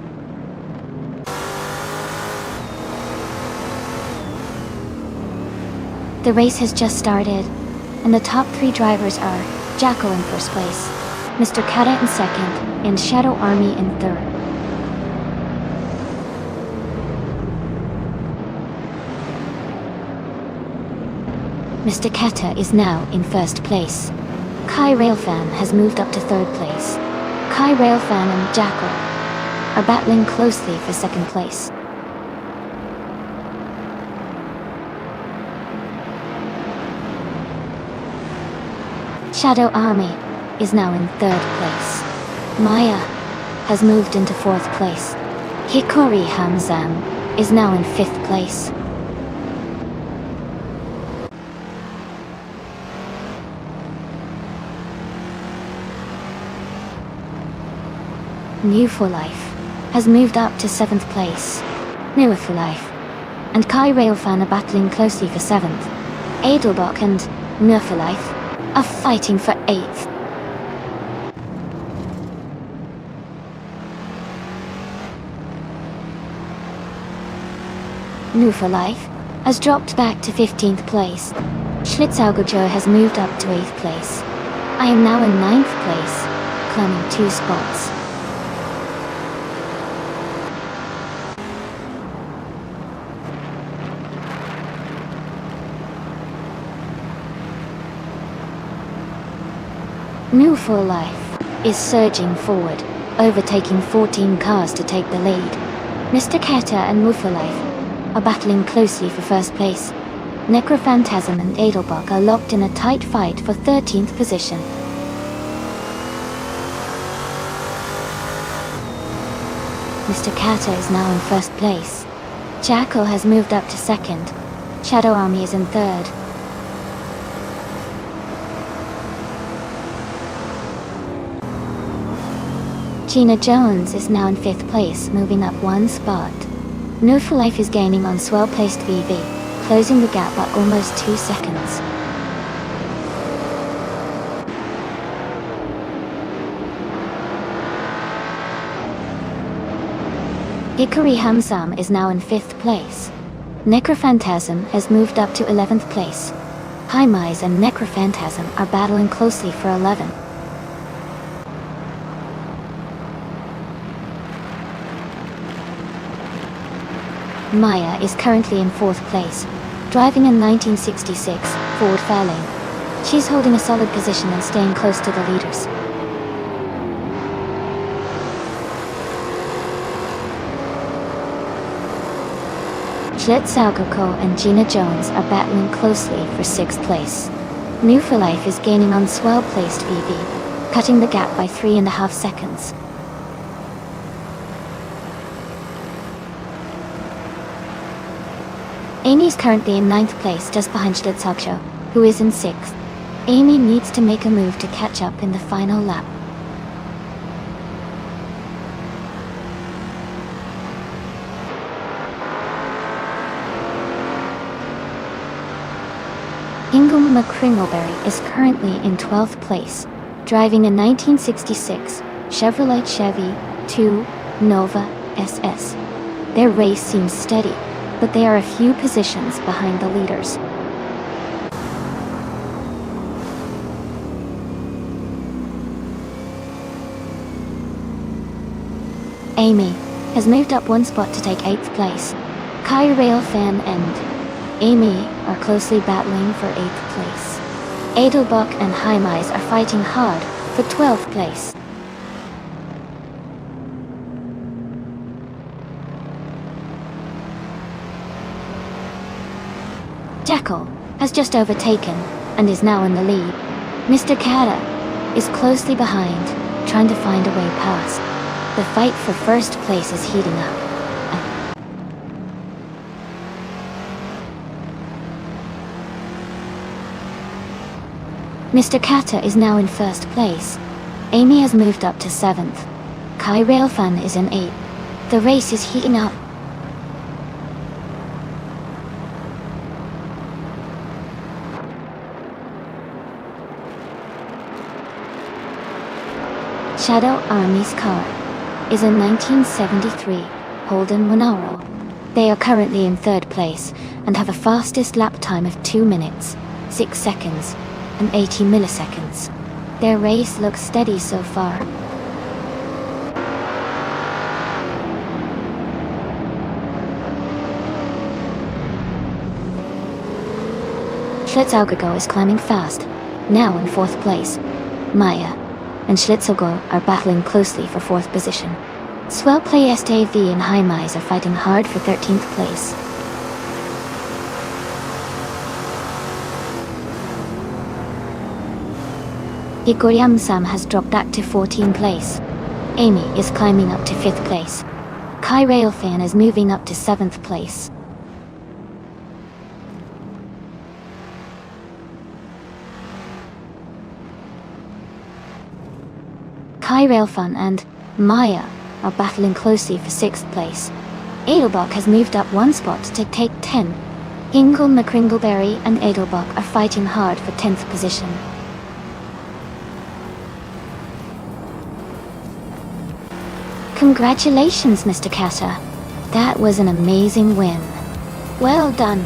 [SPEAKER 1] The race has just started, and the top 3 drivers are Jackal in first place, Mr. Kata in second, and Shadow Army in third. Mr. Kata is now in first place. Kai Railfan has moved up to third place. Kai Railfan and Jackal are battling closely for second place. Shadow Army is now in third place. Maya has moved into fourth place. Hikori Hamzam is now in fifth place. New for Life has moved up to 7th place. Newer for Life and Kai Railfan are battling closely for 7th. Adelbach and Newer for Life are fighting for 8th. New for Life has dropped back to 15th place. Schlitzaugojo has moved up to 8th place. I am now in 9th place, climbing 2 spots. New for Life is surging forward, overtaking 14 cars to take the lead. Mr. Kata and New for Life are battling closely for first place. Necrophantasm and Adelbach are locked in a tight fight for 13th position. Mr. Kata is now in first place. Jackal has moved up to 2nd. Shadow Army is in 3rd. Gina Jones is now in 5th place, moving up 1 spot. No for Life is gaining on swell-placed VV, closing the gap by almost 2 seconds. Hikari Hamsam is now in 5th place. Necrophantasm has moved up to 11th place. Hymise and Necrophantasm are battling closely for 11th. Maya is currently in 4th place, driving in 1966 Ford Fairlane. She's holding a solid position and staying close to the leaders. Schlitzaugojo and Gina Jones are battling closely for 6th place. New for Life is gaining on swell-placed VV, cutting the gap by 3.5 seconds. Amy is currently in 9th place, just behind Schlitzaugojo, who is in 6th. Amy needs to make a move to catch up in the final lap. Ingham McCringleberry is currently in 12th place, driving a 1966 Chevrolet Chevy 2 Nova SS. Their race seems steady, but they are a few positions behind the leaders. Amy has moved up 1 spot to take 8th place. Kai Railfan and Amy are closely battling for 8th place. Adelbach and Hymise are fighting hard for 12th place. Jackal has just overtaken and is now in the lead. Mr. Kata is closely behind, trying to find a way past. The fight for first place is heating up. Mr. Kata is now in 1st place. Amy has moved up to 7th. Kai Railfan is in 8th. The race is heating up. Shadow Army's car is a 1973 Holden Monaro. They are currently in 3rd place and have a fastest lap time of 2 minutes, 6 seconds, and 80 milliseconds. Their race looks steady so far. Schlitzaugojo is climbing fast, now in 4th place. Maya and Schlitzaugojo are battling closely for 4th position. Swell Play STV and Highmise are fighting hard for 13th place. Sam has dropped back to 14th place. Amy is climbing up to 5th place. Kai Railfan is moving up to 7th place. Kai Railfan and Maya are battling closely for 6th place. Edelbach has moved up 1 spot to take 10. Ingle McCringleberry and Edelbach are fighting hard for 10th position. Congratulations, Mr. Kata. That was an amazing win. Well done.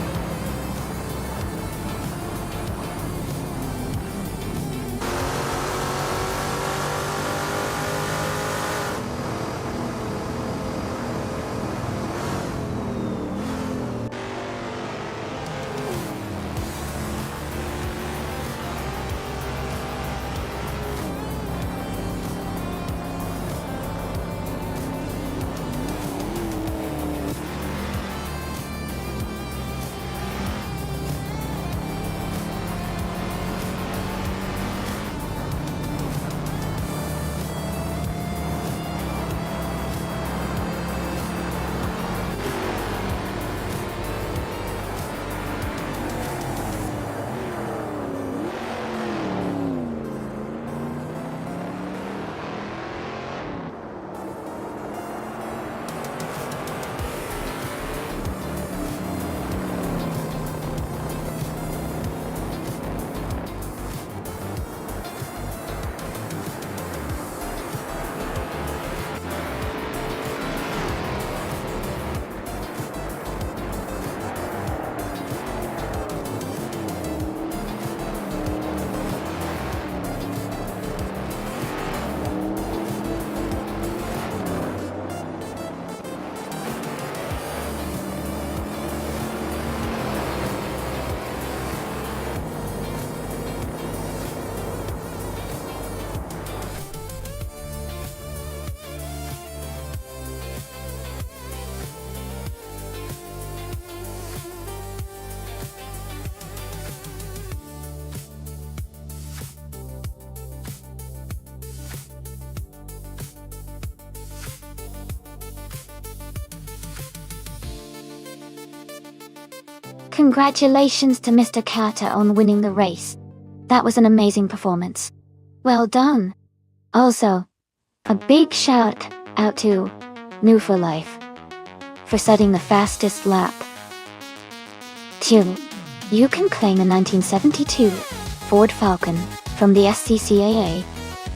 [SPEAKER 1] Congratulations to Mr. Kata on winning the race. That was an amazing performance. Well done. Also, a big shout out to New for Life for setting the fastest lap. 2. You can claim a 1972 Ford Falcon from the SCCAA.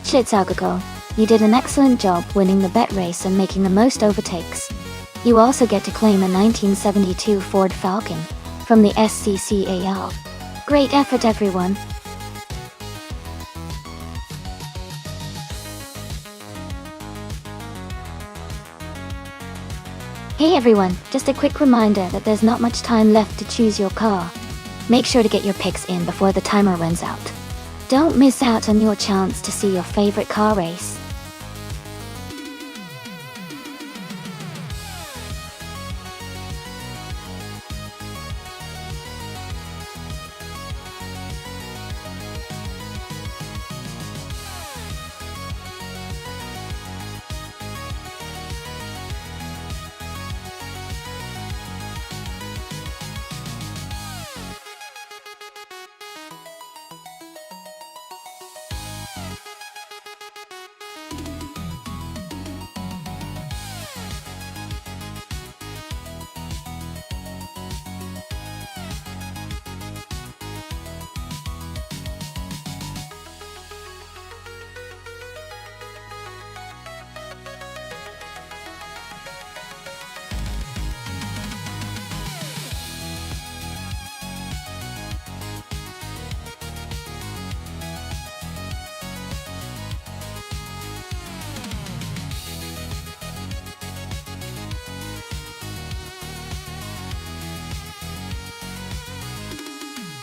[SPEAKER 1] Shitsagako, you did an excellent job winning the bet race and making the most overtakes. You also get to claim a 1972 Ford Falcon from the SCCAL. Great effort, everyone. Hey everyone, just a quick reminder that there's not much time left to choose your car. Make sure to get your picks in before the timer runs out. Don't miss out on your chance to see your favorite car race.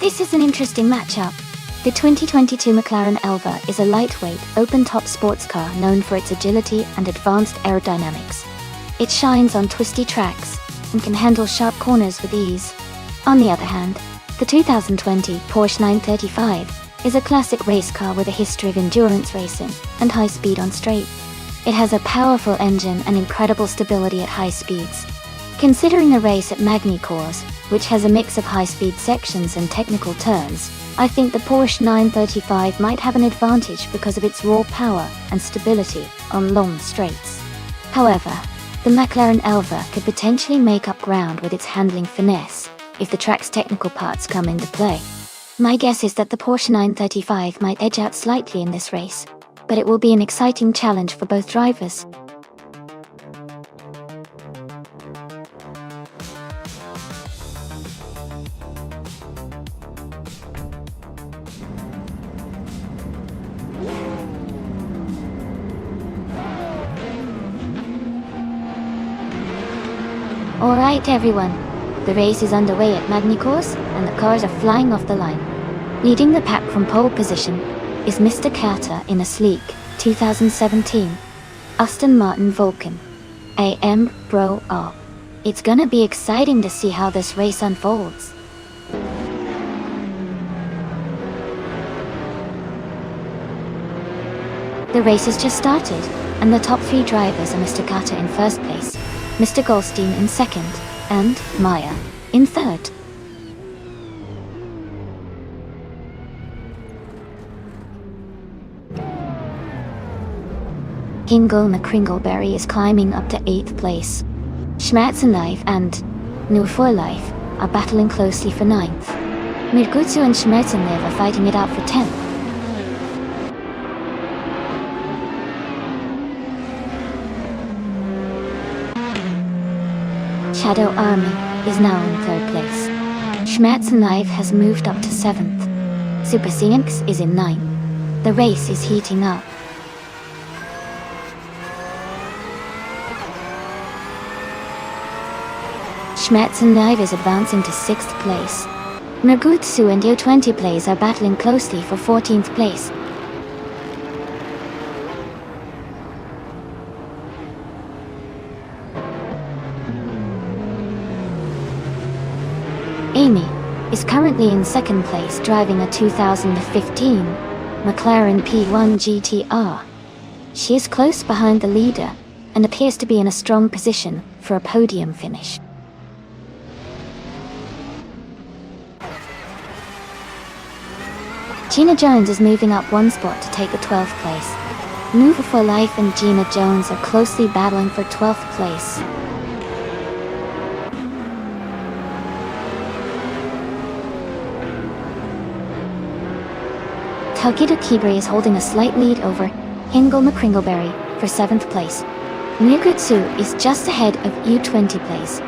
[SPEAKER 1] This is an interesting matchup. The 2022 McLaren Elva is a lightweight, open-top sports car known for its agility and advanced aerodynamics. It shines on twisty tracks and can handle sharp corners with ease. On the other hand, the 2020 Porsche 935 is a classic race car with a history of endurance racing and high speed on straight. It has a powerful engine and incredible stability at high speeds. Considering the race at Magny-Cours, which has a mix of high-speed sections and technical turns, I think the Porsche 935 might have an advantage because of its raw power and stability on long straights. However, the McLaren Elva could potentially make up ground with its handling finesse if the track's technical parts come into play. My guess is that the Porsche 935 might edge out slightly in this race, but it will be an exciting challenge for both drivers. Alright everyone, the race is underway at Magny-Cours and the cars are flying off the line. Leading the pack from pole position is Mr. Carter in a sleek 2017 Aston Martin Vulcan AM Bro R. It's gonna be exciting to see how this race unfolds. The race has just started, and the top three drivers are Mr. Carter in first place, Mr. Goldstein in second, and Maya in third. Hingle McCringleberry is climbing up to 8th place. Schmerzenlife and New for Life are battling closely for 9th. Mirgutsu and Schmerzenlife are fighting it out for 10th. Shadow Army is now in 3rd place. Schmerzenlife has moved up to 7th. Super Phoenix is in 9th. The race is heating up. Schmerzenlife is advancing to 6th place. Mirgutsu and Yo20 Plays are battling closely for 14th place. Amy is currently in 2nd place driving a 2015 McLaren P1 GTR. She is close behind the leader and appears to be in a strong position for a podium finish. Gina Jones is moving up one spot to take the 12th place. Move for Life and Gina Jones are closely battling for 12th place. Takedo Kibri is holding a slight lead over Hingle McCringleberry for 7th place. Mirgutsu is just ahead of U20 Plays,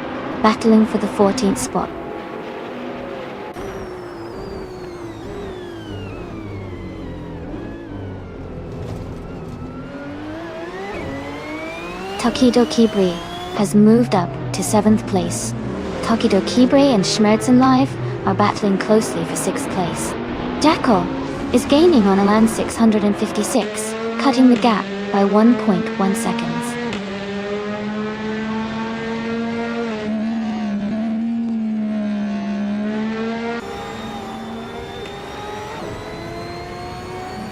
[SPEAKER 1] battling for the 14th spot. Takedo Kibri has moved up to 7th place. Takedo Kibri and Schmerzenlife are battling closely for 6th place. Jackal is gaining on Elan 656, cutting the gap by 1.1 seconds.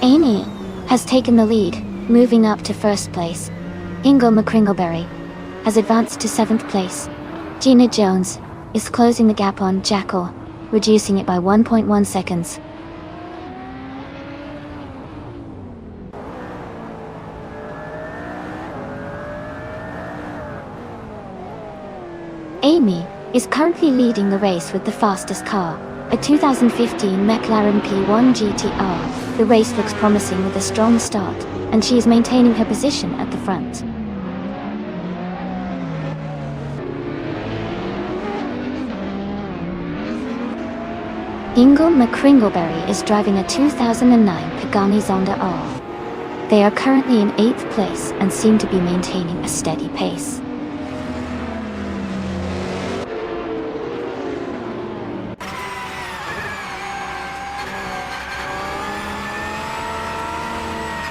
[SPEAKER 1] Amy has taken the lead, moving up to 1st place. Hingle McCringleberry has advanced to 7th place. Gina Jones is closing the gap on Jackal, reducing it by 1.1 seconds. Amy is currently leading the race with the fastest car, a 2015 McLaren P1 GTR. The race looks promising with a strong start, and she is maintaining her position at the front. Hingle McCringleberry is driving a 2009 Pagani Zonda R. They are currently in 8th place and seem to be maintaining a steady pace.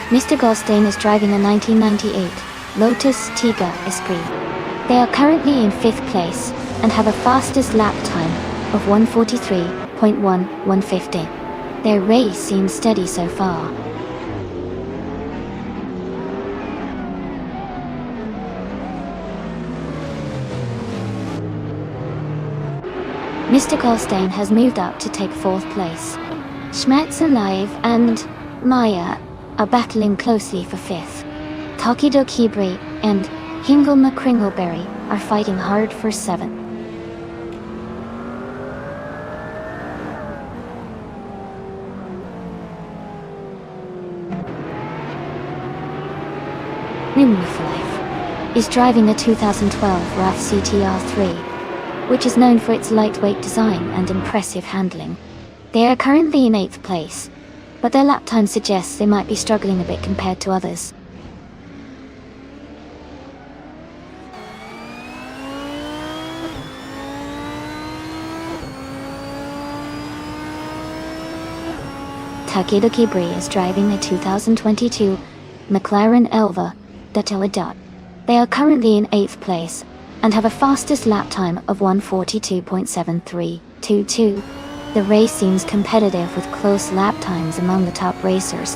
[SPEAKER 1] Mr. Goldstein is driving a 1998 Lotus Tiga Esprit. They are currently in 5th place and have a fastest lap time of 1:43.150. Their race seems steady so far. Mr. Goldstein has moved up to take 4th place. Schmerzenlive and Maya are battling closely for 5th. Takido Kibri and Hingelma Kringleberry are fighting hard for 7th. Nimriflife is driving a 2012 RAF CTR-3, which is known for its lightweight design and impressive handling. They are currently in 8th place, but their lap time suggests they might be struggling a bit compared to others. Takedo Kibri is driving a 2022 McLaren Elva Dateladot. They are currently in 8th place and have a fastest lap time of 1:42.7322. The race seems competitive with close lap times among the top racers.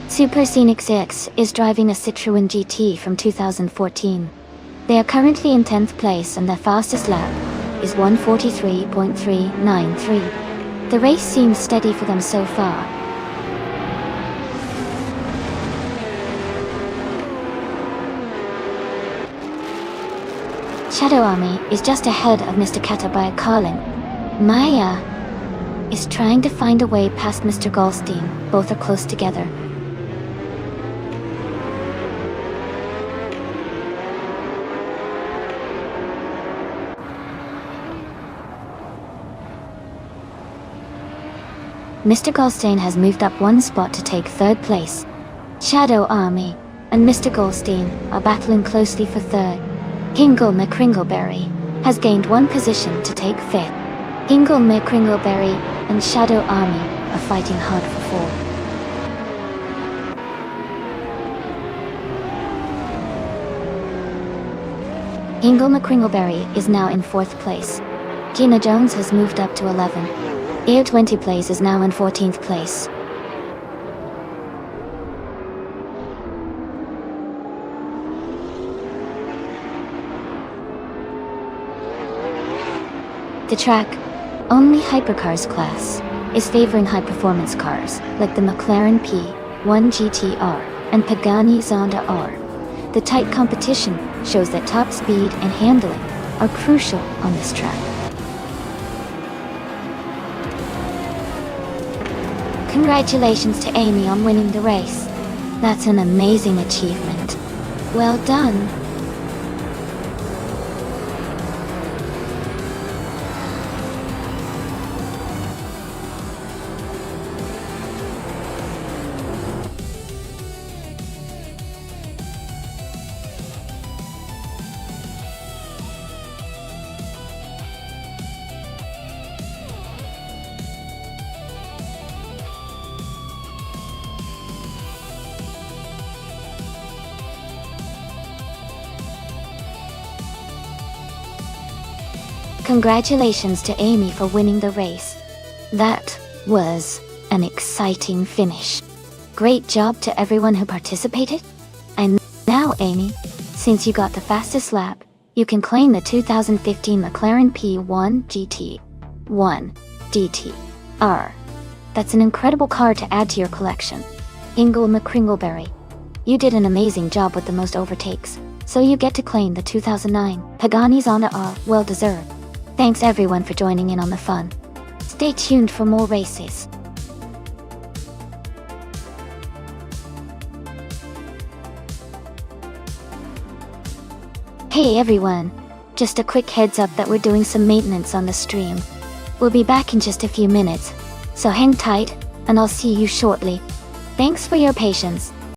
[SPEAKER 1] Super Scenic 6 is driving a Citroën GT from 2014. They are currently in 10th place and their fastest lap is 1:43.393. The race seems steady for them so far. Shadow Army is just ahead of Mr. Kata by a car length. Maya is trying to find a way past Mr. Goldstein. Both are close together. Mr. Goldstein has moved up 1 spot to take 3rd place. Shadow Army and Mr. Goldstein are battling closely for 3rd. Hingle McCringleberry has gained 1 position to take 5th. Hingle McCringleberry and Shadow Army are fighting hard for 4th. Hingle McCringleberry is now in 4th place. Gina Jones has moved up to 11. Air 20 Plays is now in 14th place. The track, only hypercars class, is favoring high-performance cars like the McLaren P1 GTR and Pagani Zonda R. The tight competition shows that top speed and handling are crucial on this track. Congratulations to Amy on winning the race. That's an amazing achievement. Well done. Congratulations to Amy for winning the race. That was an exciting finish. Great job to everyone who participated. And now, Amy, since you got the fastest lap, you can claim the 2015 McLaren P1 GT1 GT-R. That's an incredible car to add to your collection. Hingle McCringleberry, you did an amazing job with the most overtakes, so you get to claim the 2009 Pagani Zonda R. Well deserved. Thanks everyone for joining in on the fun. Stay tuned for more races. Hey everyone, just a quick heads up that we're doing some maintenance on the stream. We'll be back in just a few minutes, so hang tight, and I'll see you shortly. Thanks for your patience.